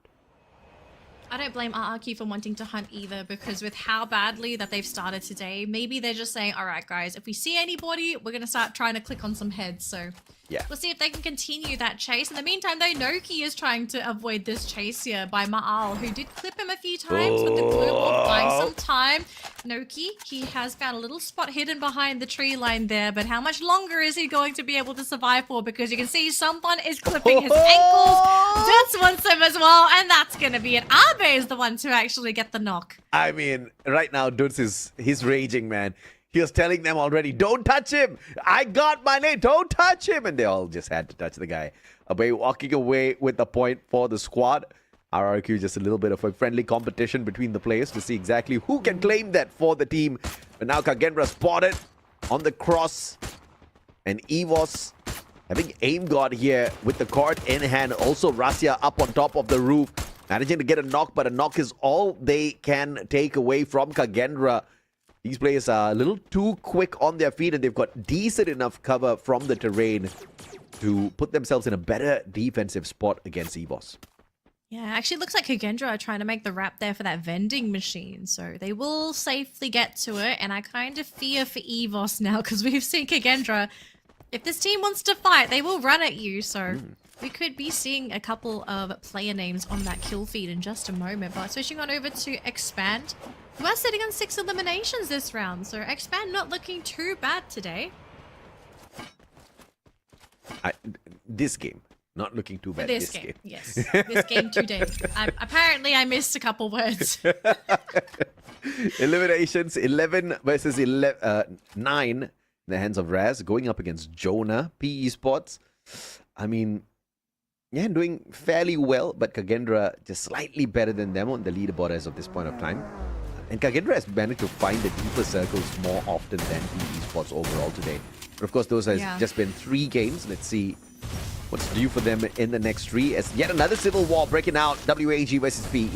I don't blame RRQ for wanting to hunt either, because with how badly that they've started today, maybe they're just saying, all right, guys, if we see anybody, we're going to start trying to click on some heads. So yeah, we'll see if they can continue that chase. In the meantime, though, Noki is trying to avoid this chase here by Ma'al, who did clip him a few times, but the glue wall buying some time. Noki, he has found a little spot hidden behind the tree line there, but how much longer is he going to be able to survive for? Because you can see someone is clipping his ankles. Duts wants him as well, and that's going to be it. Abe is the one to actually get the knock. I mean, right now, Duts he's raging, man. He was telling them already, don't touch him. I got my name. Don't touch him. And they all just had to touch the guy. Abe walking away with the point for the squad. RRQ just a little bit of a friendly competition between the players to see exactly who can claim that for the team. But now Kagendra spotted on the cross. And EVOS having aim guard here with the card in hand. Also Rasya up on top of the roof, managing to get a knock, but a knock is all they can take away from Kagendra. These players are a little too quick on their feet, and they've got decent enough cover from the terrain to put themselves in a better defensive spot against EVOS. Yeah, actually looks like Kagendra are trying to make the wrap there for that vending machine. So they will safely get to it. And I kind of fear for EVOS now because we've seen Kagendra. If this team wants to fight, they will run at you. So we could be seeing a couple of player names on that kill feed in just a moment. But switching on over to Expand, who are sitting on 6 eliminations this round. So Expand not looking too bad today. This game. Not looking too bad This game. Yes. This game today. Apparently, I missed a couple words. Eliminations 11 versus 9 in the hands of Raz, going up against Jonah, PE Sports. I mean, yeah, doing fairly well, but Kagendra just slightly better than them on the leaderboard as of this point of time. And Kagendra has managed to find the deeper circles more often than PE Sports overall today. But of course, those has just been 3 games. Let's see what's due for them in the next 3 as yet another civil war breaking out. WAG versus PE.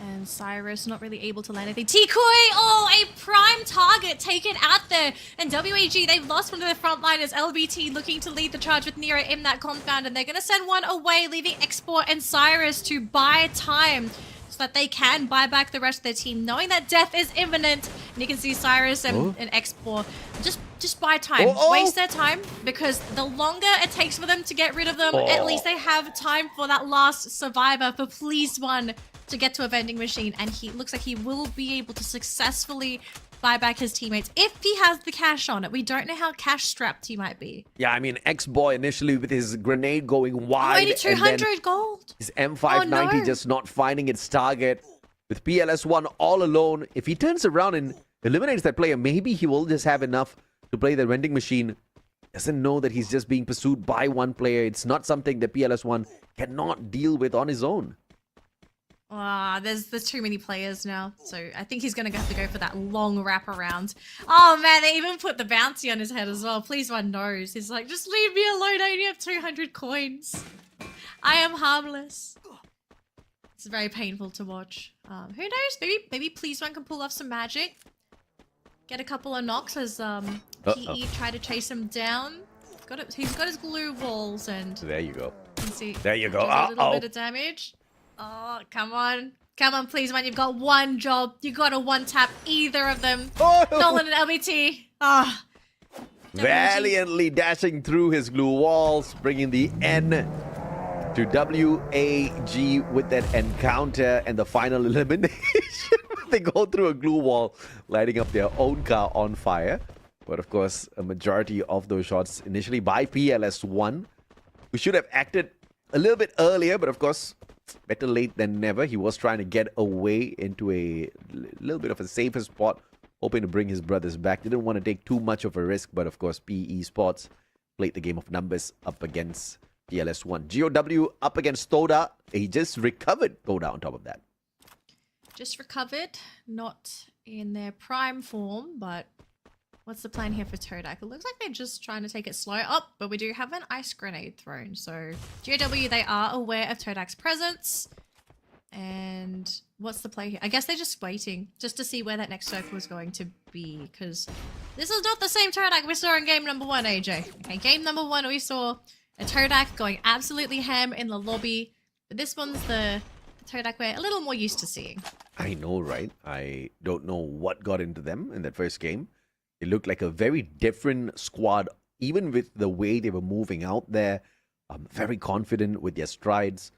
And Cyrus not really able to land anything. Tikoi! Oh, a prime target taken out there. And WAG, they've lost one of their frontliners. LBT looking to lead the charge with Nero in that compound. And they're going to send one away, leaving Export and Cyrus to buy time so that they can buy back the rest of their team, knowing that death is imminent. And you can see Cyrus and Export just buy time. Waste their time, because the longer it takes for them to get rid of them, at least they have time for that last survivor, for Pleased One, to get to a vending machine. And he looks like he will be able to successfully buy back his teammates if he has the cash on it. We don't know how cash strapped he might be. Yeah, I mean, X-Boy initially with his grenade going wide. Only 200 gold. His M590 just not finding its target. With PLS1 all alone, if he turns around and eliminates that player, maybe he will just have enough to play the vending machine. Doesn't know that he's just being pursued by one player. It's not something that PLS1 cannot deal with on his own. There's too many players now, so I think he's gonna have to go for that long wraparound. Oh man, they even put the bounty on his head as well. Please one knows. He's like, just leave me alone. I only have 200 coins. I am harmless. It's very painful to watch. Who knows? Maybe Please One can pull off some magic. Get a couple of knocks as PE try to chase him down. He's got his glue walls, and there you go. You can see there you go. A little bit of damage. Oh, come on. Come on, Please One. You've got one job. You got to one-tap either of them. Nolan and LBT. Valiantly dashing through his glue walls, bringing the N to WAG with that encounter and the final elimination. They go through a glue wall, lighting up their own car on fire. But of course, a majority of those shots initially by PLS1, who should have acted a little bit earlier, but of course, better late than never. He was trying to get away into a little bit of a safer spot, hoping to bring his brothers back. Didn't want to take too much of a risk, but of course, PE Sports played the game of numbers up against PLS1. GOW up against Toda. He just recovered Toda on top of that. Just recovered, not in their prime form, but what's the plan here for Todak? It looks like they're just trying to take it slow up, but we do have an ice grenade thrown. So GOW, they are aware of Todak's presence. And what's the play here? I guess they're just waiting just to see where that next circle is going to be, because this is not the same Todak we saw in game number 1, AJ. Okay, game number 1, we saw a Todak going absolutely ham in the lobby, but this one's the Todak we're a little more used to seeing. I know, right? I don't know what got into them in that first game. It looked like a very different squad, even with the way they were moving out there. Very confident with their strides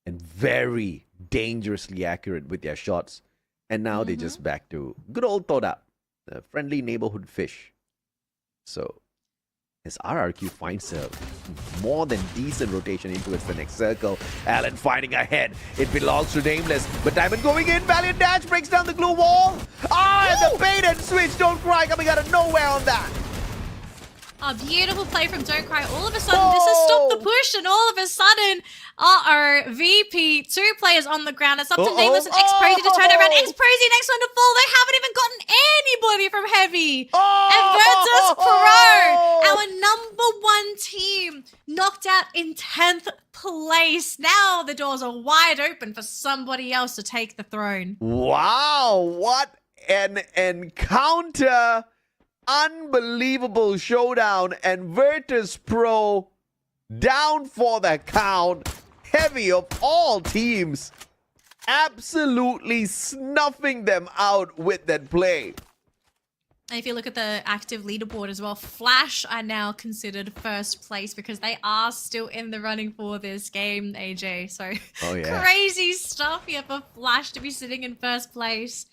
and very dangerously accurate with their shots. And now they're just back to good old Toda, the friendly neighborhood fish. So as RRQ finds a more than decent rotation into the next circle. Allen fighting ahead. It belongs to Nameless. But Diamond going in. Valiant dash breaks down the glue wall. And the bait and switch. Don't Cry coming out of nowhere on that. A beautiful play from Don't Cry. All of a sudden, this has stopped the push, and all of a sudden, VP, 2 players on the ground. It's up to Nameless and X-Prosy to turn around. X-Prosy next one to fall. They haven't even gotten anybody from Heavy. And Virtus Pro our #1 team knocked out in 10th place. Now the doors are wide open for somebody else to take the throne. Wow, what an encounter. Unbelievable showdown, and Virtus Pro down for the count. Heavy of all teams, absolutely snuffing them out with that play. And if you look at the active leaderboard as well, Flash are now considered first place because they are still in the running for this game, AJ. So crazy stuff here for Flash to be sitting in first place.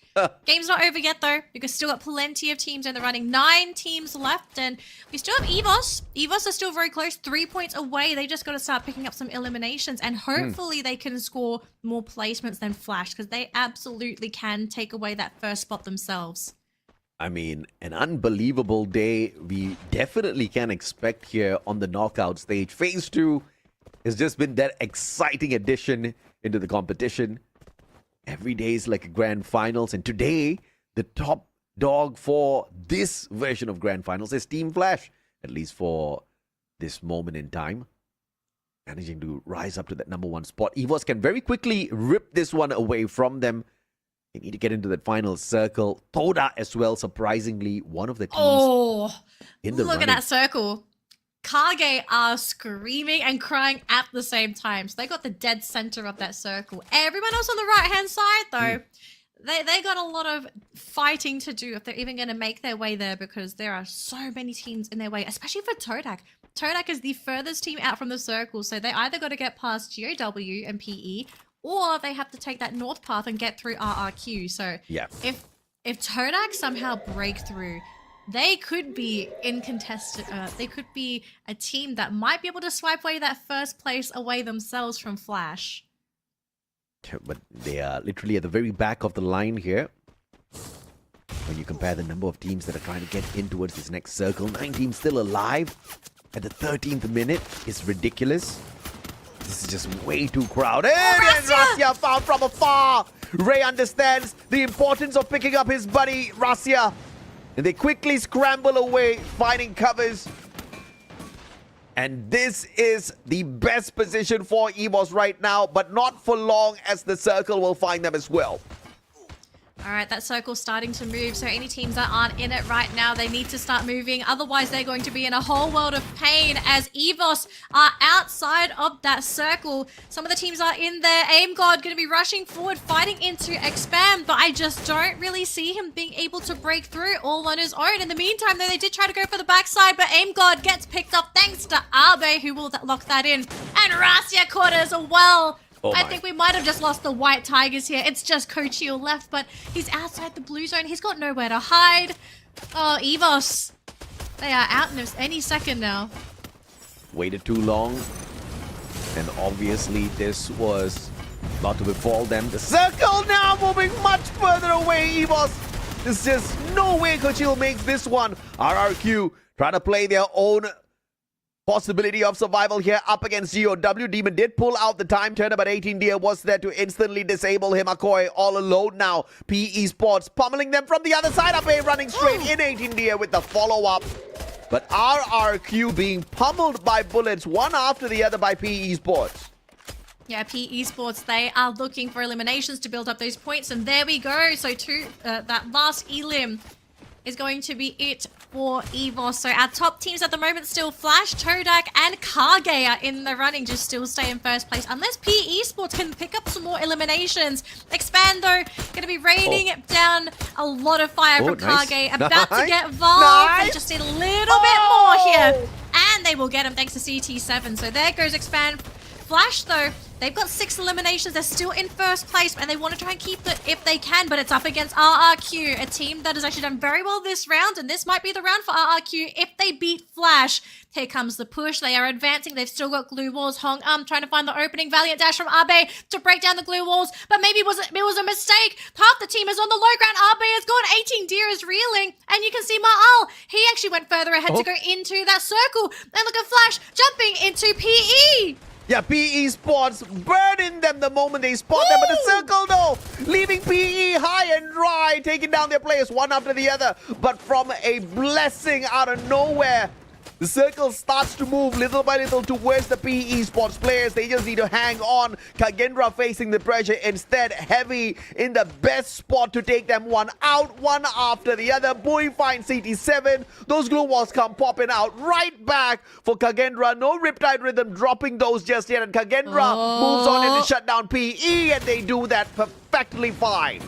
Game's not over yet though, because still got plenty of teams in the running. 9 teams left, and we still have EVOS. EVOS are still very close, 3 points away. They just got to start picking up some eliminations, and hopefully they can score more placements than Flash, because they absolutely can take away that first spot themselves. I mean, an unbelievable day we definitely can expect here on the knockout stage. Phase 2 has just been that exciting addition into the competition. Every day is like a grand finals, and today the top dog for this version of grand finals is Team Flash, at least for this moment in time. Managing to rise up to that #1 spot. EVOS can very quickly rip this one away from them. They need to get into that final circle. Toda as well, surprisingly, one of the teams in the look running. at that circle. Kage are screaming and crying at the same time. So they got the dead center of that circle. Everyone else on the right-hand side, though, they got a lot of fighting to do if they're even going to make their way there, because there are so many teams in their way, especially for Todak. Todak is the furthest team out from the circle, so they either got to get past GOW and PE, or they have to take that north path and get through RRQ. So if Todak somehow break through, they could be they could be a team that might be able to swipe away that first place away themselves from Flash. But they are literally at the very back of the line here. When you compare the number of teams that are trying to get in towards this next circle, 9 teams still alive at the 13th minute is ridiculous. This is just way too crowded. And Rasya found from afar. Ray understands the importance of picking up his buddy Rasya. And they quickly scramble away, finding covers. And this is the best position for EVOS right now, but not for long, as the circle will find them as well. All right, that circle's starting to move, so any teams that aren't in it right now, they need to start moving. Otherwise, they're going to be in a whole world of pain as EVOS are outside of that circle. Some of the teams are in there. AimGod going to be rushing forward, fighting into Expand, but I just don't really see him being able to break through all on his own. In the meantime, though, they did try to go for the backside, but AimGod gets picked up thanks to Abe, who will lock that in. And Rasya caught as well. I think we might have just lost the White Tigers here. It's just Kochio left, but he's outside the blue zone. He's got nowhere to hide. Oh, EVOS. They are out in any second now. Waited too long. And obviously this was about to befall them. The circle now moving much further away, EVOS. There's just no way Kochio makes this one. RRQ trying to play their own possibility of survival here up against GOW. Demon did pull out the time turner, but 18 was there to instantly disable him. Akoy all alone now. PE Sports pummeling them from the other side. Abe running straight in 18 with the follow-up. But RRQ being pummeled by bullets, one after the other by PE Sports. Yeah, PE Sports, they are looking for eliminations to build up those points, and there we go. So that last elim is going to be it for EVOS. So our top teams at the moment still Flash, Todak, and Kage are in the running, just still stay in first place. Unless PE Sports can pick up some more eliminations. Expand, though, going to be raining down a lot of fire from Kage. About to get Valve. They just need a little bit more here. And they will get him thanks to CT7. So there goes Expand. Flash, though, they've got 6 eliminations. They're still in first place, and they want to try and keep it if they can, but it's up against RRQ, a team that has actually done very well this round, and this might be the round for RRQ if they beat Flash. Here comes the push. They are advancing. They've still got glue walls. Hong trying to find the opening. Valiant dash from Abe to break down the glue walls, but maybe it was a mistake. Half the team is on the low ground. Abe is gone. 18 Deer is reeling, and you can see Ma'al. He actually went further ahead to go into that circle. And look at Flash jumping into PE. Yeah, PE Sports burning them the moment they spot them. But the circle, though, leaving PE high and dry, taking down their players one after the other. But from a blessing out of nowhere, The circle starts to move little by little towards the PE Sports players. They just need to hang on. Kagendra facing the pressure. Instead, Heavy in the best spot to take them one out, one after the other. Bui finds CT7. Those glue walls come popping out right back for Kagendra. No Riptide Rhythm dropping those just yet. And Kagendra moves on in to shut down PE, and they do that perfectly fine.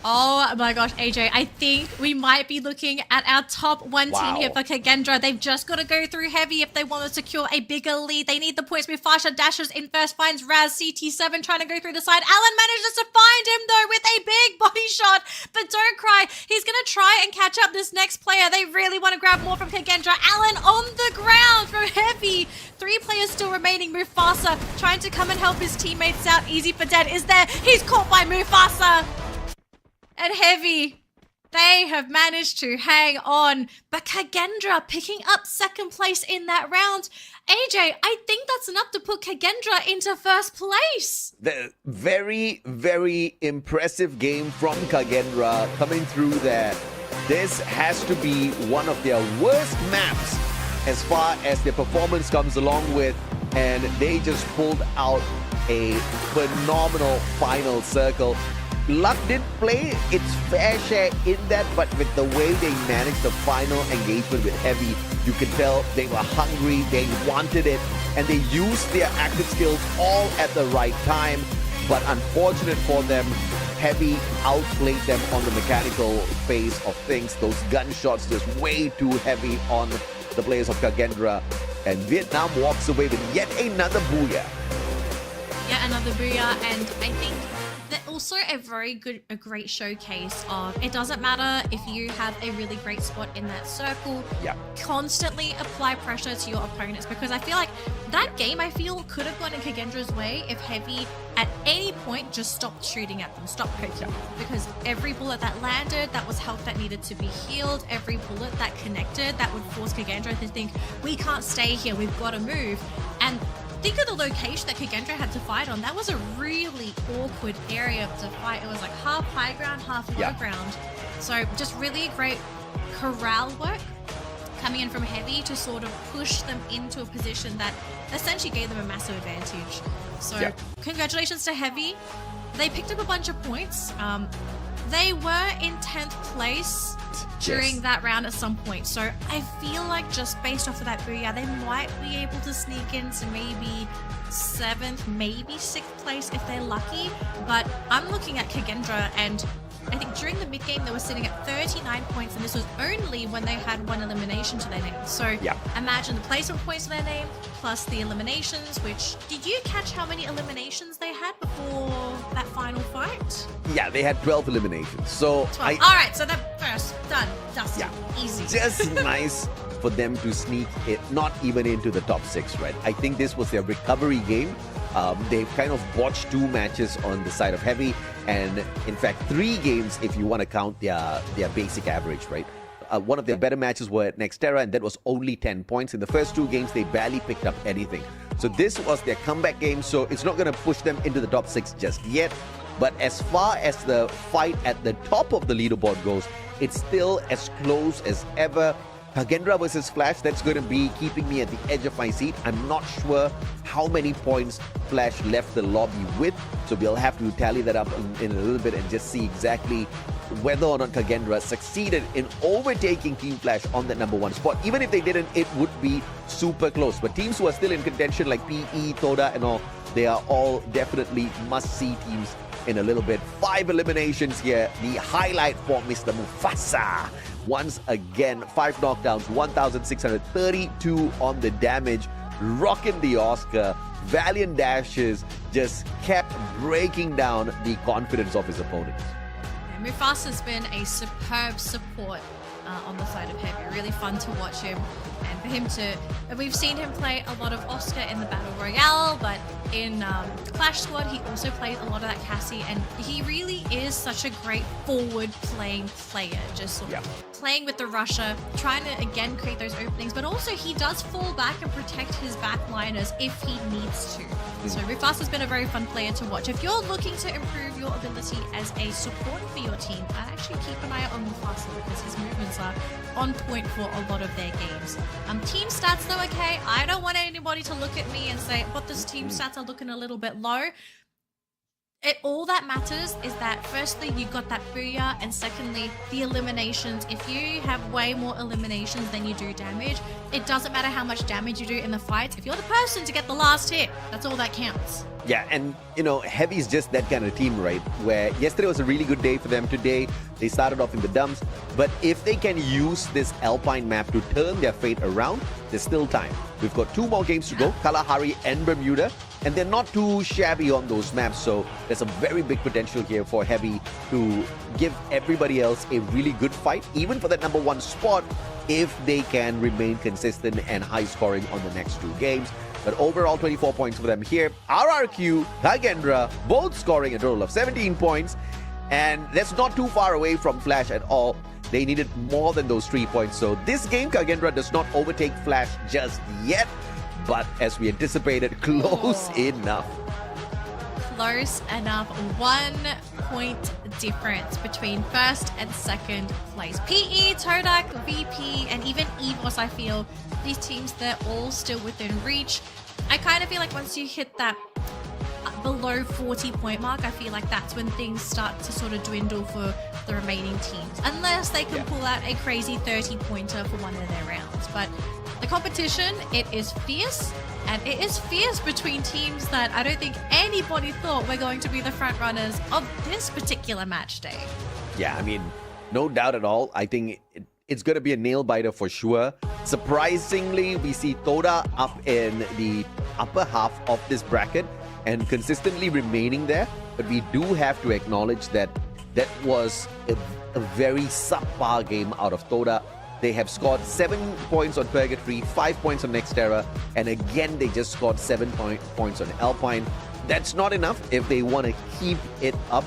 Oh my gosh, AJ, I think we might be looking at our top one team here for Kagendra. They've just got to go through Heavy if they want to secure a bigger lead. They need the points. Mufasa dashes in first, finds Raz, CT7 trying to go through the side. Alan manages to find him though with a big body shot, but don't cry. He's going to try and catch up this next player. They really want to grab more from Kagendra. Alan on the ground from Heavy. 3 players still remaining. Mufasa trying to come and help his teammates out. Easy for Dead is there. He's caught by Mufasa. And Heavy, they have managed to hang on. But Kagendra picking up second place in that round. AJ, I think that's enough to put Kagendra into first place. The very, very impressive game from Kagendra coming through there. This has to be one of their worst maps as far as their performance comes along with. And they just pulled out a phenomenal final circle. Luck did play its fair share in that, but with the way they managed the final engagement with Heavy, you could tell they were hungry, they wanted it, and they used their active skills all at the right time. But unfortunate for them, Heavy outplayed them on the mechanical phase of things. Those gunshots just way too heavy on the players of Kagendra. And Vietnam walks away with yet another booyah. Yet another booyah, and I think also a great showcase of it doesn't matter if you have a really great spot in that circle. Constantly apply pressure to your opponents, because I feel like that game could have gone in Kagendra's way if Heavy at any point just stopped shooting at them, stopped poking, because every bullet that landed, that was health that needed to be healed. Every bullet that connected, that would force Kagendra to think, we can't stay here, we've got to move. And think of the location that Kagendra had to fight on. That was a really awkward area to fight. It was like half high ground, half low ground. So just really great corral work coming in from Heavy to sort of push them into a position that essentially gave them a massive advantage. So congratulations to Heavy. They picked up a bunch of points. They were in 10th place during that round at some point. So I feel like just based off of that booyah, they might be able to sneak into maybe 7th, maybe 6th place if they're lucky. But I'm looking at Kagendra, and I think during the mid-game they were sitting at 39 points, and this was only when they had 1 elimination to their name. So imagine the placement points to their name plus the eliminations, which, did you catch how many eliminations they had before that final fight? Yeah, they had 12 eliminations. So 12. Alright, so that first, done, dusted, easy. Just nice for them to sneak it, not even into the top 6, right? I think this was their recovery game. They've kind of botched 2 matches on the side of Heavy, and in fact 3 games if you want to count their basic average, right? One of their better matches were at Nextera, and that was only 10 points. In the first 2 games, they barely picked up anything. So this was their comeback game, so it's not going to push them into the top 6 just yet. But as far as the fight at the top of the leaderboard goes, it's still as close as ever. Kagendra versus Flash, that's going to be keeping me at the edge of my seat. I'm not sure how many points Flash left the lobby with, so we'll have to tally that up in a little bit and just see exactly whether or not Kagendra succeeded in overtaking Team Flash on that number 1 spot. Even if they didn't, it would be super close. But teams who are still in contention like PE, Toda and all, they are all definitely must-see teams in a little bit. 5 eliminations here. The highlight for Mr. Mufasa. Once again, 5 knockdowns, 1,632 on the damage, rocking the Oscar. Valiant dashes just kept breaking down the confidence of his opponents. Mufasa's been a superb support on the side of Heavy. Really fun to watch him, and for him to we've seen him play a lot of Oscar in the Battle Royale, but in Clash Squad, he also plays a lot of that Cassie, and he really is such a great forward-playing player, just sort of playing with the Russia, trying to, again, create those openings, but also he does fall back and protect his backliners if he needs to. So Rufus has been a very fun player to watch. If you're looking to improve your ability as a support for your team, I actually keep an eye out on Mufasa because his movements are on point for a lot of their games. Team stats though, okay, I don't want anybody to look at me and say, but this team stats are looking a little bit low. All that matters is that firstly, you got that booyah, and secondly, the eliminations. If you have way more eliminations than you do damage, it doesn't matter how much damage you do in the fights. If you're the person to get the last hit, that's all that counts. Yeah, and you know, Heavy's just that kind of team, right? Where yesterday was a really good day for them. Today, they started off in the dumps. But if they can use this Alpine map to turn their fate around, there's still time. We've got 2 more games to go, Kalahari and Bermuda. And they're not too shabby on those maps, so there's a very big potential here for Heavy to give everybody else a really good fight, even for that #1 spot, if they can remain consistent and high scoring on the next 2 games. But overall, 24 points for them here. RRQ, Kagendra, both scoring a total of 17 points. And that's not too far away from Flash at all. They needed more than those 3 points. So this game, Kagendra does not overtake Flash just yet. But as we anticipated, close enough. Close enough. 1 point difference between first and second place. PE, Todak, VP, and even EVOS, I feel these teams, they're all still within reach. I kind of feel like once you hit that below 40-point mark, I feel like that's when things start to sort of dwindle for the remaining teams. Unless they can pull out a crazy 30-pointer for one of their rounds. But the competition, it is fierce, and it is fierce between teams that I don't think anybody thought were going to be the front runners of this particular match day. Yeah, I mean, no doubt at all. I think it's going to be a nail-biter for sure. Surprisingly, we see Toda up in the upper half of this bracket and consistently remaining there. But we do have to acknowledge that that was a very subpar game out of Toda. They have scored 7 points on Purgatory, 5 points on Nextera, and again, they just scored 7 points on Alpine. That's not enough if they want to keep it up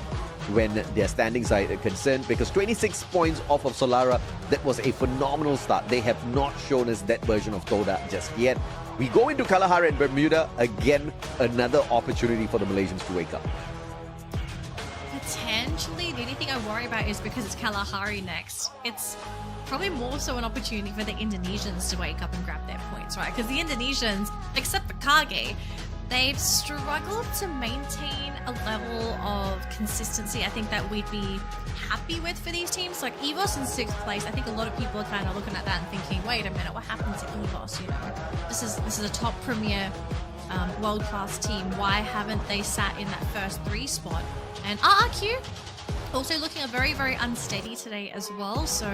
when their standings are concerned, because 26 points off of Solara, that was a phenomenal start. They have not shown us that version of Toda just yet. We go into Kalahari and Bermuda, again, another opportunity for the Malaysians to wake up. Potentially, the only thing I worry about is because it's Kalahari next. It's probably more so an opportunity for the Indonesians to wake up and grab their points, right? Because the Indonesians, except for Kage, they've struggled to maintain a level of consistency I think that we'd be happy with for these teams. Like EVOS in 6th place, I think a lot of people are kind of looking at that and thinking, wait a minute, what happened to EVOS? You know, this is a top premier world-class team. Why haven't they sat in that first 3 spot? And RRQ also looking very, very unsteady today as well. So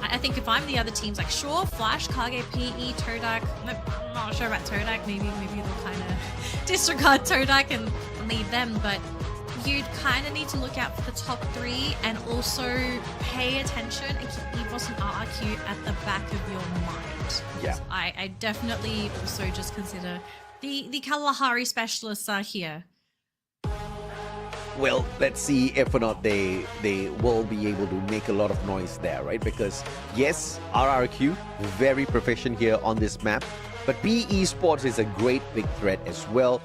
I think if I'm the other teams, like sure, Flash, Kage, PE, Todak, I'm not sure about Todak, maybe they'll kind of disregard Todak and lead them, but you'd kind of need to look out for the top 3 and also pay attention and keep EVOS and RRQ at the back of your mind. Yeah. I definitely also just consider the Kalahari specialists are here. Well, let's see if or not they will be able to make a lot of noise there, right? Because yes, RRQ, very proficient here on this map, but PE Sports is a great big threat as well.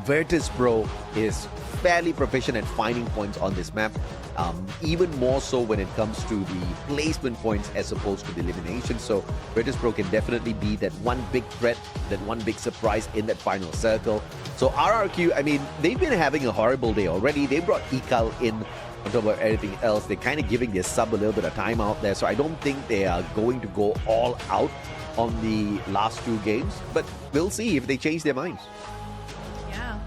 Virtus Pro is fairly proficient at finding points on this map, even more so when it comes to the placement points as opposed to the elimination. So Virtus Pro can definitely be that one big threat, that one big surprise in that final circle. So RRQ, I mean, they've been having a horrible day already. They brought Ikal in on top of everything else. They're kind of giving their sub a little bit of time out there. So I don't think they are going to go all out on the last 2 games, but we'll see if they change their minds. Yeah.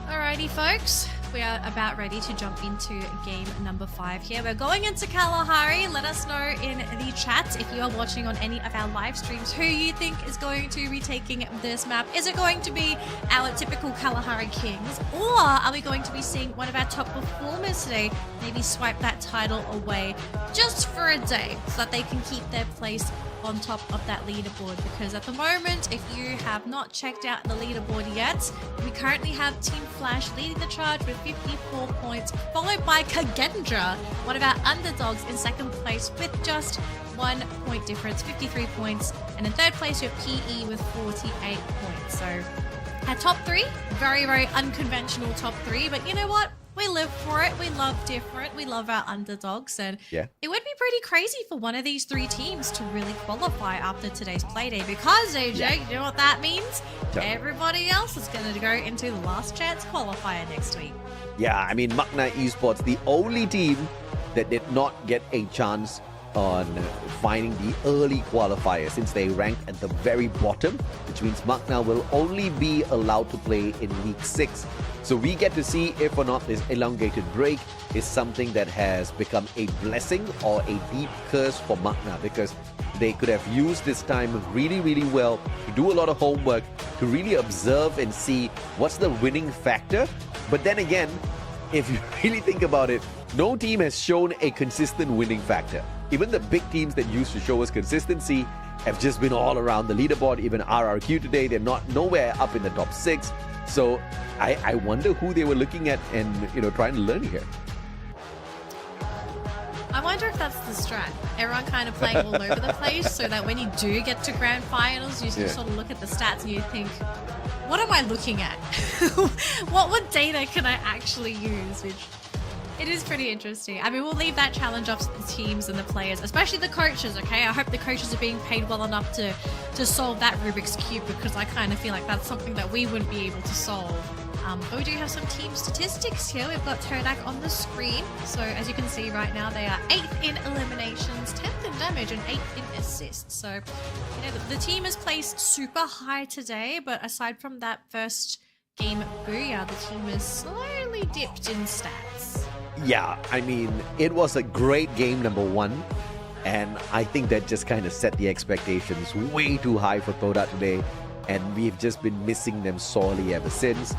Alrighty, folks. We are about ready to jump into game number 5 here. We're going into Kalahari. Let us know in the chat if you are watching on any of our live streams who you think is going to be taking this map. Is it going to be our typical Kalahari Kings, or are we going to be seeing one of our top performers today maybe swipe that title away just for a day so that they can keep their place on top of that leaderboard, because at the moment, if you have not checked out the leaderboard yet, we currently have Team Flash leading the charge with 54 points, followed by Kagendra, one of our underdogs, in second place with just 1 point difference, 53 points, and in third place you have PE with 48 points. So our top three, very, very unconventional top three, but you know what? We live for it. We love different. We love our underdogs, and it would be pretty crazy for one of these three teams to really qualify after today's play day, because AJ, you know what that means? Everybody else is going to go into the last chance qualifier next week. Yeah, I mean, Magna Esports, the only team that did not get a chance on finding the early qualifier, since they ranked at the very bottom, which means Magna will only be allowed to play in week 6. So we get to see if or not this elongated break is something that has become a blessing or a deep curse for Magna, because they could have used this time really, really well to do a lot of homework, to really observe and see what's the winning factor. But then again, if you really think about it, no team has shown a consistent winning factor. Even the big teams that used to show us consistency have just been all around the leaderboard. Even RRQ today, they're nowhere up in the top 6. So I wonder who they were looking at and trying to learn here. I wonder if that's the strat. Everyone kind of playing all over the place, so that when you do get to grand finals, you sort of look at the stats and you think, what am I looking at? what data can I actually use? Which it is pretty interesting. I mean, we'll leave that challenge up to the teams and the players, especially the coaches, okay? I hope the coaches are being paid well enough to solve that Rubik's Cube, because I kind of feel like that's something that we wouldn't be able to solve. But we do have some team statistics here. We've got Todak on the screen. So as you can see right now, they are 8th in eliminations, 10th in damage, and 8th in assists. So, the team is placed super high today, but aside from that first game booyah, the team is slowly dipped in stats. Yeah, I mean, it was a great game, number 1. And I think that just kind of set the expectations way too high for Todak today. And we've just been missing them sorely ever since.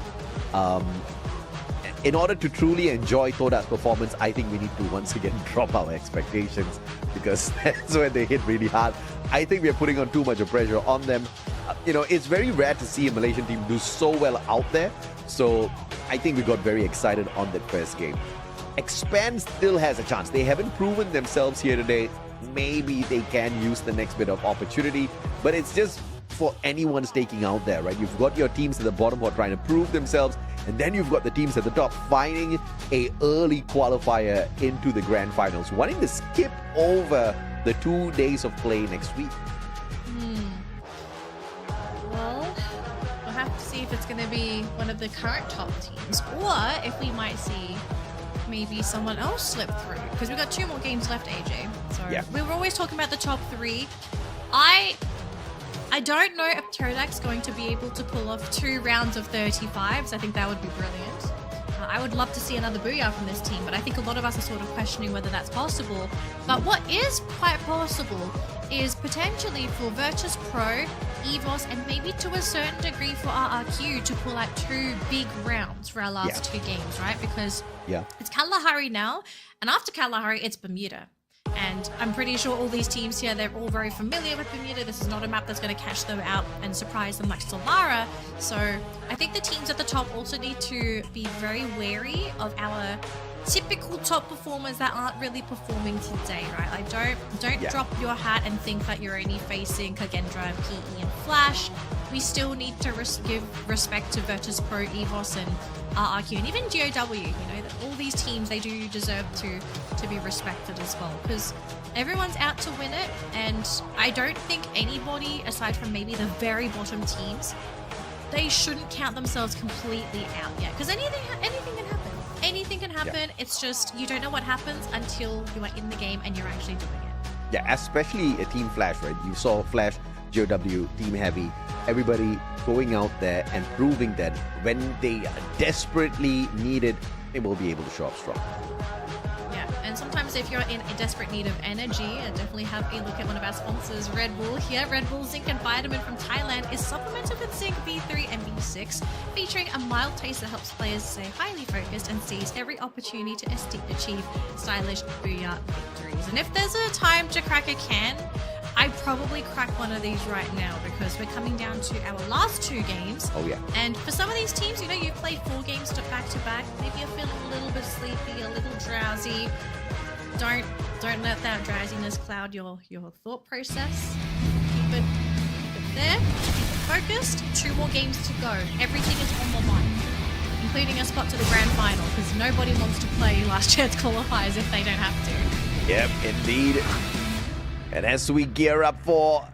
In order to truly enjoy Todak's performance, I think we need to once again drop our expectations, because that's when they hit really hard. I think we're putting on too much of pressure on them. It's very rare to see a Malaysian team do so well out there. So I think we got very excited on that first game. Expand still has a chance. They haven't proven themselves here today. Maybe they can use the next bit of opportunity, but it's just for anyone staking out there, right? You've got your teams at the bottom who are trying to prove themselves, and then you've got the teams at the top finding a early qualifier into the grand finals, wanting to skip over the 2 days of play next week. Well, we'll have to see if it's going to be one of the current top teams, or if we might see maybe someone else slip through, because we've got 2 more games left, AJ. So we were always talking about the top 3. I don't know if Todak's going to be able to pull off 2 rounds of 35s. I think that would be brilliant. I would love to see another booyah from this team, but I think a lot of us are sort of questioning whether that's possible. But what is quite possible is potentially for Virtus Pro, EVOS, and maybe to a certain degree for RRQ to pull out 2 big rounds for our last 2 games, right? Because it's Kalahari now, and after Kalahari, it's Bermuda. And I'm pretty sure all these teams here, they're all very familiar with Bermuda. This is not a map that's going to catch them out and surprise them like Solara. So I think the teams at the top also need to be very wary of our typical top performers that aren't really performing today, right? Like don't drop your hat and think that you're only facing Kagendra, PE, and Flash. We still need to give respect to Virtus Pro, EVOS, and RRQ, and even GOW. That all these teams, they do deserve to be respected as well, because everyone's out to win it, and I don't think anybody, aside from maybe the very bottom teams, they shouldn't count themselves completely out yet, because anything can happen. Anything can happen. It's just you don't know what happens until you are in the game and you're actually doing it. Yeah, especially a Team Flash, right? You saw Flash, GOW, Team Heavy, everybody going out there and proving that when they are desperately needed, they will be able to show up strong. Yeah, and sometimes if you're in a desperate need of energy, definitely have a look at one of our sponsors, Red Bull here. Red Bull Zinc and Vitamin from Thailand is supplemented with Zinc B3 and B6, featuring a mild taste that helps players stay highly focused and seize every opportunity to achieve stylish booyah victories. And if there's a time to crack a can, I'd probably crack one of these right now because we're coming down to our last 2 games. Oh, yeah. And for some of these teams, you know, you've played 4 games back to back. Maybe you're feeling a little bit sleepy, a little drowsy. Don't let that drowsiness cloud your thought process. Keep it there. Keep it focused. 2 more games to go. Everything is on the line, including a spot to the grand final, because nobody wants to play last chance qualifiers if they don't have to. Yep, indeed. And as we gear up for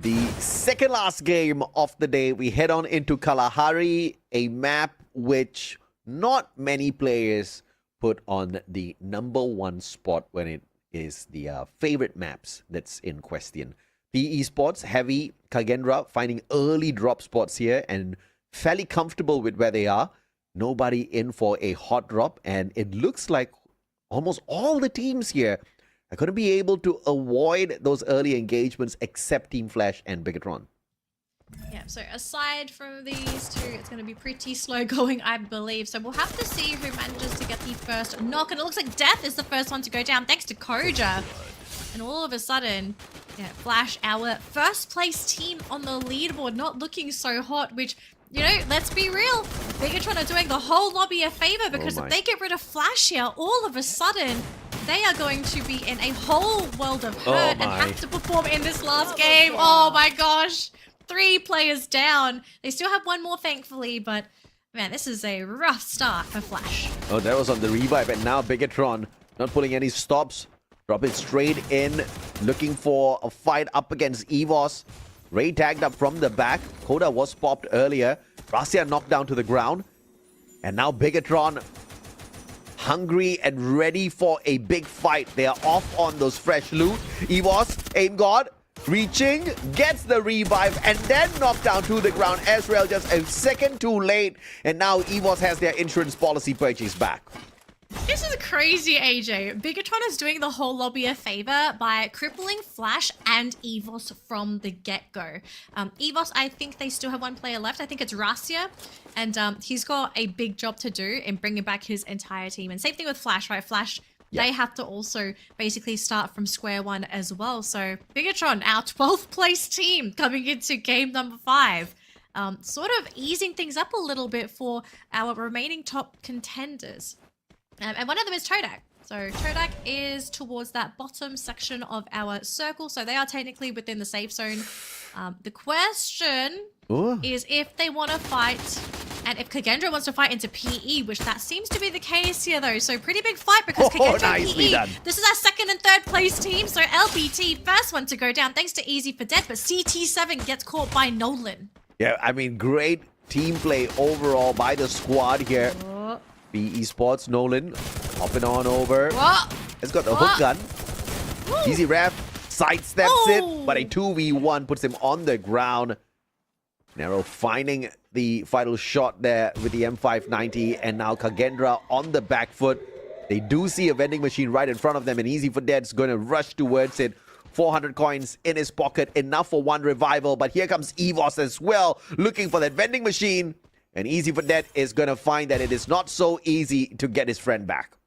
the second last game of the day, we head on into Kalahari, a map which not many players put on the #1 spot when it is the favorite maps that's in question. PE Sports, Heavy, Kagendra finding early drop spots here and fairly comfortable with where they are. Nobody in for a hot drop, and it looks like almost all the teams here are going to be able to avoid those early engagements except Team Flash and Bigatron. Yeah, so aside from these 2, it's going to be pretty slow going, I believe. So we'll have to see who manages to get the first knock. And it looks like Death is the first one to go down, thanks to Koja. And all of a sudden, yeah, Flash, our first place team on the leaderboard, not looking so hot, which, you know, let's be real. Bigatron are doing the whole lobby a favor because if they get rid of Flash here, all of a sudden, they are going to be in a whole world of hurt and have to perform in this last game. Oh my gosh. 3 players down. They still have 1 more, thankfully, but man, this is a rough start for Flash. Oh, that was on the revive, and now Bigatron not pulling any stops. Drop it straight in, looking for a fight up against EVOS. Ray tagged up from the back. Koda was popped earlier. Rasia knocked down to the ground. And now Bigatron hungry and ready for a big fight. They are off on those fresh loot. EVOS, Aim God, reaching, gets the revive, and then knocked down to the ground. Ezreal just a second too late. And now EVOS has their insurance policy purchase back. This is crazy, AJ. Bigatron is doing the whole lobby a favor by crippling Flash and EVOS from the get-go. EVOS, I think they still have 1 player left. I think it's Rasia. And he's got a big job to do in bringing back his entire team. And same thing with Flash, right? Flash, they have to also basically start from square 1 as well. So Bigatron, our 12th place team coming into game number 5. Sort of easing things up a little bit for our remaining top contenders. And one of them is Todak. So Todak is towards that bottom section of our circle. So they are technically within the safe zone. The question is if they want to fight, and if Kagendra wants to fight into PE, which that seems to be the case here though. So pretty big fight because Kagendra and PE, this is our 2nd and 3rd place team. So LBT, first one to go down thanks to Easy for Dead, but CT7 gets caught by Nolan. Yeah, I mean, great team play overall by the squad here. PE Sports, Nolan, hopping on over. Has got the hook gun. Easy Ref sidesteps it, but a 2v1 puts him on the ground. Nero finding the final shot there with the M590, and now Kagendra on the back foot. They do see a vending machine right in front of them, and Easy for Dead's going to rush towards it. 400 coins in his pocket, enough for 1 revival, but here comes EVOS as well, looking for that vending machine. And Easy for Dead is going to find that it is not so easy to get his friend back.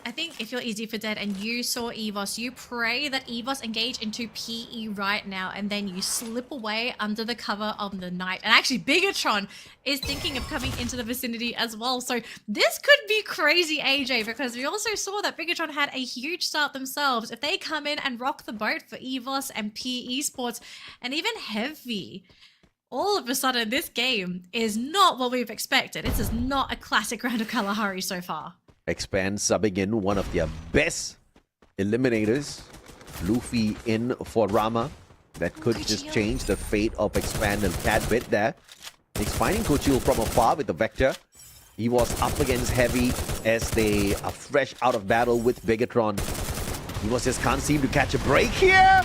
I think if you're Easy for Dead and you saw EVOS, you pray that EVOS engage into PE right now, and then you slip away under the cover of the night. And actually, Bigatron is thinking of coming into the vicinity as well. So this could be crazy, AJ, because we also saw that Bigatron had a huge start themselves. If they come in and rock the boat for EVOS and PE Sports, and even Heavy, all of a sudden, this game is not what we've expected. This is not a classic round of Kalahari so far. Expand subbing in one of their best eliminators. Luffy in for Rama. That could just change the fate of Expand a tad bit there. He's finding Kochil from afar with the Vector. He was up against Heavy as they are fresh out of battle with Bigatron. He was just can't seem to catch a break here.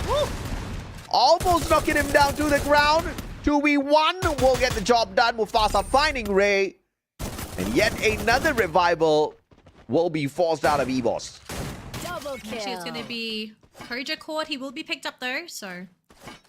Almost knocking him down to the ground. 2v1 will get the job done. Mufasa finding Ray. And yet another revival will be forced out of EVOS. Actually, it's going to be Koja caught. He will be picked up though, so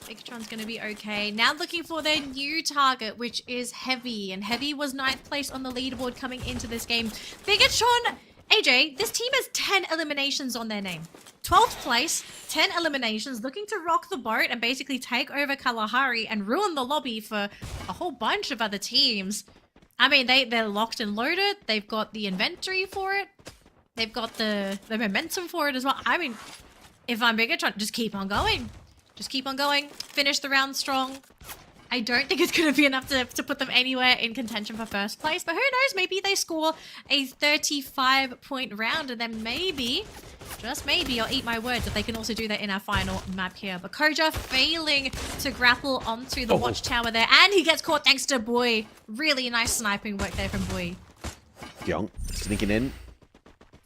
Bigatron's going to be okay. Now looking for their new target, which is Heavy. And Heavy was 9th place on the leaderboard coming into this game. Bigatron, AJ, this team has 10 eliminations on their name. 12th place, 10 eliminations, looking to rock the boat and basically take over Kalahari and ruin the lobby for a whole bunch of other teams. I mean, they're locked and loaded. They've got the inventory for it. They've got the momentum for it as well. I mean, if I'm Bigatron, just keep on going. Just keep on going. Finish the round strong. I don't think it's going to be enough to put them anywhere in contention for first place. But who knows? Maybe they score a 35-point round and then maybe, just maybe, I'll eat my words, that they can also do that in our final map here. But Koja failing to grapple onto the watchtower there. And he gets caught thanks to Boy. Really nice sniping work there from Boy. Young sneaking in.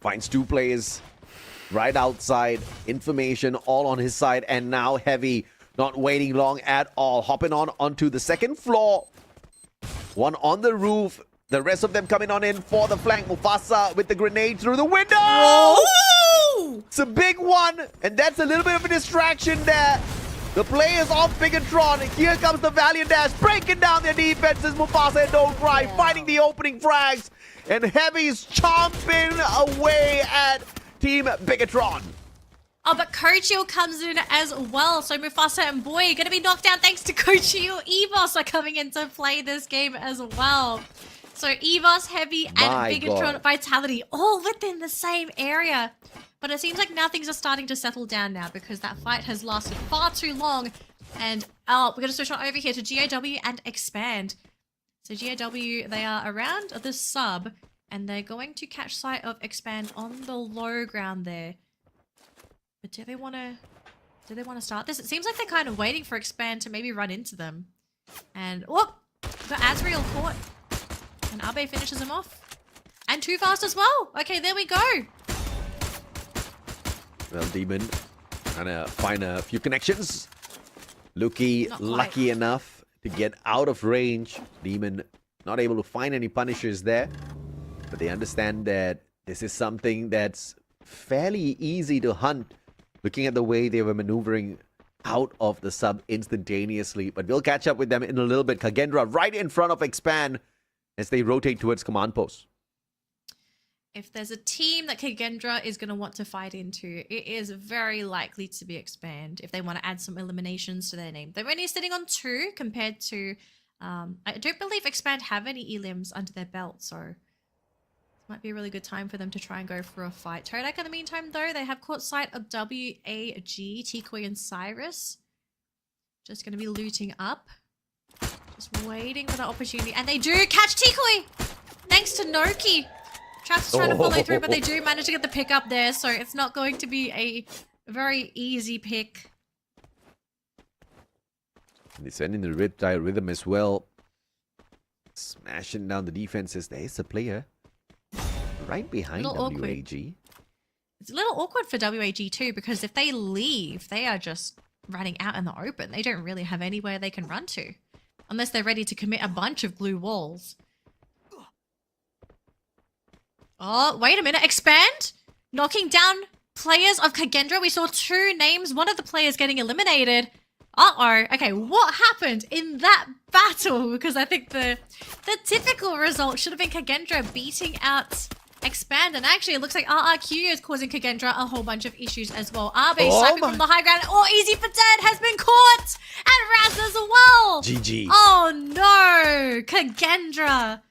Finds 2 players right outside. Information all on his side. And now Heavy not waiting long at all. Hopping onto the second floor. One on the roof. The rest of them coming on in for the flank. Mufasa with the grenade through the window. Whoa! It's a big one. And that's a little bit of a distraction there. The players of Bigatron. Here comes the Valiant Dash. Breaking down their defenses. Mufasa and Don't Cry finding the opening frags. And Heavy's chomping away at Team Bigatron. Oh, but Kochio comes in as well. So Mufasa and Boy are going to be knocked down thanks to Kochio. Evos are coming into play this game as well. So Evos, Heavy, and Bigatron Vitality all within the same area. But it seems like now things are starting to settle down now because that fight has lasted far too long. And we're going to switch on over here to GAW and Expand. So GAW, they are around the sub and they're going to catch sight of Expand on the low ground there. But do they want to start this? It seems like they're kind of waiting for Expand to maybe run into them. And whoop! Got Azriel caught. And Abe finishes him off. And Too Fast as well. Okay, there we go. Well, Demon trying to find a few connections. Luki lucky enough to get out of range. Demon not able to find any punishers there. But they understand that this is something that's fairly easy to hunt. Looking at the way they were maneuvering out of the sub instantaneously. But we'll catch up with them in a little bit. Kagendra right in front of Expand as they rotate towards command post. If there's a team that Kagendra is going to want to fight into, it is very likely to be Expand if they want to add some eliminations to their name. They're only sitting on 2 compared to... I don't believe Expand have any elims under their belt, so... might be a really good time for them to try and go for a fight. Todak, in the meantime, though, they have caught sight of WAG, Tikoi, and Cyrus. Just going to be looting up. Just waiting for the opportunity. And they do catch Tikoi! Thanks to Noki. Traps trying to follow through, but they do manage to get the pick up there, so it's not going to be a very easy pick. And they send in the Riptide rhythm as well. Smashing down the defenses. There is a player right behind WAG. It's a little awkward for WAG too, because if they leave, they are just running out in the open. They don't really have anywhere they can run to. Unless they're ready to commit a bunch of glue walls. Oh, wait a minute. Expand? Knocking down players of Kagendra. We saw 2 names. One of the players getting eliminated. Uh-oh. Okay, what happened in that battle? Because I think the typical result should have been Kagendra beating out Expand. And actually, it looks like RRQ is causing Kagendra a whole bunch of issues as well. Abe sniping from the high ground. Oh, Easy for Dead has been caught! And Raz as well! GG. Oh no! Kagendra!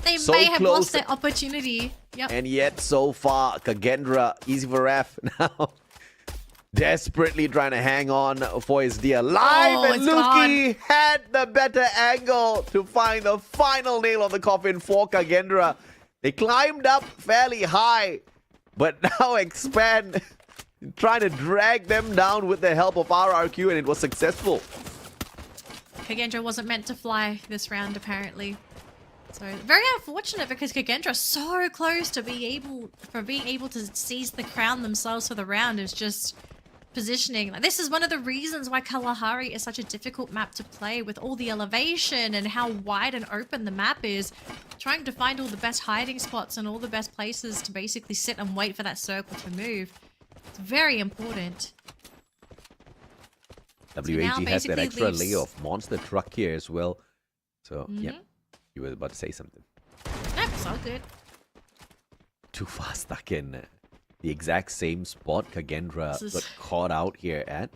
They So may have close. lost their opportunity. Yep. And yet, so far, Kagendra, Easy for F now. Desperately trying to hang on for his dear life. Oh, and it's Luki had the better angle to find the final nail on the coffin for Kagendra. They climbed up fairly high, but now Expand trying to drag them down with the help of RRQ, and it was successful. Kagendra wasn't meant to fly this round, apparently. So very unfortunate because Kagendra so close to being able to seize the crown themselves for the round is just positioning. Like, this is one of the reasons why Kalahari is such a difficult map to play, with all the elevation and how wide and open the map is. Trying to find all the best hiding spots and all the best places to basically sit and wait for that circle to move. It's very important. WAG has that extra layer of monster truck here as well. So, yeah. You were about to say something. Nope, it's all good. Too fast stuck in. the exact same spot Kagendra got caught out here at.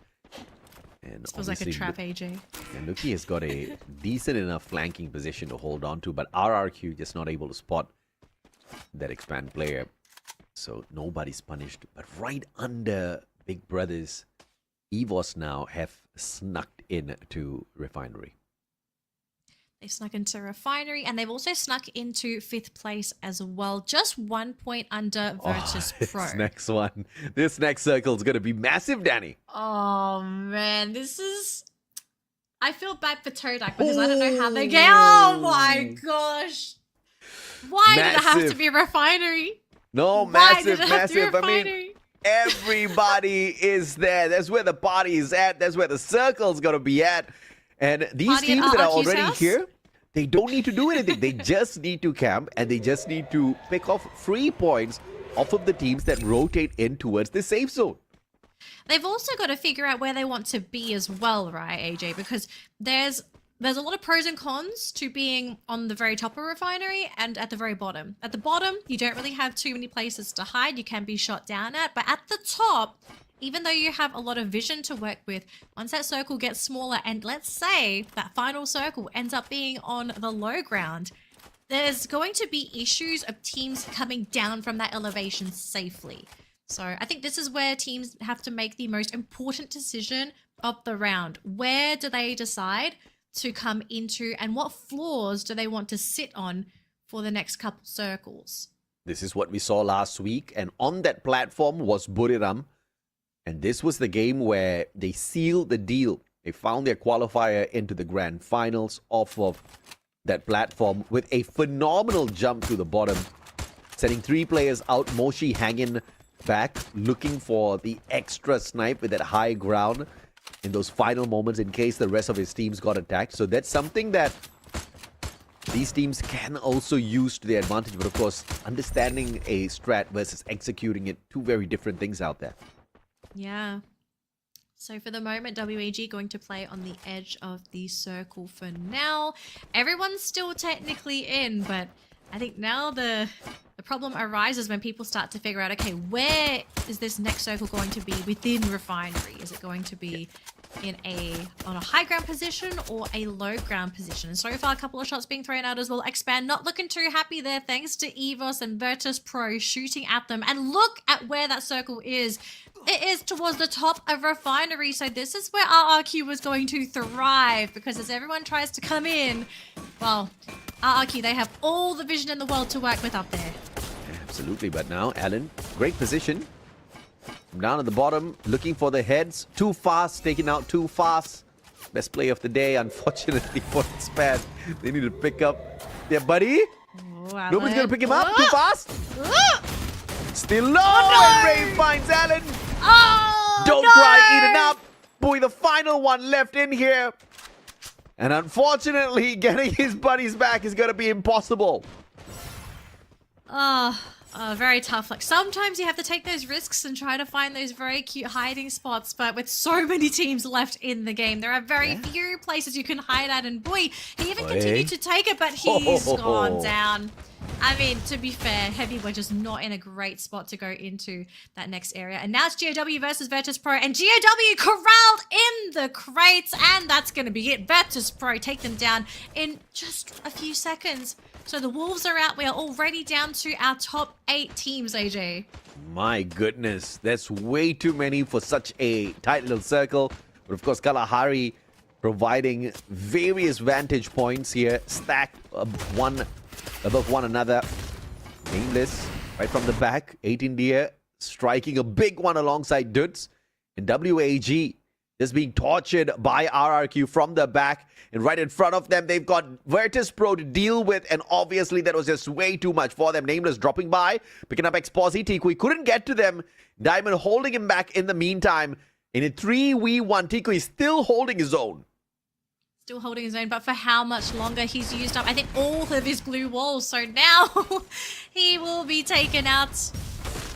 And this feels like a trap, AJ. And Nuki has got a decent enough flanking position to hold on to, but RRQ just not able to spot that expand player. So nobody's punished. But right under Big Brothers, EVOS now have snuck in to Refinery. They've snuck into Refinery, and they've also snuck into 5th place as well. Just 1 point under Virtus Pro. This next circle is going to be massive, Danny. Oh, man. This is... I feel bad for Todak because I don't know how they get... Oh, my gosh. Why did it have to be Refinery? No, massive. I mean, everybody is there. That's where the party is at. That's where the circle's going to be at. And these teams that are already here, they don't need to do anything. They just need to camp, and they just need to pick off free points off of the teams that rotate in towards the safe zone. They've also got to figure out where they want to be as well, right, AJ? Because there's a lot of pros and cons to being on the very top of Refinery and at the very bottom. At the bottom, you don't really have too many places to hide. You can be shot down at. But at the top, even though you have a lot of vision to work with, once that circle gets smaller, and let's say that final circle ends up being on the low ground, there's going to be issues of teams coming down from that elevation safely. So I think this is where teams have to make the most important decision of the round. Where do they decide to come into, and what floors do they want to sit on for the next couple circles? This is what we saw last week, and on that platform was Buriram. And this was the game where they sealed the deal. They found their qualifier into the grand finals off of that platform with a phenomenal jump to the bottom, sending 3 players out. Moshi hanging back, looking for the extra snipe with that high ground in those final moments in case the rest of his teams got attacked. So that's something that these teams can also use to their advantage. But of course, understanding a strat versus executing it, 2 very different things out there. Yeah. So for the moment, WAG going to play on the edge of the circle for now. Everyone's still technically in, but I think now the problem arises when people start to figure out, okay, where is this next circle going to be within Refinery? Is it going to be on a high ground position or a low ground position? And so far, a couple of shots being thrown out as well. Expand not looking too happy there, thanks to EVOS and Virtus Pro shooting at them. And look at where that circle is. It is towards the top of Refinery, so this is where RRQ was going to thrive, because as everyone tries to come in, well, RRQ, they have all the vision in the world to work with up there. Absolutely, but now, Alan, great position. Down at the bottom, looking for the heads. Too fast, taken out too fast. Best play of the day, unfortunately, for Expand. They need to pick up their buddy. Oh, nobody's going to pick him up. Too fast. Still low, and Ray finds Alan. Oh, Don't cry, eaten up. Boy, the final one left in here. And unfortunately, getting his buddies back is going to be impossible. Very tough. Like, sometimes you have to take those risks and try to find those very cute hiding spots, but with so many teams left in the game, there are very few places you can hide at, and boy, he even continued to take it, but he's gone down. I mean, to be fair, Heavy were just not in a great spot to go into that next area. And now it's GOW versus Virtus Pro, and GOW corralled in the crates, and that's going to be it. Virtus Pro take them down in just a few seconds. So the Wolves are out. We are already down to our top 8 teams, AJ. My goodness, that's way too many for such a tight little circle. But of course, Kalahari providing various vantage points here, stacked above one another. Nameless, right from the back. 18 Deer striking a big one alongside Dudes. And WAG just being tortured by RRQ from the back. And right in front of them, they've got Virtus Pro to deal with. And obviously, that was just way too much for them. Nameless dropping by, picking up Exposi. Tikui couldn't get to them. Diamond holding him back in the meantime. In a 3v1, Tikui still holding his own. Still holding his own, but for how much longer? He's used up, I think, all of his blue walls. So now he will be taken out.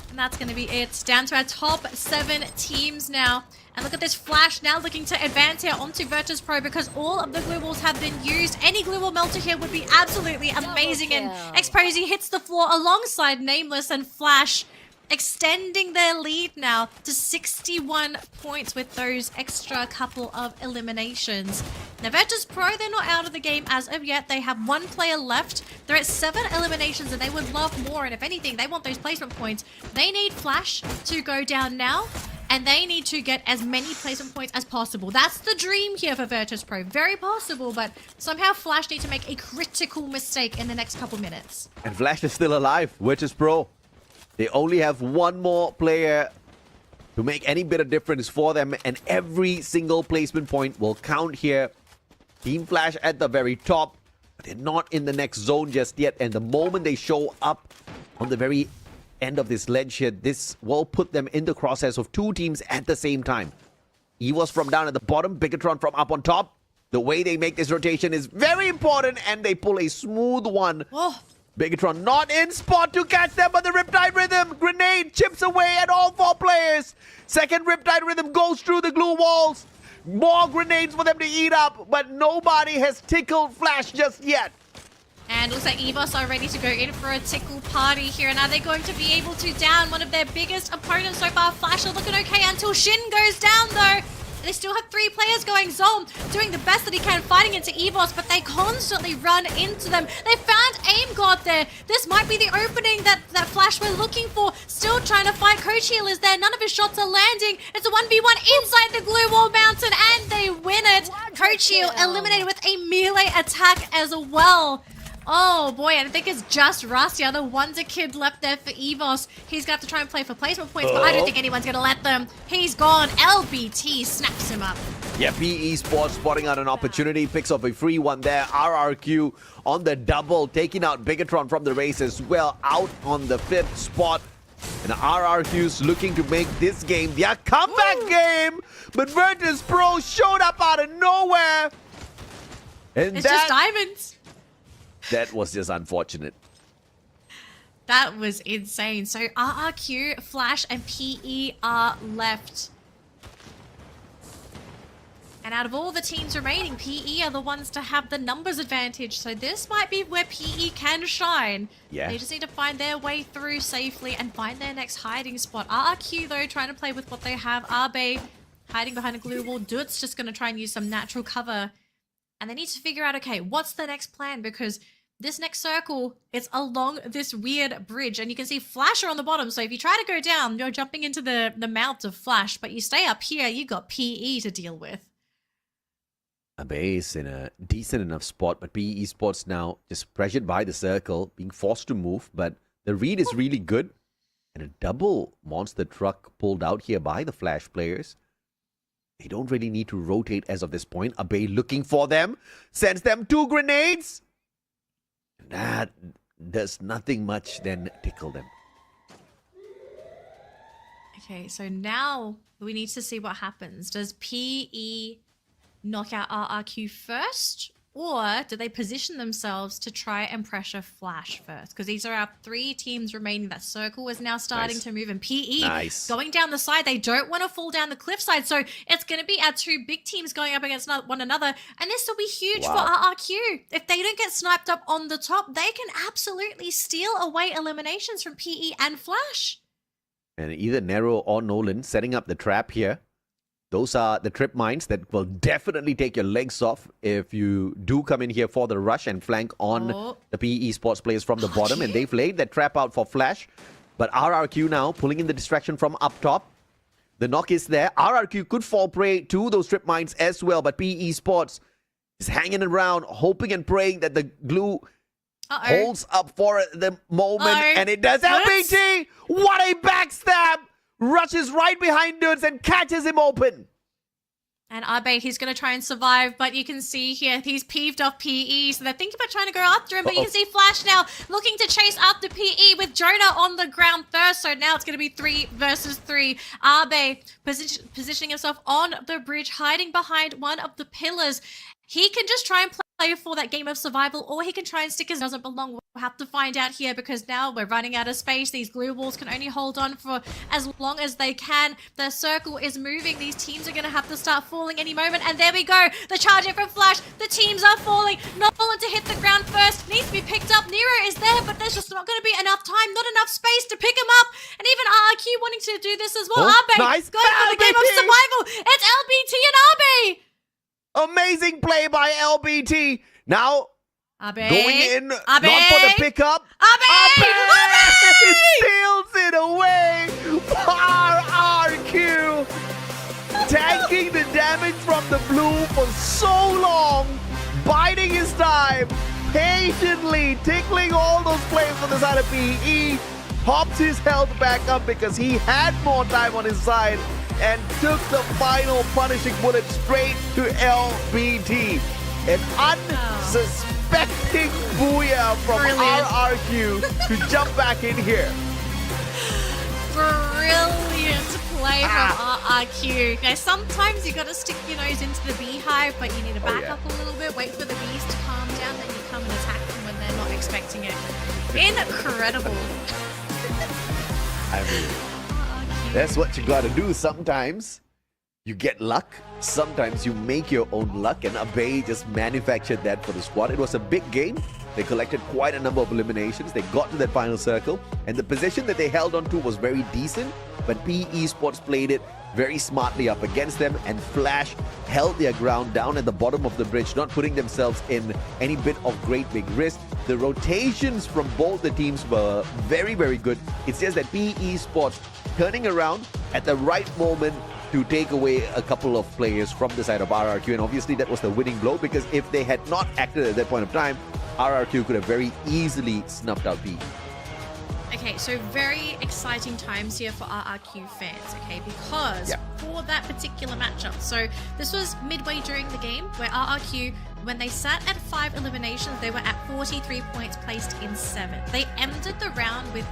And that's going to be it. Down to our top 7 teams now. And look at this Flash now looking to advance here onto Virtus Pro, because all of the glue walls have been used. Any glue wall melter here would be absolutely amazing. And Exposy hits the floor alongside Nameless and Flash. extending their lead now to 61 points with those extra couple of eliminations. Now, Virtus Pro, they're not out of the game as of yet. They have one player left. They're at 7 eliminations and they would love more. And if anything, they want those placement points. They need Flash to go down now. And they need to get as many placement points as possible. That's the dream here for Virtus Pro. Very possible, but somehow Flash need to make a critical mistake in the next couple minutes. And Flash is still alive. Virtus Pro, they only have one more player to make any bit of difference for them. And every single placement point will count here. Team Flash at the very top. But they're not in the next zone just yet. And the moment they show up on the very end of this ledge here, this will put them in the crosshairs of two teams at the same time. EVOS from down at the bottom, Bigatron from up on top. The way they make this rotation is very important, and they pull a smooth one. Oh. Bigatron not in spot to catch them, but the Riptide Rhythm grenade chips away at all 4 players. Second Riptide Rhythm goes through the glue walls. More grenades for them to eat up, but nobody has tickled Flash just yet. And looks like EVOS are ready to go in for a tickle party here. And are they going to be able to down one of their biggest opponents so far? Flash are looking okay until Shin goes down, though. They still have 3 players going. Zom doing the best that he can, fighting into EVOS, but they constantly run into them. They found Aim God there. This might be the opening that Flash were looking for. Still trying to fight. Coach Heel is there. None of his shots are landing. It's a 1v1 inside the Glue Wall Mountain, and they win it. Coach Heel eliminated with a melee attack as well. Oh boy, I think it's just Rusty, the Wonder Kid left there for EVOS. He's going to have to try and play for placement points, but I don't think anyone's going to let them. He's gone. LBT snaps him up. Yeah, PE Sports spotting out an opportunity, picks up a free one there. RRQ on the double, taking out Bigatron from the race as well, out on the 5th spot. And RRQ's looking to make this game their comeback game, but Virtus Pro showed up out of nowhere. And it's just diamonds. That was just unfortunate. That was insane. So RRQ, Flash, and PE are left. And out of all the teams remaining, PE are the ones to have the numbers advantage. So this might be where PE can shine. Yeah. They just need to find their way through safely and find their next hiding spot. RRQ, though, trying to play with what they have. Arbe hiding behind a glue wall. Dut's just going to try and use some natural cover. And they need to figure out, okay, what's the next plan? Because this next circle is along this weird bridge. And you can see Flash are on the bottom. So if you try to go down, you're jumping into the mouth of Flash. But you stay up here, you got PE to deal with. Abe is in a decent enough spot, but PE Sports now just pressured by the circle, being forced to move. But the read is really good. And a double monster truck pulled out here by the Flash players. They don't really need to rotate as of this point. Abe looking for them. Sends them 2 grenades. That does nothing much than tickle them. Okay, so now we need to see what happens. Does PE knock out RRQ first? Or do they position themselves to try and pressure Flash first? Because these are our 3 teams remaining. That circle is now starting to move. And PE going down the side. They don't want to fall down the cliffside. So it's going to be our 2 big teams going up against one another. And this will be huge for RRQ. If they don't get sniped up on the top, they can absolutely steal away eliminations from PE and Flash. And either Nero or Nolan setting up the trap here. Those are the trip mines that will definitely take your legs off if you do come in here for the rush and flank on the PE Sports players from the bottom. And they've laid that trap out for Flash. But RRQ now pulling in the distraction from up top. The knock is there. RRQ could fall prey to those trip mines as well. But PE Sports is hanging around, hoping and praying that the glue holds up for the moment. And it does. LBT! What a backstab! Rushes right behind Dudes and catches him open. And Arbe, he's going to try and survive, but you can see here, he's peeved off PE, so they're thinking about trying to go after him, but you can see Flash now looking to chase after PE with Jonah on the ground first, so now it's going to be 3 versus 3. Arbe positioning himself on the bridge, hiding behind one of the pillars. He can just try and play for that game of survival, or he can try and stick his doesn't belong. We'll have to find out here because now we're running out of space. These glue walls can only hold on for as long as they can. The circle is moving. These teams are going to have to start falling any moment. And there we go. The charge in from Flash. The teams are falling. Nolan to hit the ground first. Needs to be picked up. Nero is there, but there's just not going to be enough time, not enough space to pick him up. And even RRQ wanting to do this as well. Abe nice. going for the game of survival. It's LBT and Abe. Amazing play by LBT. Now, Abe. going in, Abe. not for the pickup. Abe. Abe steals it away. RRQ tanking the damage from the blue for so long, biding his time, patiently tickling all those players on the side of PE. Pops his health back up because he had more time on his side and took the final punishing bullet straight to LBT. An unsuspecting booyah from RRQ to jump back in here. Brilliant play from RRQ. Okay, sometimes you gotta stick your nose into the beehive, but you need to back up a little bit, wait for the bees to calm down, then you come and attack them when they're not expecting it. Incredible. I mean, that's what you gotta do sometimes. You get luck, sometimes you make your own luck, and Abe just manufactured that for the squad. It was a big game. They collected quite a number of eliminations. They got to that final circle, and the position that they held on to was very decent, but PE Sports played it very smartly up against them, and Flash held their ground down at the bottom of the bridge, not putting themselves in any bit of great big risk. The rotations from both the teams were very, very good. It's just that PE Sports turning around at the right moment to take away a couple of players from the side of RRQ, and obviously that was the winning blow, because if they had not acted at that point of time, RRQ could have very easily snuffed out PE. Okay, so very exciting times here for RRQ fans, okay, because for that particular matchup, so this was midway during the game where RRQ, when they sat at 5 eliminations, they were at 43 points, placed in 7th. They ended the round with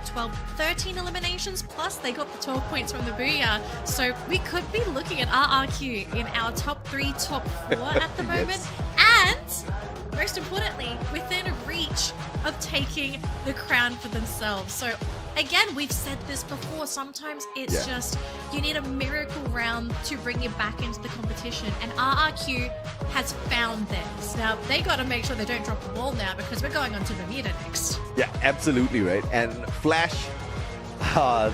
13 eliminations, plus they got the 12 points from the Booyah. So we could be looking at RRQ in our top 3, top 4 at the moment. And most importantly, within reach of taking the crown for themselves. So again, we've said this before, sometimes it's just you need a miracle round to bring you back into the competition, and RRQ has found this. Now they got to make sure they don't drop the ball now, because we're going on to Bermuda next. Yeah, absolutely right. And Flash,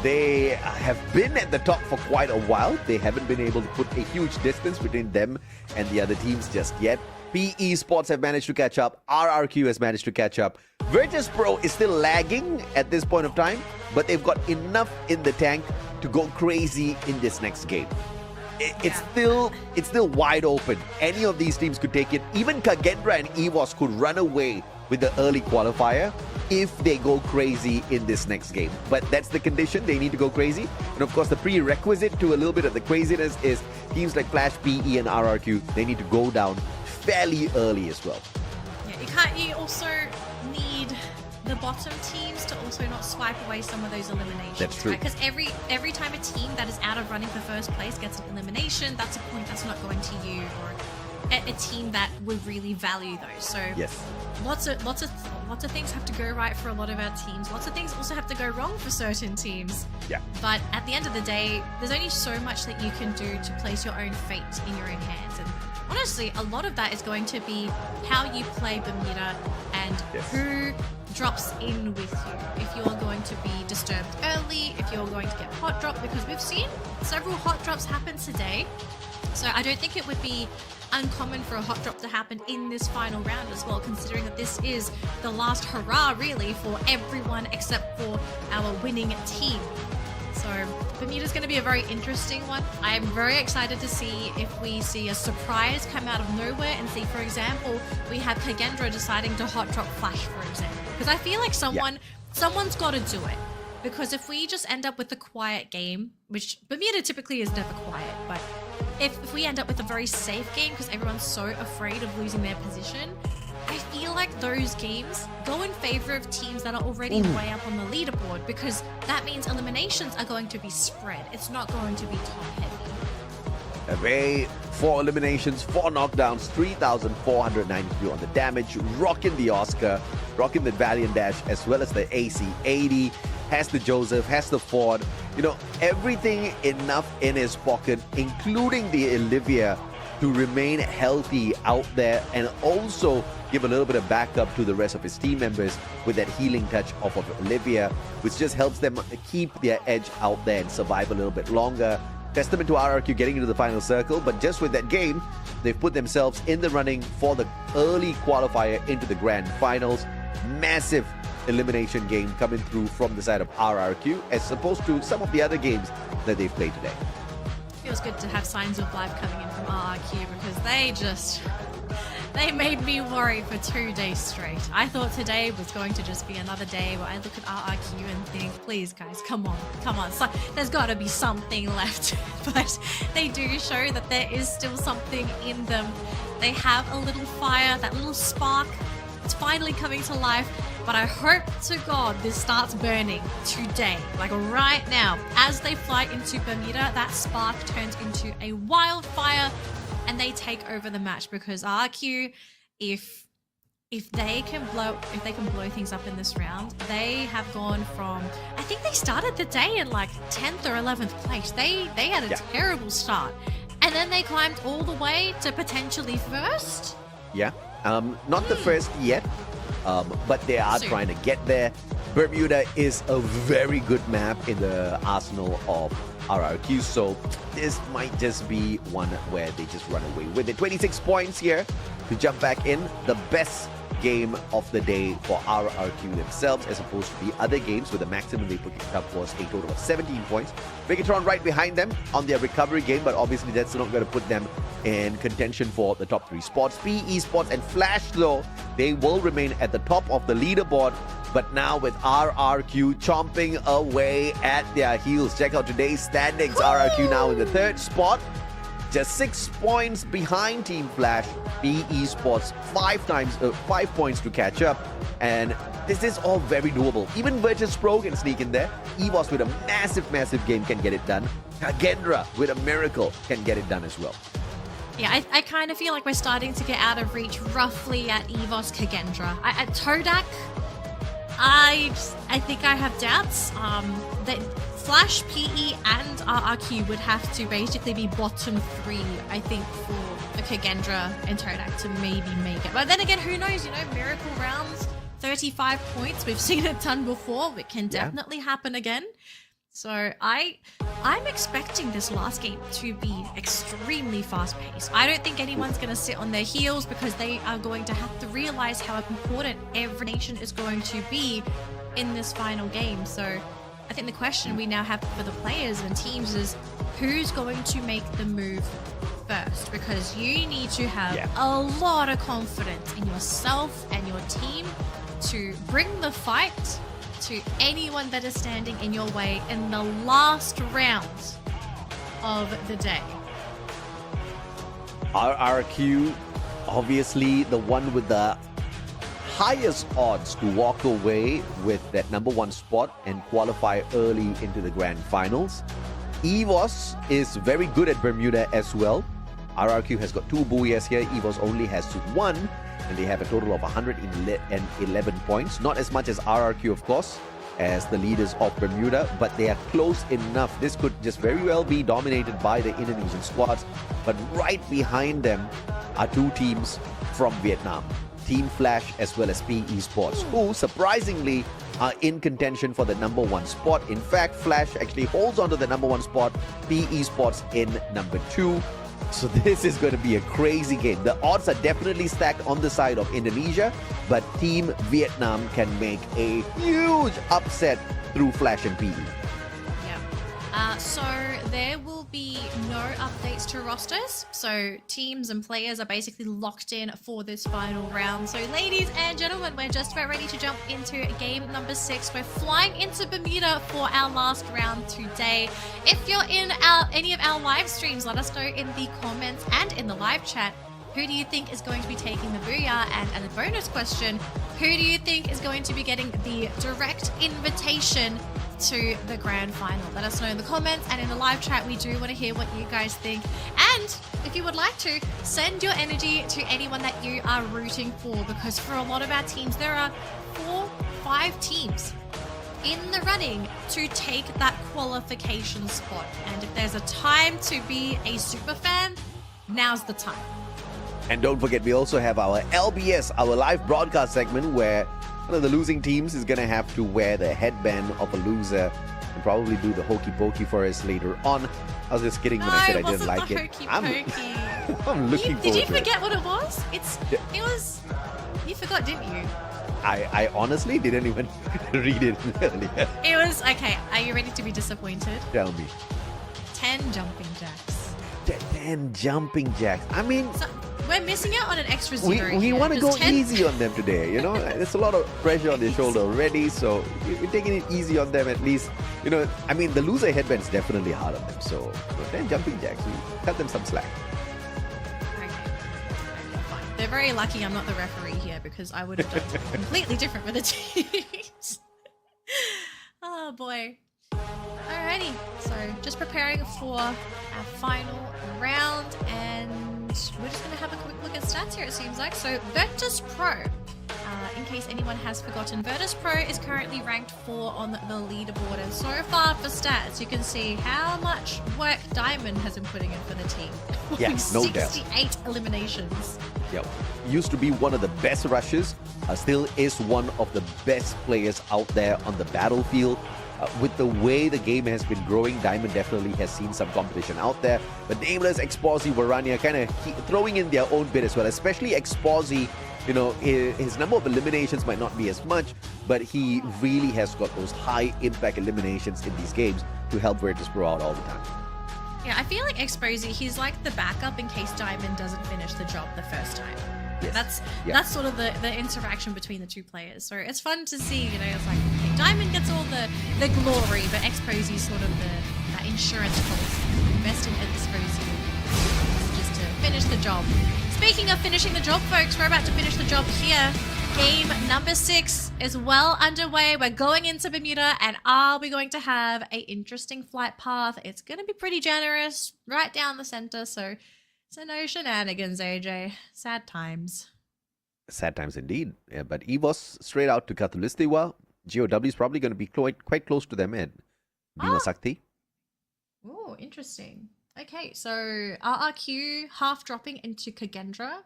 they have been at the top for quite a while. They haven't been able to put a huge distance between them and the other teams just yet. PE Sports have managed to catch up. RRQ has managed to catch up. Virtus Pro is still lagging at this point of time, but they've got enough in the tank to go crazy in this next game. It's still wide open. Any of these teams could take it. Even Kagendra and EVOS could run away with the early qualifier if they go crazy in this next game. But that's the condition. They need to go crazy. And of course, the prerequisite to a little bit of the craziness is teams like Flash, PE, and RRQ, they need to go down fairly early as well. Yeah, you also need the bottom teams to also not swipe away some of those eliminations. That's true. Because every time a team that is out of running for first place gets an elimination, that's a point that's not going to you or a team that would really value those. So lots of things have to go right for a lot of our teams. Lots of things also have to go wrong for certain teams. Yeah. But at the end of the day, there's only so much that you can do to place your own fate in your own hands. And honestly, a lot of that is going to be how you play Bermuda and who drops in with you. If you're going to be disturbed early, if you're going to get hot dropped, because we've seen several hot drops happen today. So I don't think it would be uncommon for a hot drop to happen in this final round as well, considering that this is the last hurrah really for everyone except for our winning team. So Bermuda's going to be a very interesting one. I'm very excited to see if we see a surprise come out of nowhere and see, for example, we have Kagendra deciding to hot drop Flash, for example. Because I feel like someone's got to do it. Because if we just end up with a quiet game, which Bermuda typically is never quiet, but if we end up with a very safe game because everyone's so afraid of losing their position, I feel like those games go in favor of teams that are already way up on the leaderboard, because that means eliminations are going to be spread. It's not going to be top heavy. Away, 4 eliminations, 4 knockdowns, 3,492 on the damage, rocking the Oscar, rocking the Valiant Dash, as well as the AC-80, has the Joseph, has the Ford, you know, everything enough in his pocket, including the Olivia, to remain healthy out there and also give a little bit of backup to the rest of his team members with that healing touch off of Olivia, which just helps them keep their edge out there and survive a little bit longer. Testament to RRQ getting into the final circle, but just with that game, they've put themselves in the running for the early qualifier into the grand finals. Massive elimination game coming through from the side of RRQ as opposed to some of the other games that they've played today. Feels good to have signs of life coming in from RRQ because they made me worry for 2 days straight. I thought today was going to just be another day where I look at RRQ and think, please guys, come on. So there's got to be something left. But they do show that there is still something in them. They have a little fire, that little spark. It's finally coming to life. But I hope to God this starts burning today, like right now. As they fly into Bermuda, that spark turns into a wildfire and they take over the match, because RQ, if they can blow things up in this round, they have gone from, I think they started the day in like 10th or 11th place. They had a terrible start, and then they climbed all the way to potentially first. Yeah, not the first yet. But they are trying to get there. Bermuda is a very good map in the arsenal of RRQ, so this might just be one where they just run away with it. 26 points here to jump back in. The best game of the day for RRQ themselves, as opposed to the other games where the maximum they picked up was a total of 17 points. Bigatron right behind them on their recovery game, but obviously that's not going to put them in contention for the top 3 spots. PE Sports and Flash, though, they will remain at the top of the leaderboard, but now with RRQ chomping away at their heels. Check out today's standings. RRQ now in the 3rd spot, just 6 points behind Team Flash. PE Sports 5 points to catch up, and this is all very doable. Even Virtus Pro can sneak in there. EVOS with a massive game can get it done. Kagendra with a miracle can get it done as well. Yeah, I kind of feel like we're starting to get out of reach roughly at EVOS Kagendra. At Todak, I think I have doubts that Flash, PE, and RRQ would have to basically be bottom 3, I think, for the Kagendra and Todak to maybe make it. But then again, who knows? You know, miracle rounds, 35 points. We've seen it done before. It can definitely happen again. So I'm expecting this last game to be extremely fast-paced. I don't think anyone's going to sit on their heels, because they are going to have to realize how important every nation is going to be in this final game. So I think the question we now have for the players and teams is, who's going to make the move first? Because you need to have a lot of confidence in yourself and your team to bring the fight to anyone that is standing in your way in the last round of the day. RRQ, obviously the one with the highest odds to walk away with that #1 spot and qualify early into the grand finals. EVOS is very good at Bermuda as well. RRQ has got 2 buoys here. EVOS only has 1. And they have a total of 111 points. Not as much as RRQ, of course, as the leaders of Bermuda, but they are close enough. This could just very well be dominated by the Indonesian squads. But right behind them are 2 teams from Vietnam. Team Flash as well as PE Sports, who surprisingly are in contention for the #1 spot. In fact, Flash actually holds on to the #1 spot, PE Sports in #2. So this is going to be a crazy game. The odds are definitely stacked on the side of Indonesia, but Team Vietnam can make a huge upset through Flash and PE. So there will be no updates to rosters. So teams and players are basically locked in for this final round. So ladies and gentlemen, we're just about ready to jump into game number 6. We're flying into Bermuda for our last round today. If you're in any of our live streams, let us know in the comments and in the live chat. Who do you think is going to be taking the booyah? And a bonus question, who do you think is going to be getting the direct invitation to the grand final? Let us know in the comments and in the live chat. We do want to hear what you guys think. And if you would like to, send your energy to anyone that you are rooting for, because for a lot of our teams, there are 4-5 teams in the running to take that qualification spot. And if there's a time to be a super fan, now's the time. And don't forget, we also have our LBS, our live broadcast segment, where one of the losing teams is going to have to wear the headband of a loser and probably do the hokey pokey for us later on. I was just kidding when I said I didn't like it. I'm looking forward to it. Did you forget what it was? It was... You forgot, didn't you? I honestly didn't even read it earlier. It was... Okay, are you ready to be disappointed? Tell me. 10 jumping jacks. 10 jumping jacks. I mean... So, we're missing out on an extra zero. We want to go easy on them today, you know? There's a lot of pressure on their shoulder already, so we're taking it easy on them at least. You know, I mean, the loser headband is definitely hard on them, so 10 jumping jacks, we cut them some slack. Okay, fine. They're very lucky I'm not the referee here, because I would have done something completely different with the teams. Oh boy. Alrighty, so just preparing for our final round, and we're just going to have a quick look at stats here, it seems like. So Virtus Pro, in case anyone has forgotten, Virtus Pro is currently ranked 4 on the leaderboard, and so far for stats you can see how much work Diamond has been putting in for the team. Yeah, no doubt. 68 eliminations. Yeah, used to be one of the best rushes, still is one of the best players out there on the battlefield. With the way the game has been growing, Diamond definitely has seen some competition out there. But Nameless, Exposy, Varania kind of throwing in their own bit as well, especially Exposy. You know, his number of eliminations might not be as much, but he really has got those high impact eliminations in these games to help Virtus Pro out all the time. Yeah, I feel like Exposy, he's like the backup in case Diamond doesn't finish the job the first time. Yes. That's sort of the interaction between the two players. So it's fun to see, you know, it's like, okay, Diamond gets all the glory, but Exposy's sort of that insurance policy. Invest in Exposy just to finish the job. Speaking of finishing the job, folks, we're about to finish the job here. Game number 6 is well underway. We're going into Bermuda, and are we going to have an interesting flight path? It's going to be pretty generous, right down the center, so... So no shenanigans, AJ. Sad times. Sad times indeed. Yeah, but EVOS straight out to Katulistiwa. GOW is probably going to be quite close to them at Bima Sakti. Oh, interesting. Okay, so RRQ half dropping into Kagendra.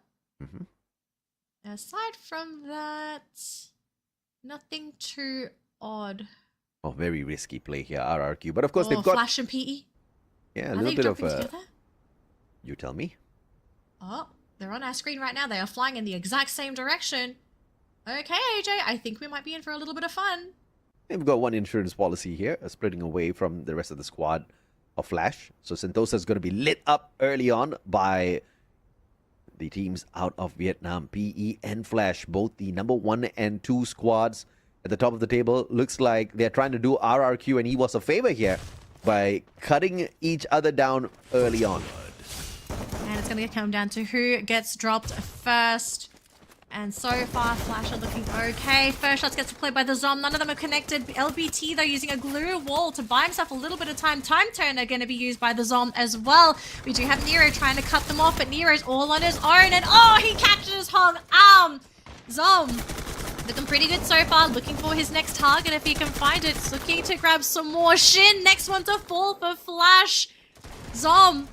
Aside from that, nothing too odd. Oh, very risky play here, RRQ. But of course, they've got... Flash and PE? Yeah, a little bit of... together? You tell me. Oh, they're on our screen right now. They are flying in the exact same direction. Okay, AJ, I think we might be in for a little bit of fun. They've got one insurance policy here, splitting away from the rest of the squad of Flash. So Sentosa is going to be lit up early on by the teams out of Vietnam, PE and Flash, both the number 1 and 2 squads at the top of the table. Looks like they're trying to do RRQ and EVOS a favor here by cutting each other down early on. And it's going to come down to who gets dropped first. And so far, Flash are looking okay. First shots gets deployed by the Zom. None of them are connected. LBT, though, using a glue wall to buy himself a little bit of time. Time turner going to be used by the Zom as well. We do have Nero trying to cut them off, but Nero's all on his own. And oh, he catches Hong Arm. Zom looking pretty good so far. Looking for his next target if he can find it. It's looking to grab some more. Shin, next one to fall for Flash. Zom.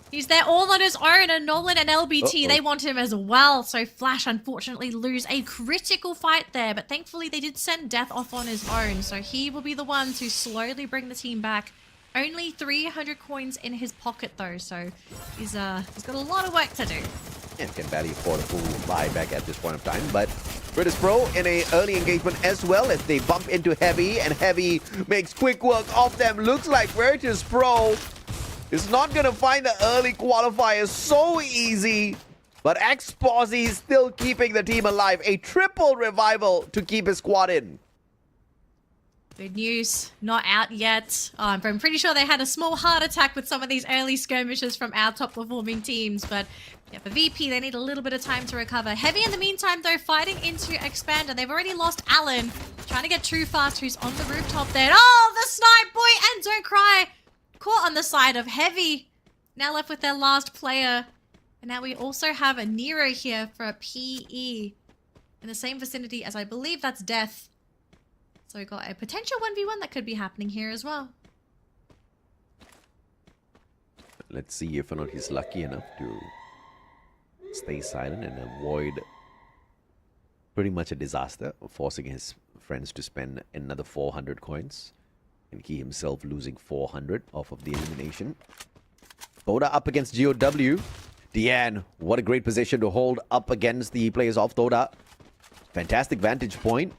He's there all on his own, and Nolan and LBT, they want him as well. So Flash, unfortunately, lose a critical fight there, but thankfully they did send Death off on his own, so he will be the one to slowly bring the team back. Only 300 coins in his pocket, though, so he's got a lot of work to do. And can barely afford a full buyback at this point of time, but Virtus Pro in a early engagement as well as they bump into Heavy, and Heavy makes quick work of them. Looks like Virtus Pro is not going to find the early qualifiers so easy. But Exposy is still keeping the team alive. A triple revival to keep his squad in. Good news, not out yet. I'm pretty sure they had a small heart attack with some of these early skirmishes from our top performing teams. But yeah, for VP, they need a little bit of time to recover. Heavy in the meantime, though, fighting into Expand, and they've already lost Alan. Trying to get too fast. Who's on the rooftop there? Oh, the snipe boy! And don't cry! Caught on the side of Heavy. Now left with their last player. And now we also have a Nero here for a PE. In the same vicinity as I believe that's Death. So we've got a potential 1v1 that could be happening here as well. Let's see if or not he's lucky enough to stay silent and avoid pretty much a disaster of forcing his friends to spend another 400 coins. And he himself losing 400 off of the elimination. Toda up against GOW. Deanne, what a great position to hold up against the players of Toda. Fantastic vantage point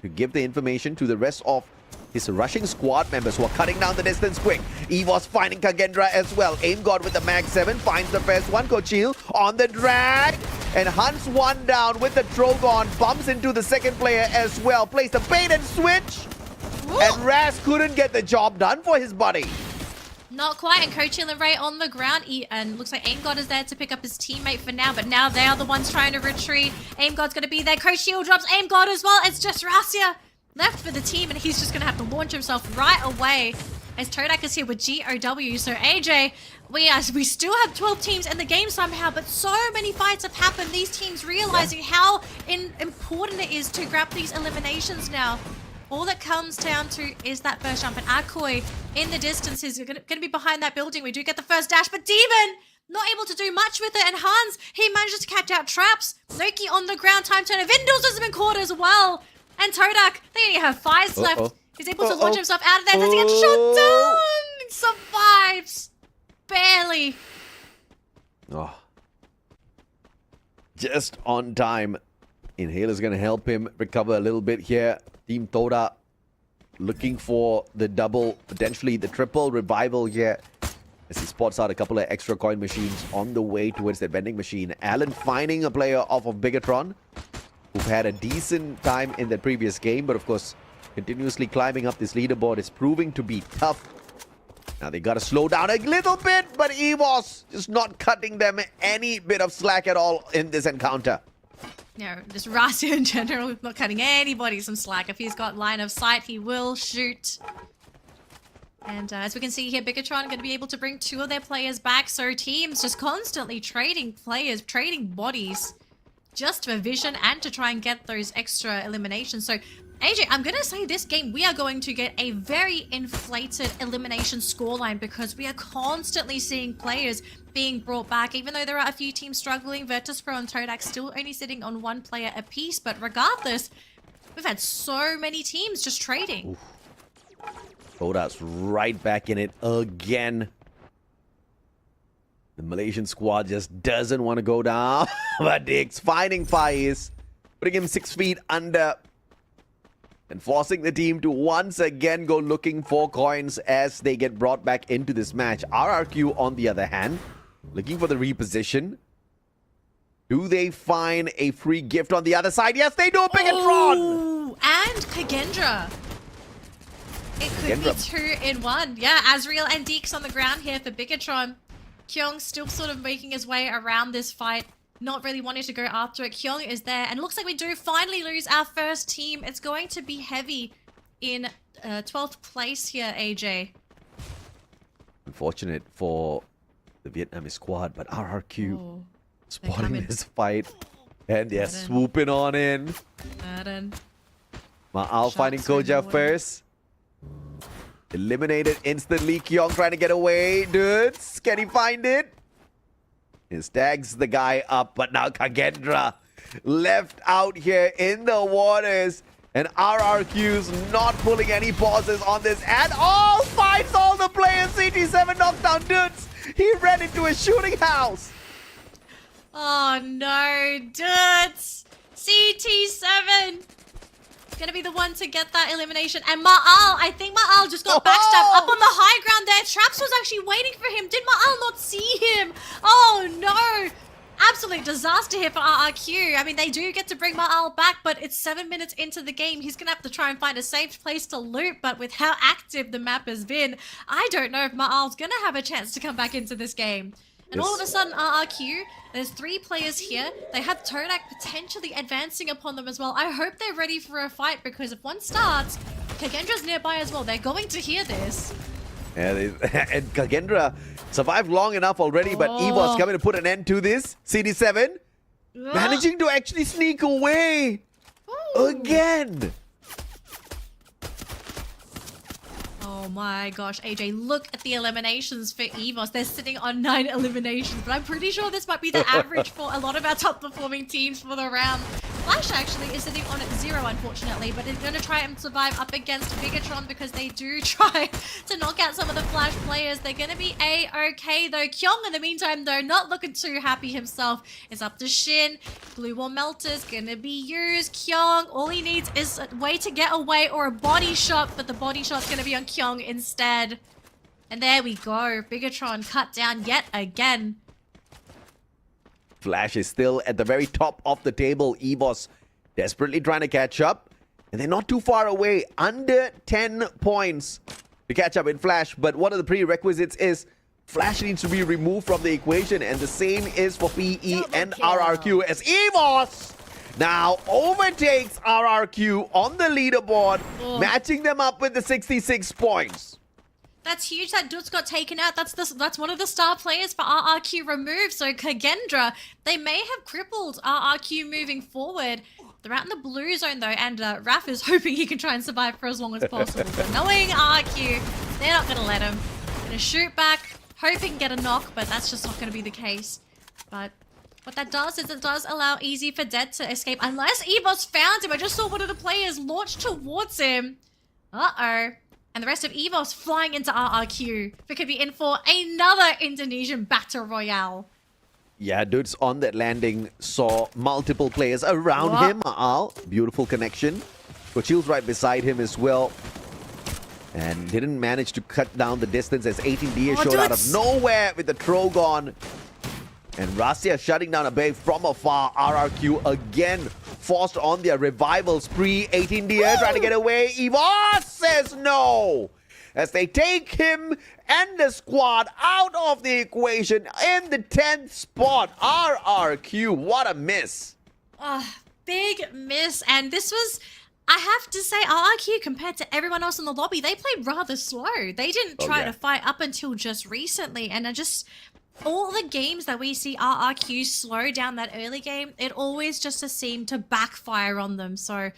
to give the information to the rest of his rushing squad members who are cutting down the distance quick. Evos finding Kagendra as well. Aim God with the Mag 7 finds the first one. Kochil on the drag and hunts one down with the Trogon. Bumps into the second player as well. Plays the bait and switch. Ooh. And Raz couldn't get the job done for his buddy. Not quite, and Kochil and Ray on the ground. And looks like Aim God is there to pick up his teammate for now, but now they are the ones trying to retreat. Aim God's going to be there. Kochil drops Aim God as well. It's just Rasia left for the team, and he's just going to have to launch himself right away as Todak is here with GOW. So AJ, we still have 12 teams in the game somehow, but so many fights have happened. These teams realizing how important it is to grab these eliminations now. All that comes down to is that first jump, and Akoi in the distance is going to be behind that building. We do get the first dash, but Demon not able to do much with it, and Hans, he manages to catch out traps. Noki on the ground, time turner. Vindles has been caught as well. And Todak, they only have 5 left. He's able to launch himself out of there. Does he get shot down? He survives. Barely. Oh. Just on time. Inhaler's going to help him recover a little bit here. Team Toda looking for the double, potentially the triple revival here. As he spots out a couple of extra coin machines on the way towards that vending machine. Alan finding a player off of Bigatron, who've had a decent time in the previous game, but of course, continuously climbing up this leaderboard is proving to be tough. Now they got to slow down a little bit, but Evos just not cutting them any bit of slack at all in this encounter. Yeah, just Rasia in general, not cutting anybody some slack. If he's got line of sight, he will shoot. And as we can see here, Bigatron going to be able to bring 2 of their players back. So teams just constantly trading players, trading bodies, just for vision and to try and get those extra eliminations. So AJ, I'm going to say this game, we are going to get a very inflated elimination scoreline because we are constantly seeing players being brought back, even though there are a few teams struggling. Virtus.pro and Todak still only sitting on 1 player apiece, but regardless, we've had so many teams just trading. Todak's right back in it again. The Malaysian squad just doesn't want to go down, but Dick's finding Faiz, putting him 6 feet under, and forcing the team to once again go looking for coins as they get brought back into this match. RRQ, on the other hand, looking for the reposition. Do they find a free gift on the other side? Yes, they do. Bigatron! And Kagendra. It could be 2 in 1. Yeah, Azriel and Deeks on the ground here for Bigatron. Kyung still sort of making his way around this fight, not really wanting to go after it. Kyung is there, and it looks like we do finally lose our first team. It's going to be Heavy in 12th place here, AJ. Unfortunate for the Vietnamese squad, but RRQ spotting this fight, and they're swooping on in. Ma'al finding Koja first. Eliminated instantly. Kyung trying to get away. Dudes, can he find it? He tags the guy up, but now Kagendra left out here in the waters. And RRQ's not pulling any pauses on this at all. Finds all the players. CT7 knocked down Dudes. He ran into a shooting house. Oh no, Dudes. CT7. Gonna be the one to get that elimination. And Ma'al, I think Ma'al just got backstabbed up on the high ground there. Traps was actually waiting for him. Did Ma'al not see him? Oh no. Absolute disaster here for RRQ. I mean, they do get to bring Ma'al back, but it's 7 minutes into the game. He's gonna have to try and find a safe place to loot, but with how active the map has been, I don't know if Ma'al's gonna have a chance to come back into this game. And all of a sudden, RRQ, there's 3 players here. They have Todak potentially advancing upon them as well. I hope they're ready for a fight because if one starts, Kagendra's nearby as well. They're going to hear this. Yeah, and Kagendra survived long enough already, but EVOS coming to put an end to this. CD7 managing to actually sneak away again. Oh my gosh, AJ, look at the eliminations for EVOS. They're sitting on 9 eliminations, but I'm pretty sure this might be the average for a lot of our top performing teams for the round. Flash actually is sitting on 0, unfortunately, but they're going to try and survive up against Bigatron because they do try to knock out some of the Flash players. They're going to be A-okay though. Kyong, in the meantime, though, not looking too happy himself. It's up to Shin. Blue Wall Melter's going to be used. Kyong, all he needs is a way to get away or a body shot, but the body shot's going to be on Kyong instead. And there we go. Bigatron cut down yet again. Flash is still at the very top of the table. EVOS desperately trying to catch up. And they're not too far away. Under 10 points to catch up in Flash. But one of the prerequisites is Flash needs to be removed from the equation. And the same is for PE and RRQ as EVOS now overtakes RRQ on the leaderboard, matching them up with the 66 points. That's huge that Dutz got taken out. That's one of the star players for RRQ removed. So Kagendra, they may have crippled RRQ moving forward. They're out in the blue zone though, and Raf is hoping he can try and survive for as long as possible. But knowing RRQ, they're not going to let him. Going to shoot back, hope he can get a knock, but that's just not going to be the case. But what that does is it does allow easy for Dead to escape. Unless EVOS found him. I just saw one of the players launch towards him. Uh-oh. And the rest of EVOS flying into RRQ. We could be in for another Indonesian Battle Royale. Yeah, Dudes on that landing saw multiple players around him. Beautiful connection. Kochil's right beside him as well. And didn't manage to cut down the distance as 18D showed out of nowhere with the Trogon. And Rasya shutting down a bay from afar. RRQ again forced on their revival spree. 18D trying to get away. EVOS says no. As they take him and the squad out of the equation in the 10th spot. RRQ, what a miss. Big miss. And this was, I have to say, RRQ compared to everyone else in the lobby, they played rather slow. They didn't try to fight up until just recently. And all the games that we see RRQ slow down that early game, it always just seemed to backfire on them. So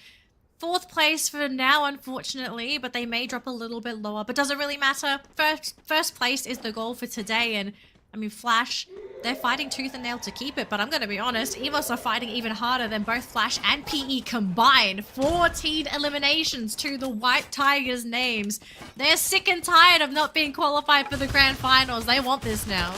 4th place for now, unfortunately, but they may drop a little bit lower, but doesn't really matter. First place is the goal for today. And I mean, Flash, they're fighting tooth and nail to keep it, but I'm going to be honest, EVOS are fighting even harder than both Flash and PE combined. 14 eliminations to the White Tigers' names. They're sick and tired of not being qualified for the grand finals. They want this now.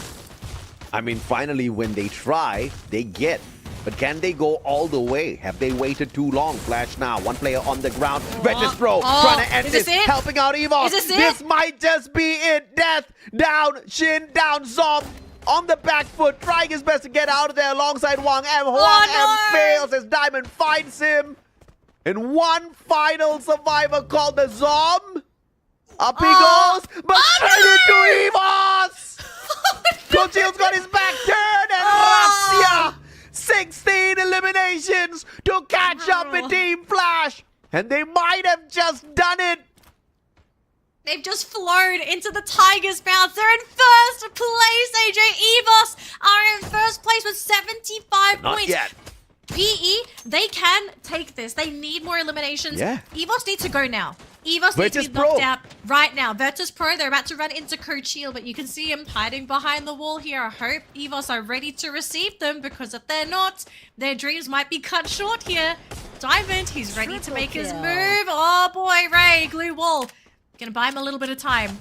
I mean, finally, when they try, they get. But can they go all the way? Have they waited too long? Flash now, one player on the ground. Regis Pro trying to end this, helping out EVOS. This might just be it. Death down, Shin down, Zom on the back foot, trying his best to get out of there alongside Wang M. Wang M fails as Diamond finds him. And one final survivor called the Zom. Up he goes, but straight into EVOS. Kochil's got his back turned and Rasya 16 eliminations to catch up with Team Flash. And they might have just done it. They've just flown into the Tigers' mouth. They're in first place, AJ. EVOS are in first place with 75 Not points. yet. PE, they can take this. They need more eliminations. Yeah. EVOS need to go now. EVOS needs to be knocked out right now. Virtus Pro, they're about to run into Kochil, but you can see him hiding behind the wall here. I hope EVOS are ready to receive them, because if they're not, their dreams might be cut short here. Diamond, he's ready to make his move. Oh boy, Ray, glue wall. Gonna buy him a little bit of time.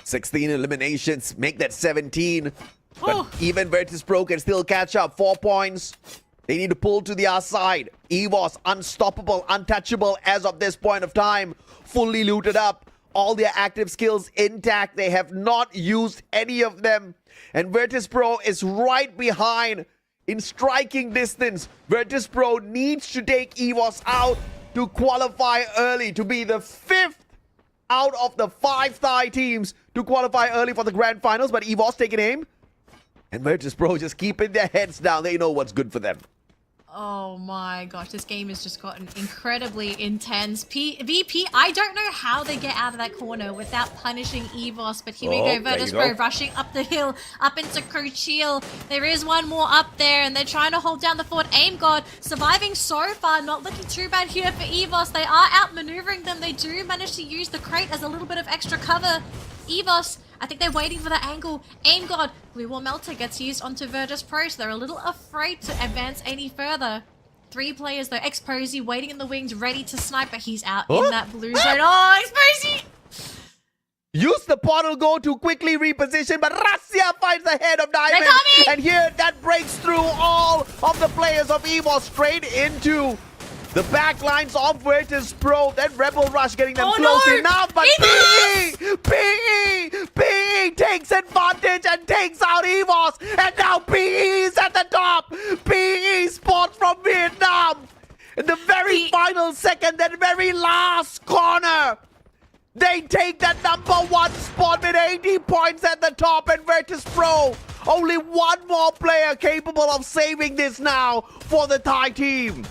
16 eliminations, make that 17. But even Virtus Pro can still catch up. 4 points. They need to pull to the other side. EVOS, unstoppable, untouchable as of this point of time. Fully looted up. All their active skills intact. They have not used any of them. And Virtus Pro is right behind in striking distance. Virtus Pro needs to take EVOS out to qualify early, to be the 5th out of the 5 Thai teams to qualify early for the grand finals. But EVOS taking aim. And Virtus.pro just keeping their heads down. They know what's good for them. Oh my gosh, this game has just gotten incredibly intense. VP, I don't know how they get out of that corner without punishing EVOS, but here we go. Virtus.pro rushing up the hill, up into Cochil. There is one more up there, and they're trying to hold down the fort. Aim God surviving so far, not looking too bad here for EVOS. They are outmaneuvering them. They do manage to use the crate as a little bit of extra cover. EVOS, I think they're waiting for the angle. Aim God, Blue Wall Melter gets used onto Virtus.pro, so they're a little afraid to advance any further. 3 players though. Exposy waiting in the wings, ready to snipe, but he's out in that blue zone. Oh, Exposy! Use the portal go to quickly reposition, but Russia finds the head of Diamond. And here, that breaks through all of the players of EVOS straight into the back lines of Virtus.pro. Then Rebel Rush getting them close enough, but PE takes advantage and takes out EVOS. And now PE is at the top. PE Sports from Vietnam. In the very final second, that very last corner, they take that #1 spot with 80 points at the top, and Virtus.pro, only one more player capable of saving this now for the Thai team.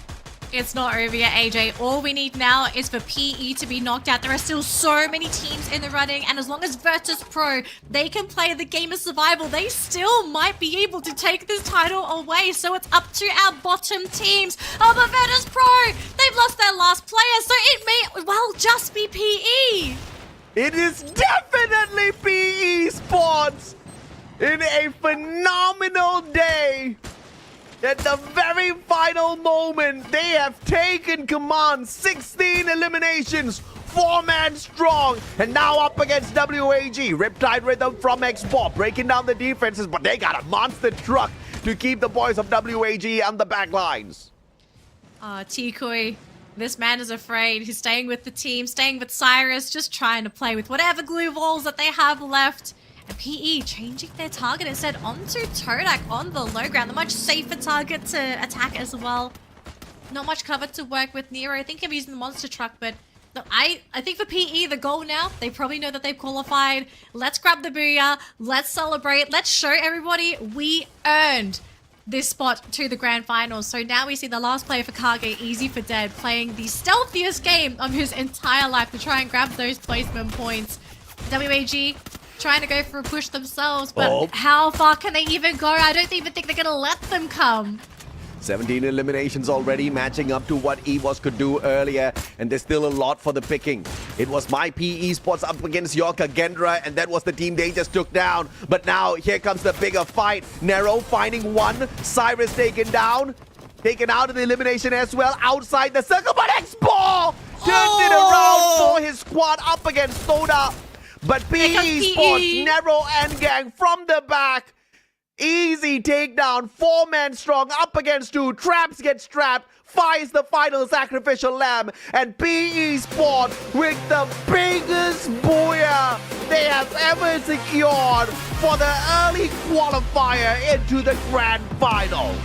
It's not over yet, AJ. All we need now is for PE to be knocked out. There are still so many teams in the running, and as long as Virtus.pro, they can play the game of survival, they still might be able to take this title away. So it's up to our bottom teams. Oh, but Virtus.pro, they've lost their last player, so it may well just be PE. It is definitely PE Sports in a phenomenal day. At the very final moment, they have taken command. 16 eliminations, 4-man strong, and now up against WAG. Riptide Rhythm from Xbox breaking down the defenses, but they got a monster truck to keep the boys of WAG on the back lines. Tikui, this man is afraid. He's staying with the team, staying with Cyrus, just trying to play with whatever glue balls that they have left. And PE changing their target instead onto Todak on the low ground. The much safer target to attack as well. Not much cover to work with. Nero, I think of using the monster truck, but I think for PE, the goal now, they probably know that they've qualified. Let's grab the booyah. Let's celebrate. Let's show everybody we earned this spot to the grand finals. So now we see the last player for Kage, Easy for Dead, playing the stealthiest game of his entire life to try and grab those placement points. WAG trying to go for a push themselves, but how far can they even go? I don't even think they're going to let them come. 17 eliminations already, matching up to what EVOS could do earlier, and there's still a lot for the picking. It was my PE Sports up against Yorka Gendra, and that was the team they just took down. But now, here comes the bigger fight. Nero finding one, Cyrus taken down, taken out of the elimination as well, outside the circle, but X-Ball turned it around for his squad up against Soda. But PE Sports, Nero and gang from the back. Easy takedown, 4-man strong, up against 2. Traps get strapped, fires the final sacrificial lamb, and PE Sport with the biggest booyah they have ever secured for the early qualifier into the grand finals.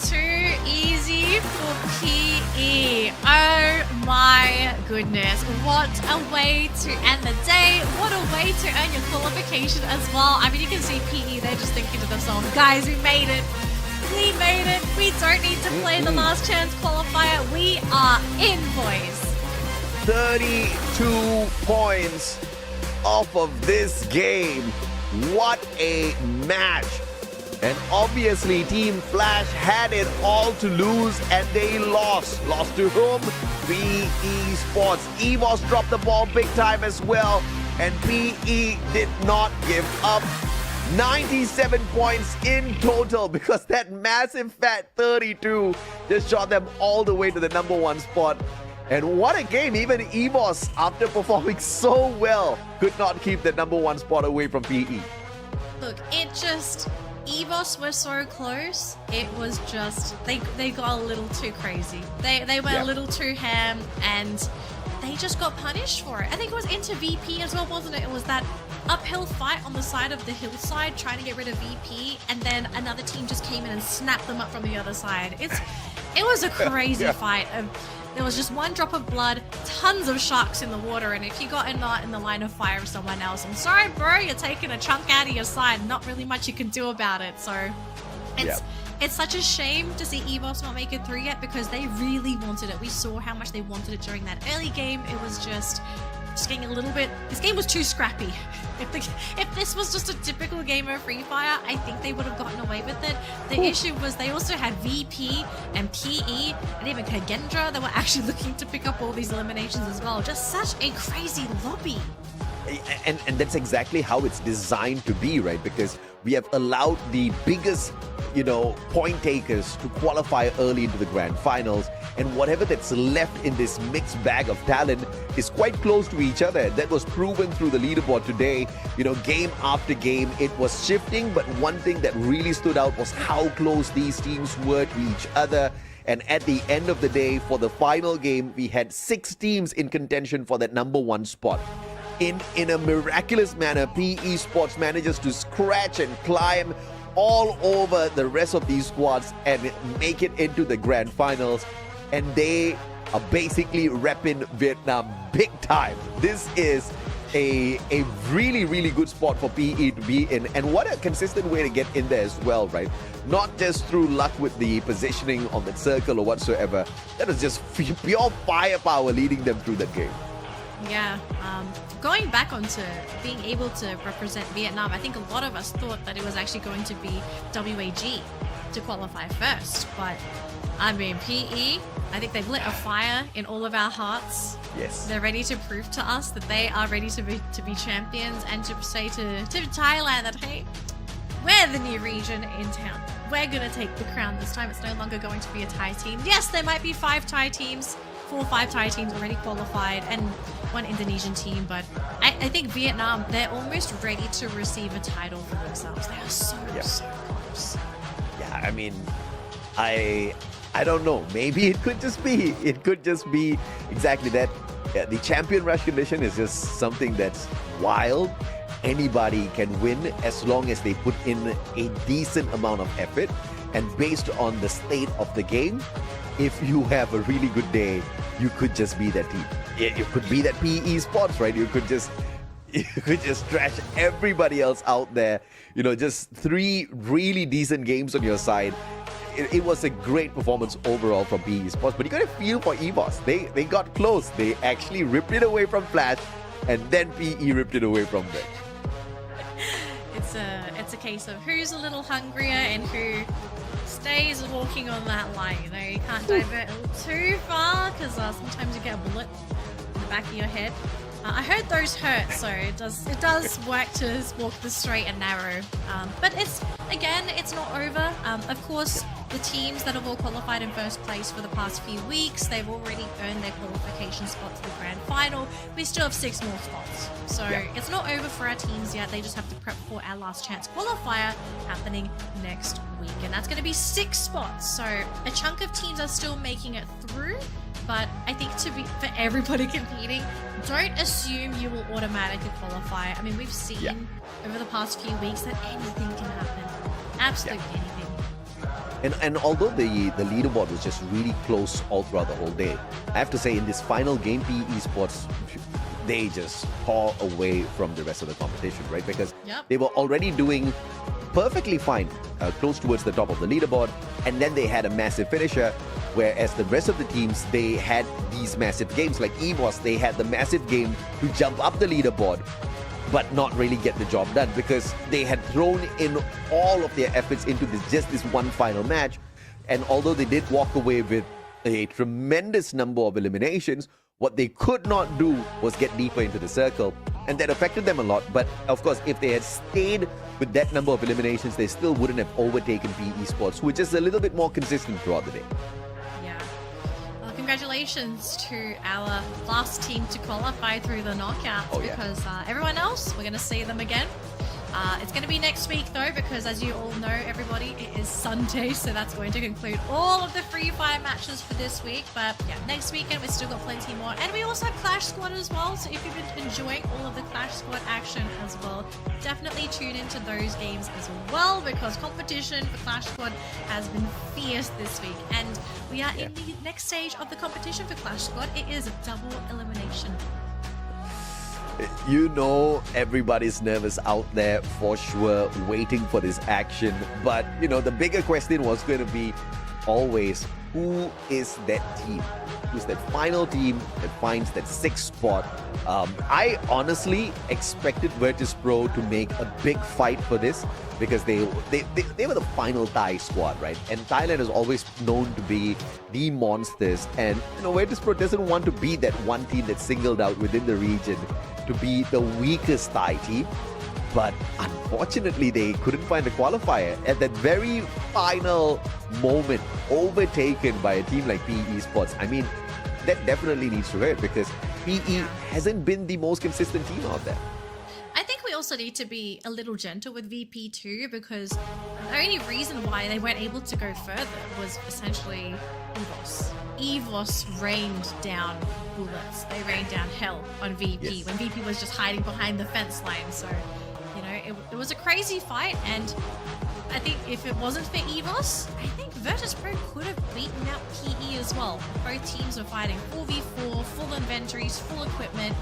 Too easy for PE. Oh my goodness. What a way to end the day. What a way to earn your qualification as well. I mean, you can see PE, they're just thinking to themselves, guys, we made it. We made it. We don't need to play the last chance qualifier. We are in, boys. 32 points off of this game. What a match. And obviously, Team Flash had it all to lose, and they lost. Lost to whom? PE Sports. EVOS dropped the ball big time as well, and PE did not give up. 97 points in total, because that massive fat 32 just shot them all the way to the #1 spot. And what a game. Even EVOS, after performing so well, could not keep the #1 spot away from PE. Look, it just... EVOS were so close, it was just, they got a little too crazy. They went a little too ham, and they just got punished for it. I think it was into VP as well, wasn't it? It was that uphill fight on the side of the hillside trying to get rid of VP, and then another team just came in and snapped them up from the other side. It was a crazy fight. there was just one drop of blood, tons of sharks in the water, and if you got in the line of fire of someone else, I'm sorry, bro, you're taking a chunk out of your side. Not really much you can do about it. So it's such a shame to see EVOS not make it through yet because they really wanted it. We saw how much they wanted it during that early game. It was just getting a little bit. This game was too scrappy. If this was just a typical game of Free Fire, I think they would have gotten away with it. The issue was they also had VP and PE and even Kagendra that were actually looking to pick up all these eliminations as well. Just such a crazy lobby. And that's exactly how it's designed to be, right? Because we have allowed the biggest, point takers to qualify early into the grand finals, and whatever that's left in this mixed bag of talent is quite close to each other. That was proven through the leaderboard today. Game after game, it was shifting, but one thing that really stood out was how close these teams were to each other. And at the end of the day, for the final game, we had 6 teams in contention for that number 1 spot. In a miraculous manner, PE Sports manages to scratch and climb all over the rest of these squads and make it into the grand finals. And they are basically repping Vietnam big time. This is a really, really good spot for PE to be in. And what a consistent way to get in there as well, right? Not just through luck with the positioning on the circle or whatsoever. That was just pure firepower leading them through that game. Yeah, going back onto being able to represent Vietnam, I think a lot of us thought that it was actually going to be WAG to qualify first, but I mean, PE, I think they've lit a fire in all of our hearts. Yes. They're ready to prove to us that they are ready to be champions and to say to Thailand that, hey, we're the new region in town. We're going to take the crown this time. It's no longer going to be a Thai team. Yes, there might be 5 Thai teams, 4 or 5 Thai teams already qualified and 1 Indonesian team, but I think Vietnam, they're almost ready to receive a title for themselves. They are so close. Yeah, I mean, I don't know. Maybe it could just be exactly that. Yeah, the champion rush condition is just something that's wild. Anybody can win as long as they put in a decent amount of effort. And based on the state of the game, if you have a really good day, you could just be that team. You could be that PE Sports, right? You could just trash everybody else out there. Just 3 really decent games on your side. It was a great performance overall from PE Sports, but you got to feel for EVOS. They got close. They actually ripped it away from Flash, and then PE ripped it away from them. It's a case of who's a little hungrier and who stays walking on that line. You can't divert a little too far because sometimes you get a bullet in the back of your head. I heard those hurt, so it does work to walk the straight and narrow. But it's not over. Of course, the teams that have all qualified in first place for the past few weeks, they've already earned their qualification spot to the grand final. We still have 6 more spots. So it's not over for our teams yet. They just have to prep for our last chance qualifier happening next week. And that's going to be 6 spots. So a chunk of teams are still making it through. But I think for everybody competing, don't assume you will automatically qualify. I mean, we've seen over the past few weeks that anything can happen. Absolutely anything. And although the leaderboard was just really close all throughout the whole day, I have to say in this final game, PE Sports, they just tore away from the rest of the competition, right? Because they were already doing perfectly fine, close towards the top of the leaderboard, and then they had a massive finisher, whereas the rest of the teams, they had these massive games. Like EVOS, they had the massive game to jump up the leaderboard, but not really get the job done because they had thrown in all of their efforts into this one final match. And although they did walk away with a tremendous number of eliminations, what they could not do was get deeper into the circle, and that affected them a lot. But of course, if they had stayed with that number of eliminations, they still wouldn't have overtaken PE Sports, which is a little bit more consistent throughout the day. Yeah. Well, congratulations to our last team to qualify through the knockouts because everyone else, we're going to see them again. It's going to be next week though, because as you all know, everybody, it is Sunday, so that's going to conclude all of the Free Fire matches for this week. But yeah, next weekend we've still got plenty more, and we also have Clash Squad as well. So if you've been enjoying all of the Clash Squad action as well, definitely tune into those games as well, because competition for Clash Squad has been fierce this week, and we are in the next stage of the competition for Clash Squad. It is a double elimination. You know, everybody's nervous out there for sure, waiting for this action. But, you know, the bigger question was going to be always, who is that team? Who's that final team that finds that sixth spot? I honestly expected Virtus.pro to make a big fight for this, because they were the final Thai squad, right? And Thailand is always known to be the monsters. And, you know, Virtus.pro doesn't want to be that one team that's singled out within the region to be the weakest Thai team. But unfortunately, they couldn't find the qualifier at that very final moment, overtaken by a team like PE Esports. I mean, that definitely needs to hurt, because PE hasn't been the most consistent team out there. I think we also need to be a little gentle with VP too, because the only reason why they weren't able to go further was essentially EVOS. EVOS rained down bullets. They rained down hell on VP when VP was just hiding behind the fence line. So, you know, it was a crazy fight, and I think if it wasn't for EVOS, I think Virtus.pro could have beaten out PE as well. Both teams were fighting 4v4, full inventories, full equipment.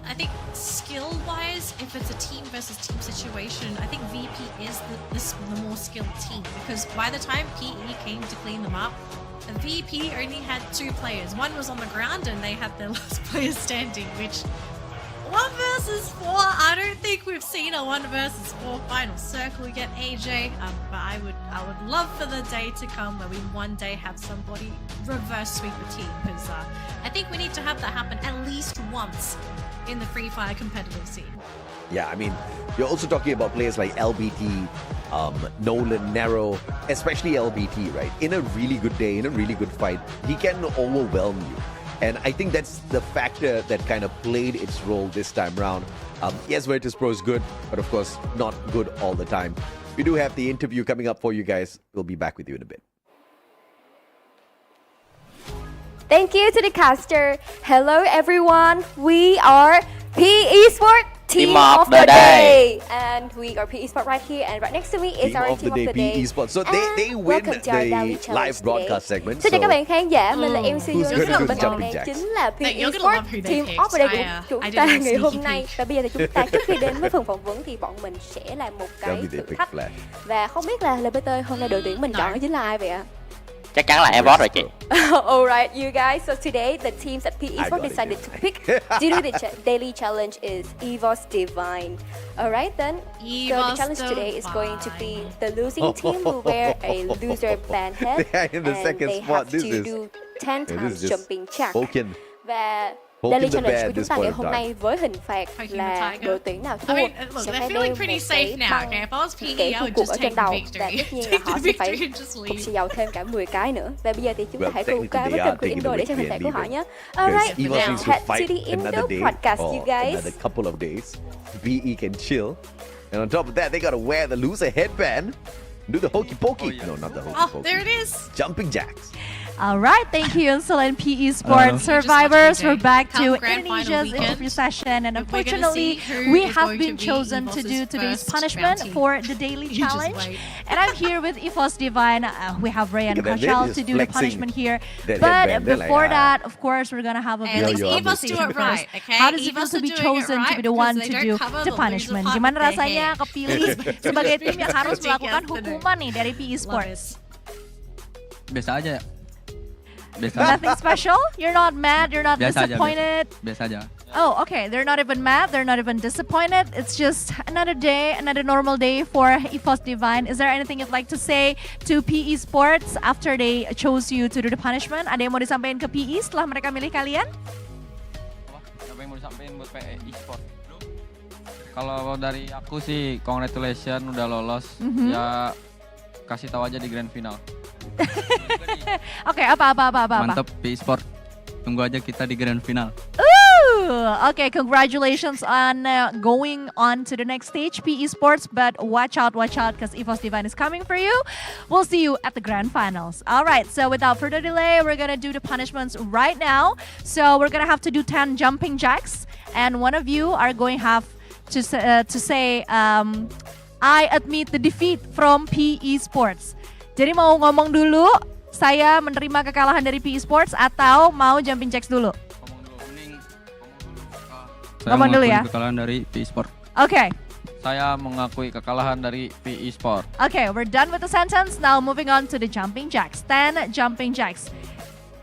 I think skill-wise, if it's a team versus team situation, I think VP is the more skilled team, because by the time PE came to clean them up, VP only had 2 players. One was on the ground and they had their last player standing, which 1 versus 4, I don't think we've seen a 1 versus 4 final circle yet, AJ. But I would love for the day to come where we one day have somebody reverse sweep a team, because I think we need to have that happen at least once in the Free Fire competitive scene. Yeah, I mean, you're also talking about players like LBT, Nolan, Nero, especially LBT, right? In a really good day, in a really good fight, he can overwhelm you. And I think that's the factor that kind of played its role this time around. Yes, Virtus.pro is good, but of course, not good all the time. We do have the interview coming up for you guys. We'll be back with you in a bit. Thank you to the caster. Hello everyone, we are PE Esports Team of the Day. And we are PE Esports right here, and right next to me is our Team of the Day. PE Esports. So they win the live broadcast segment. Xin chào các bạn khán giả, mình là MC Who's Dương. gonna do Bên the cạnh jumping này jacks? chính là PE You're gonna love Esports who they Team picked. of the Day của chúng ta I didn't ngày hôm sneaky nay. peek. Và bây giờ thì chúng ta trước khi đến với phần phỏng vấn thì bọn mình sẽ làm một cái thử thách. Và không biết là LPT hôm nay đội tuyển mình chọn chính là ai vậy ạ? Chắc chắn là EVOS rồi chị. Alright, you guys. So today the teams that PE Esports decided to pick due to the daily challenge is EVOS Divine. Alright then. So the challenge today is going to be the losing team will wear a loser band head, In the and second they spot. have to do 10 times jumping jack. Và daily challenge của chúng ta ngày hôm nay với hình phạt là đội tuyển nào thua sẽ phải đeo một cái băng kẻ thua cuộc ở trên đầu, và tất nhiên là họ sẽ phải phục xì dầu thêm cả 10 cái nữa. Và bây giờ thì chúng ta hãy cùng ca với kênh của Indo để xem hình phạt của họ nhé. Alright, now head to the Indo podcast, you guys. Another couple of days, VE can chill, and on top of that, they gotta wear the loser headband, do the hokey pokey. No, not the hokey pokey. Oh, there it is. Jumping jacks. All right, thank you, Insolent PE Sports survivors. We're back to Indonesia's interview session, and unfortunately, we have been chosen to do today's punishment for the daily challenge. And I'm here with EVOS Divine. We have Ray and Kachal to do the punishment here. But before that, of course, we're gonna have a video conversation first. How does it feel to be chosen to be the one to do the punishment? Gimana rasanya kepilih sebagai tim yang harus melakukan hukuman nih dari PE Sports? Biasa aja. Nothing special? You're not mad? You're not disappointed? Biasa aja. Oh, okay. They're not even mad. They're not even disappointed. It's just another day, another normal day for EVOS Divine. Is there anything you'd like to say to PE Sports after they chose you to do the punishment? Ada yang mau disampaikan ke PE setelah mereka milih kalian? Apa yang mau disampaikan buat PE Esports? Kalau dari aku sih, congratulations udah lolos. Ya kasih tahu aja di grand final. Oke, apa? Mantap PE Sport. Tunggu aja kita di grand final. Okay, congratulations on going on to the next stage, PE Sports. But watch out, because EVOS Divine is coming for you. We'll see you at the grand finals. All right, so without further delay, we're going to do the punishments right now. So we're going to have to do 10 jumping jacks. And one of you are going to have to say, I admit the defeat from PE Sports. Jadi mau ngomong dulu, saya menerima kekalahan dari PE Sports atau mau jumping jacks dulu? Ngomong dulu ya. Kekalahan dari PE Sport. Okay. Saya mengakui kekalahan dari PE Sport. Okay, we're done with the sentence. Now moving on to the jumping jacks. 10 jumping jacks.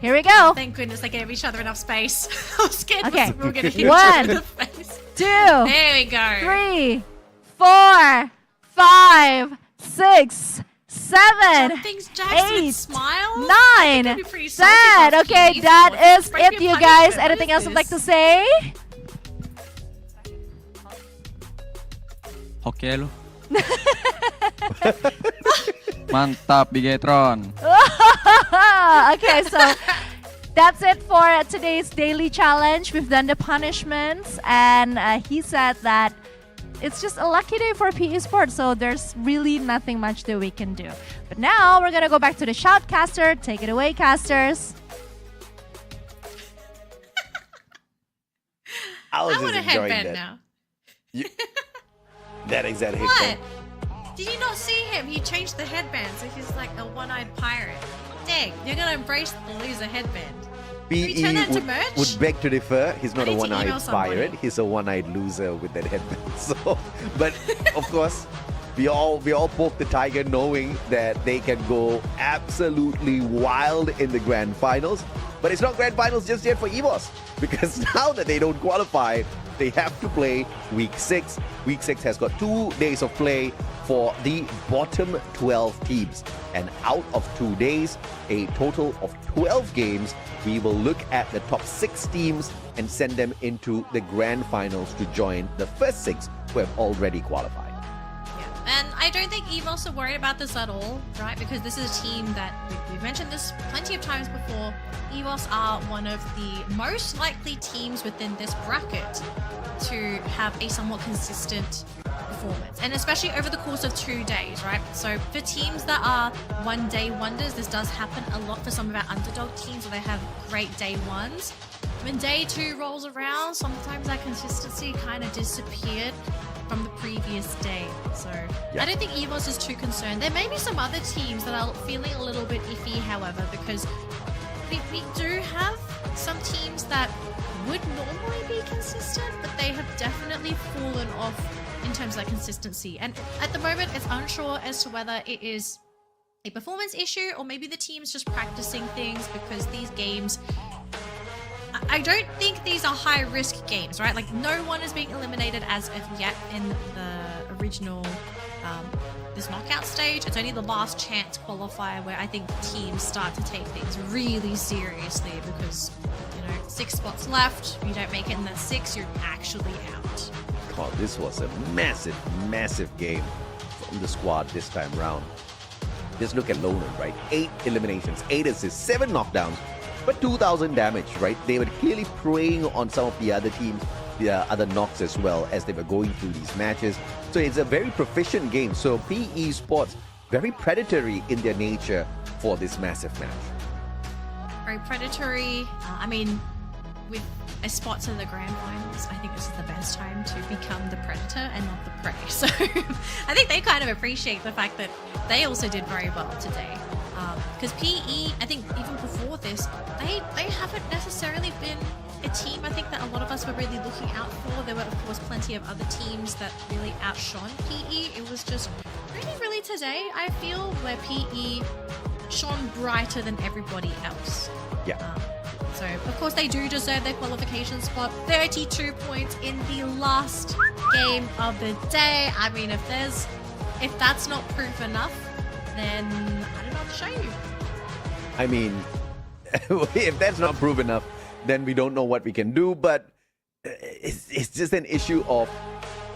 Here we go. Thank goodness they gave each other enough space. I was scared we were going to hit each 1, other in the face. 2, there we go. 3, 4, 5, 6, 7, 8, 9, 10. Okay, that is it, you guys. Anything else you'd like to say? Oke lu. Mantap, Bigetron. Okay, so that's it for today's daily challenge. We've done the punishments, and he said that it's just a lucky day for PE Sports, so there's really nothing much that we can do. But now we're gonna go back to the shoutcaster. Take it away, casters. I want a headband now. That exact What? headband. Did you not see him? He changed the headband, so he's like a one-eyed pirate. Dang, you're gonna embrace the loser headband. PE we turn that to merch? would beg to differ. He's not I a need to email one-eyed somebody. pirate. He's a one-eyed loser with that headband. So, but of course, we all poke the tiger, knowing that they can go absolutely wild in the grand finals. But it's not grand finals just yet for EVOS, because now that they don't qualify, they have to play Week 6. Week 6 has got 2 days of play for the bottom 12 teams. And out of 2 days, a total of 12 games, we will look at the top 6 teams and send them into the grand finals to join the first 6 who have already qualified. And I don't think EVOS are worried about this at all, right? Because this is a team that, we've mentioned this plenty of times before, EVOS are one of the most likely teams within this bracket to have a somewhat consistent performance. And especially over the course of 2 days, right? So for teams that are one-day wonders, this does happen a lot for some of our underdog teams where they have great day ones. When day 2 rolls around, sometimes that consistency kind of disappeared from the previous day. So I don't think EVOS is too concerned. There may be some other teams that are feeling a little bit iffy, however, because we do have some teams that would normally be consistent, but they have definitely fallen off in terms of that consistency. And at the moment, it's unsure as to whether it is a performance issue or maybe the team's just practicing things, because these games, I don't think these are high-risk games, right? Like, no one is being eliminated as of yet in the original, this knockout stage. It's only the last chance qualifier where I think teams start to take things really seriously, because, 6 spots left. If you don't make it in that 6, you're actually out. God, this was a massive, massive game from the squad this time round. Just look at Lonan, right? 8 eliminations, 8 assists, 7 knockdowns, but 2,000 damage, right? They were clearly preying on some of the other teams, the other knocks as well, as they were going through these matches. So it's a very proficient game. So PE Sports, very predatory in their nature for this massive match. Very predatory. I mean, with a spot to the grand finals, I think this is the best time to become the predator and not the prey. So I think they kind of appreciate the fact that they also did very well today. Because PE, I think even before this, they haven't necessarily been a team I think that a lot of us were really looking out for. There were, of course, plenty of other teams that really outshone PE. It was just really today, I feel, where PE shone brighter than everybody else. Yeah. So, of course, they do deserve their qualification spot. 32 points in the last game of the day. I mean, if that's not proof enough, then I don't know what to show you. I mean, if that's not proof enough, then we don't know what we can do. But it's just an issue of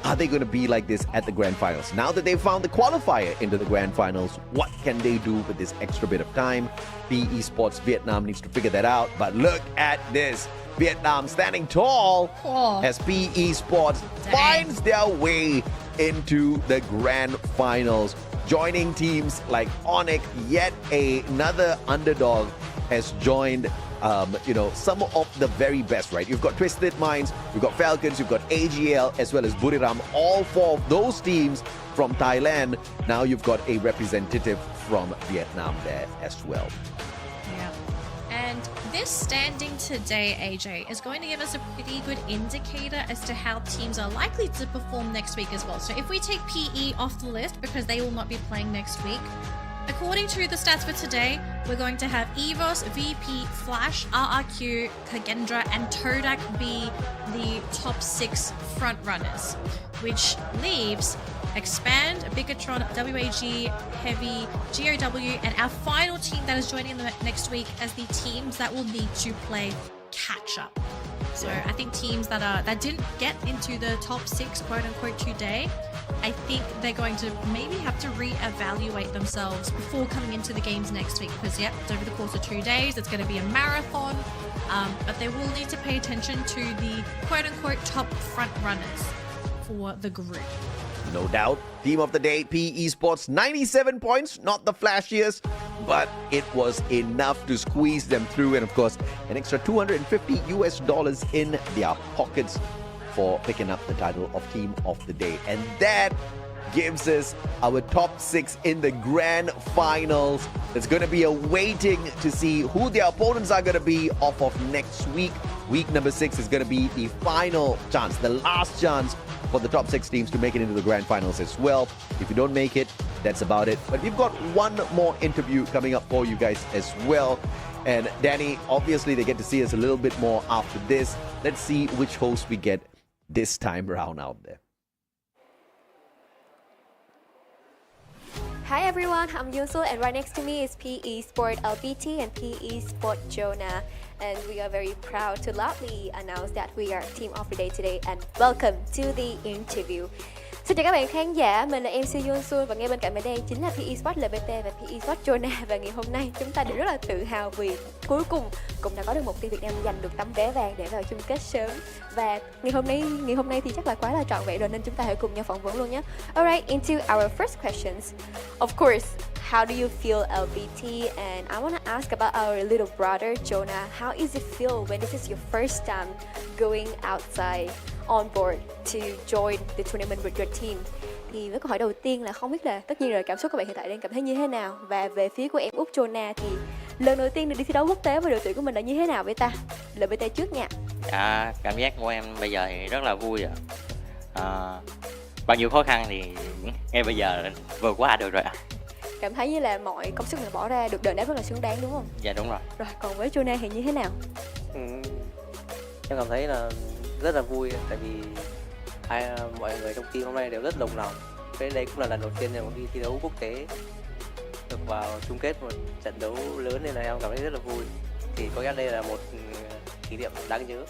are they going to be like this at the grand finals? Now that they've found the qualifier into the grand finals, what can they do with this extra bit of time? PE Sports Vietnam needs to figure that out. But look at this. Vietnam standing tall as PE Sports finds their way into the grand finals, joining teams like Onyx. Yet another underdog has joined some of the very best, right? You've got Twisted Minds, you've got Falcons, you've got AGL, as well as Buriram. All four of those teams from Thailand. Now you've got a representative from Vietnam there as well. Yeah. And this standing today, AJ, is going to give us a pretty good indicator as to how teams are likely to perform next week as well. So if we take PE off the list because they will not be playing next week, according to the stats for today, we're going to have EVOS, VP, Flash, RRQ, Kagendra, and Todak be the top 6 front runners, which leaves Expand, Bigatron, WAG, Heavy, GOW, and our final team that is joining them next week as the teams that will need to play catch up. So I think teams that didn't get into the top 6, quote unquote, today, I think they're going to maybe have to re-evaluate themselves before coming into the games next week, because it's over the course of 2 days, it's going to be a marathon, but they will need to pay attention to the quote unquote top front runners for the group. No doubt. Team of the day, PE Sports, 97 points, not the flashiest, but it was enough to squeeze them through. And of course, an extra $250 in their pockets for picking up the title of Team of the Day. And that gives us our top 6 in the grand finals. There's going to be a waiting to see who their opponents are going to be off of next week. Week number 6 is going to be the final chance, the last chance for the top 6 teams to make it into the grand finals as well. If you don't make it, that's about it. But we've got one more interview coming up for you guys as well. And Danny, obviously they get to see us a little bit more after this. Let's see which host we get this time around out there. Hi everyone, I'm Yusul, and right next to me is PE Sport LBT and PE Sport Jonah. And we are very proud to loudly announce that we are Team of the Day today, and welcome to the interview. Xin chào các bạn khán giả, mình là MC Yusul và ngay bên cạnh mình đây chính là PE Sport LBT và PE Sport Jonah. Và ngày hôm nay chúng ta đều rất là tự hào vì cuối cùng cũng đã có được một team Việt Nam giành được tấm vé vàng để vào chung kết sớm. Và ngày hôm nay thì chắc là quá là trọn vẹn rồi, nên chúng ta hãy cùng nhau phỏng vấn luôn nhé. Alright, into our first questions. Of course, how do you feel, LBT? And I want to ask about our little brother Jonah. How is it feel when this is your first time going outside on board to join the tournament with your team? Thì với câu hỏi đầu tiên là không biết là tất nhiên rồi, cảm xúc của bạn hiện tại đang cảm thấy như thế nào? Và về phía của em út Jonah thì lần đầu tiên được đi thi đấu quốc tế với đội tuyển của mình là như thế nào vậy ta? LBT trước nha. Dạ, cảm giác của em bây giờ thì rất là vui ạ. Bao nhiêu khó khăn thì ngay bây giờ vượt qua được rồi ạ. Cảm thấy như là mọi công sức mình bỏ ra được đền đáp rất là xứng đáng đúng không? Dạ đúng rồi. Rồi còn với Jonah thì như thế nào? Em cảm thấy là rất là vui, tại vì mọi người trong team hôm nay đều rất đồng lòng. Cái đây cũng là lần đầu tiên em đi thi đấu quốc tế, được vào chung kết một trận đấu lớn, nên là em cảm thấy rất là vui. Thì có lẽ đây là một kỷ niệm đáng nhớ.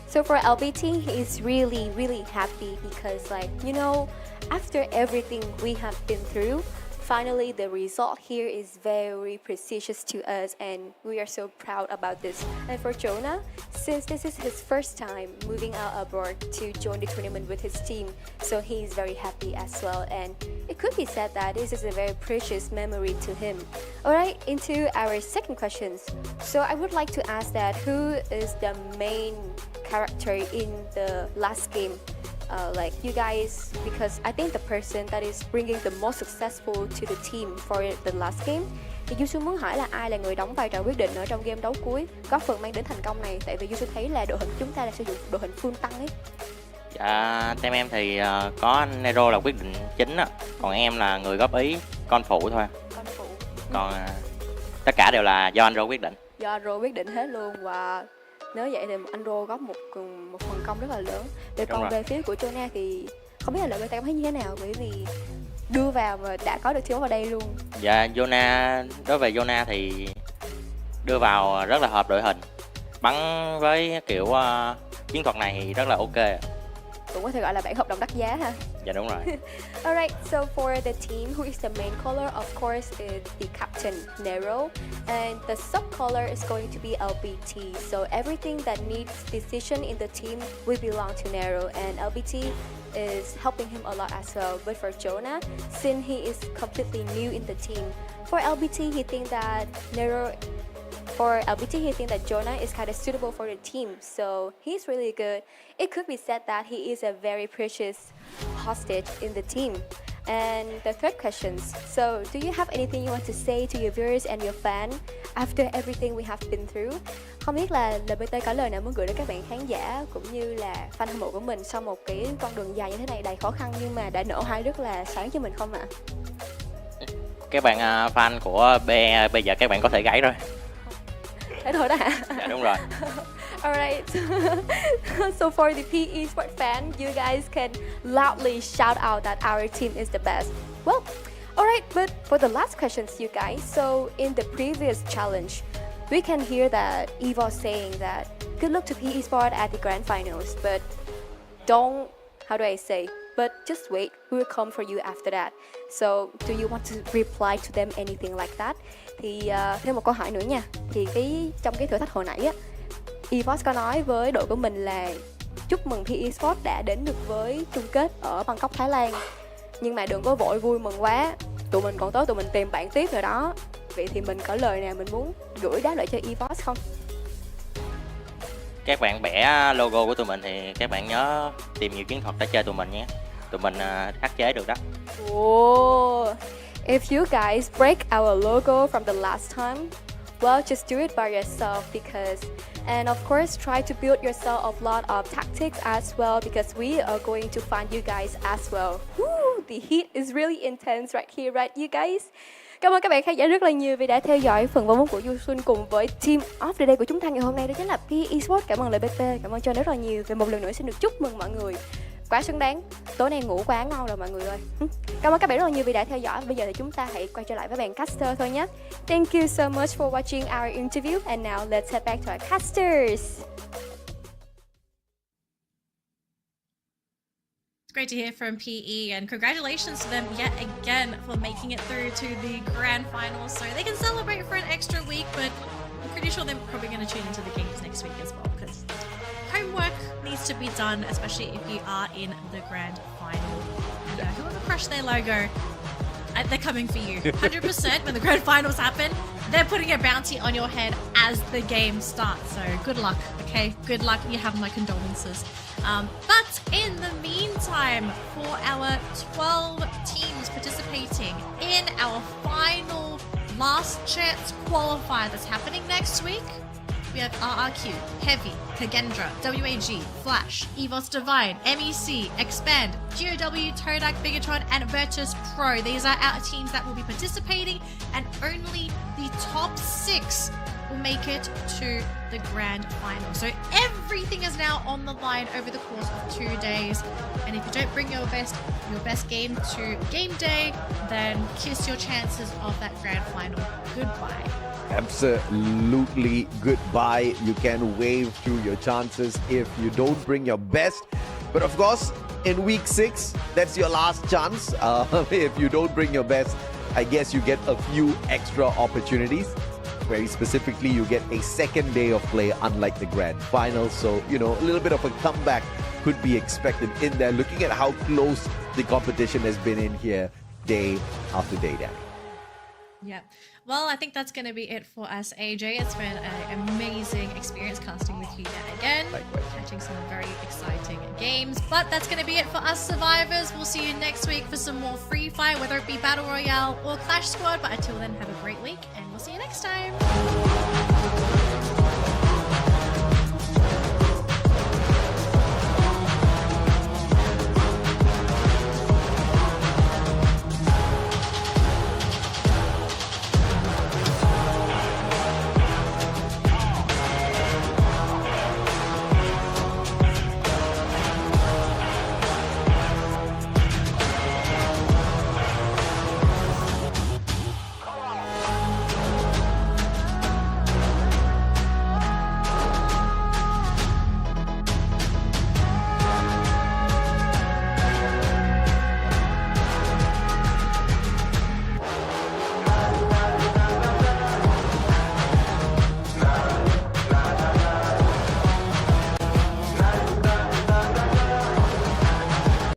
So for LBT, he is really, really happy because, like, you know, after everything we have been through, finally the result here is very prestigious to us, and we are so proud about this. And for Jonah, since this is his first time moving out abroad to join the tournament with his team, so he is very happy as well. And it could be said that this is a very precious memory to him. Alright, into our second questions. So I would like to ask that who is the main character in the last game? Like you guys, because I think the person that is bringing the most successful to the team for the last game. Thì Yusu muốn hỏi là ai là người đóng vai trò quyết định ở trong game đấu cuối, góp phần mang đến thành công này? Tại vì Yusu thấy là đội hình chúng ta là sử dụng đội hình full tăng ấy. Dạ, theo em thì có Nero là quyết định chính á, còn em là người góp ý, con phụ thôi. Con phụ. Còn tất cả đều là do anh Ro quyết định. Do anh Ro quyết định hết luôn, và nếu vậy thì anh Ro góp một phần công rất là lớn. Để còn về phía của Jonah thì không biết là LBT cảm thấy như thế nào, bởi vì đưa vào mà đã có được thiếu vào đây luôn. Dạ, đối về Jonah thì đưa vào rất là hợp đội hình, bắn với kiểu chiến thuật này thì rất là ok. cũng có thể gọi là bản hợp đồng đắt giá ha. Dạ đúng rồi. Alright, so for the team, who is the main color? Of course, is the captain Nero, and the sub color is going to be LBT. So everything that needs decision in the team will belong to Nero, and LBT is helping him a lot as well. But for Jonah, since he is completely new in the team, for LBT, he thinks that Jonah is kind of suitable for the team, so he's really good. It could be said that he is a very precious hostage in the team. And the third question, so do you have anything you want to say to your viewers and your fans after everything we have been through? Không biết là LBT có lời nào muốn gửi đến các bạn khán giả cũng như là fan hâm mộ của mình sau một cái con đường dài như thế này đầy khó khăn nhưng mà đã nở hoa rất là sáng cho mình không ạ? Các bạn fan của B bây giờ các bạn có thể gãy rồi. Thế thôi đó hả? Dạ đúng rồi. Alright. So for the PE Sport fan, you guys can loudly shout out that our team is the best. Well, alright, but for the last questions, you guys. So in the previous challenge, we can hear that Evo saying that good luck to PE Sport at the grand finals, but don't, how do I say? But just wait, we will come for you after that. So do you want to reply to them anything like that? Thì thêm một câu hỏi nữa nha. Thì trong cái thử thách hồi nãy á, EVOS có nói với đội của mình là chúc mừng PE Sport đã đến được với chung kết ở Bangkok, Thái Lan. Nhưng mà đừng có vội vui mừng quá, tụi mình còn tới tụi mình tìm bạn tiếp rồi đó. Vậy thì mình có lời nào mình muốn gửi đáp lại cho EVOS không? Các bạn vẽ logo của tụi mình thì các bạn nhớ tìm nhiều chiến thuật để chơi tụi mình nhé. Tụi mình khắc chế được đó. Oh, if you guys break our logo from the last time, well, just do it by yourself and of course try to build yourself a lot of tactics as well because we are going to find you guys as well. Woo, the heat is really intense right here, right you guys? Cảm ơn các bạn khán giả rất là nhiều vì đã theo dõi phần vòng của Du Xuân cùng với Team of the Day của chúng ta ngày hôm nay, đó chính là PE Sport. Cảm ơn LBT, cảm ơn John rất là nhiều. Về một lần nữa xin được chúc mừng mọi người. Quá xứng đáng. Tối nay ngủ quá ngon rồi mọi người ơi. Cảm ơn các bạn rất là nhiều vì đã theo dõi. Bây giờ thì chúng ta hãy quay trở lại với bạn caster thôi nhé. Thank you so much for watching our interview and now let's head back to our casters. Great to hear from PE and congratulations to them yet again for making it through to the grand final so they can celebrate for an extra week, but I'm pretty sure they're probably going to tune into the games next week as well because homework needs to be done, especially if you are in the grand final. And whoever crushed their logo, they're coming for you. 100% when the grand finals happen, they're putting a bounty on your head as the game starts. So good luck, okay? Good luck. You have my condolences. But in the meantime, for our 12 teams participating in our final last chance qualifier that's happening next week, we have RRQ, Heavy, Kagendra, WAG, Flash, EVOS Divine, MEC, Expand, GOW, Todak, Bigatron, and Virtus Pro. These are our teams that will be participating, and only the top 6 will make it to the grand final. So everything is now on the line over the course of 2 days. And if you don't bring your best game to game day, then kiss your chances of that grand final goodbye. Absolutely goodbye. You can wave through your chances if you don't bring your best. But of course, in week 6, that's your last chance. If you don't bring your best, I guess you get a few extra opportunities. Very specifically, you get a second day of play, unlike the grand final. So, you know, a little bit of a comeback could be expected in there, looking at how close the competition has been in here day after day, Danny. Yeah. Well, I think that's going to be it for us, AJ. It's been an amazing experience casting with you yet again. Likewise. Catching some very exciting games. But that's going to be it for us survivors. We'll see you next week for some more Free Fire, whether it be Battle Royale or Clash Squad. But until then, have a great week and we'll see you next time.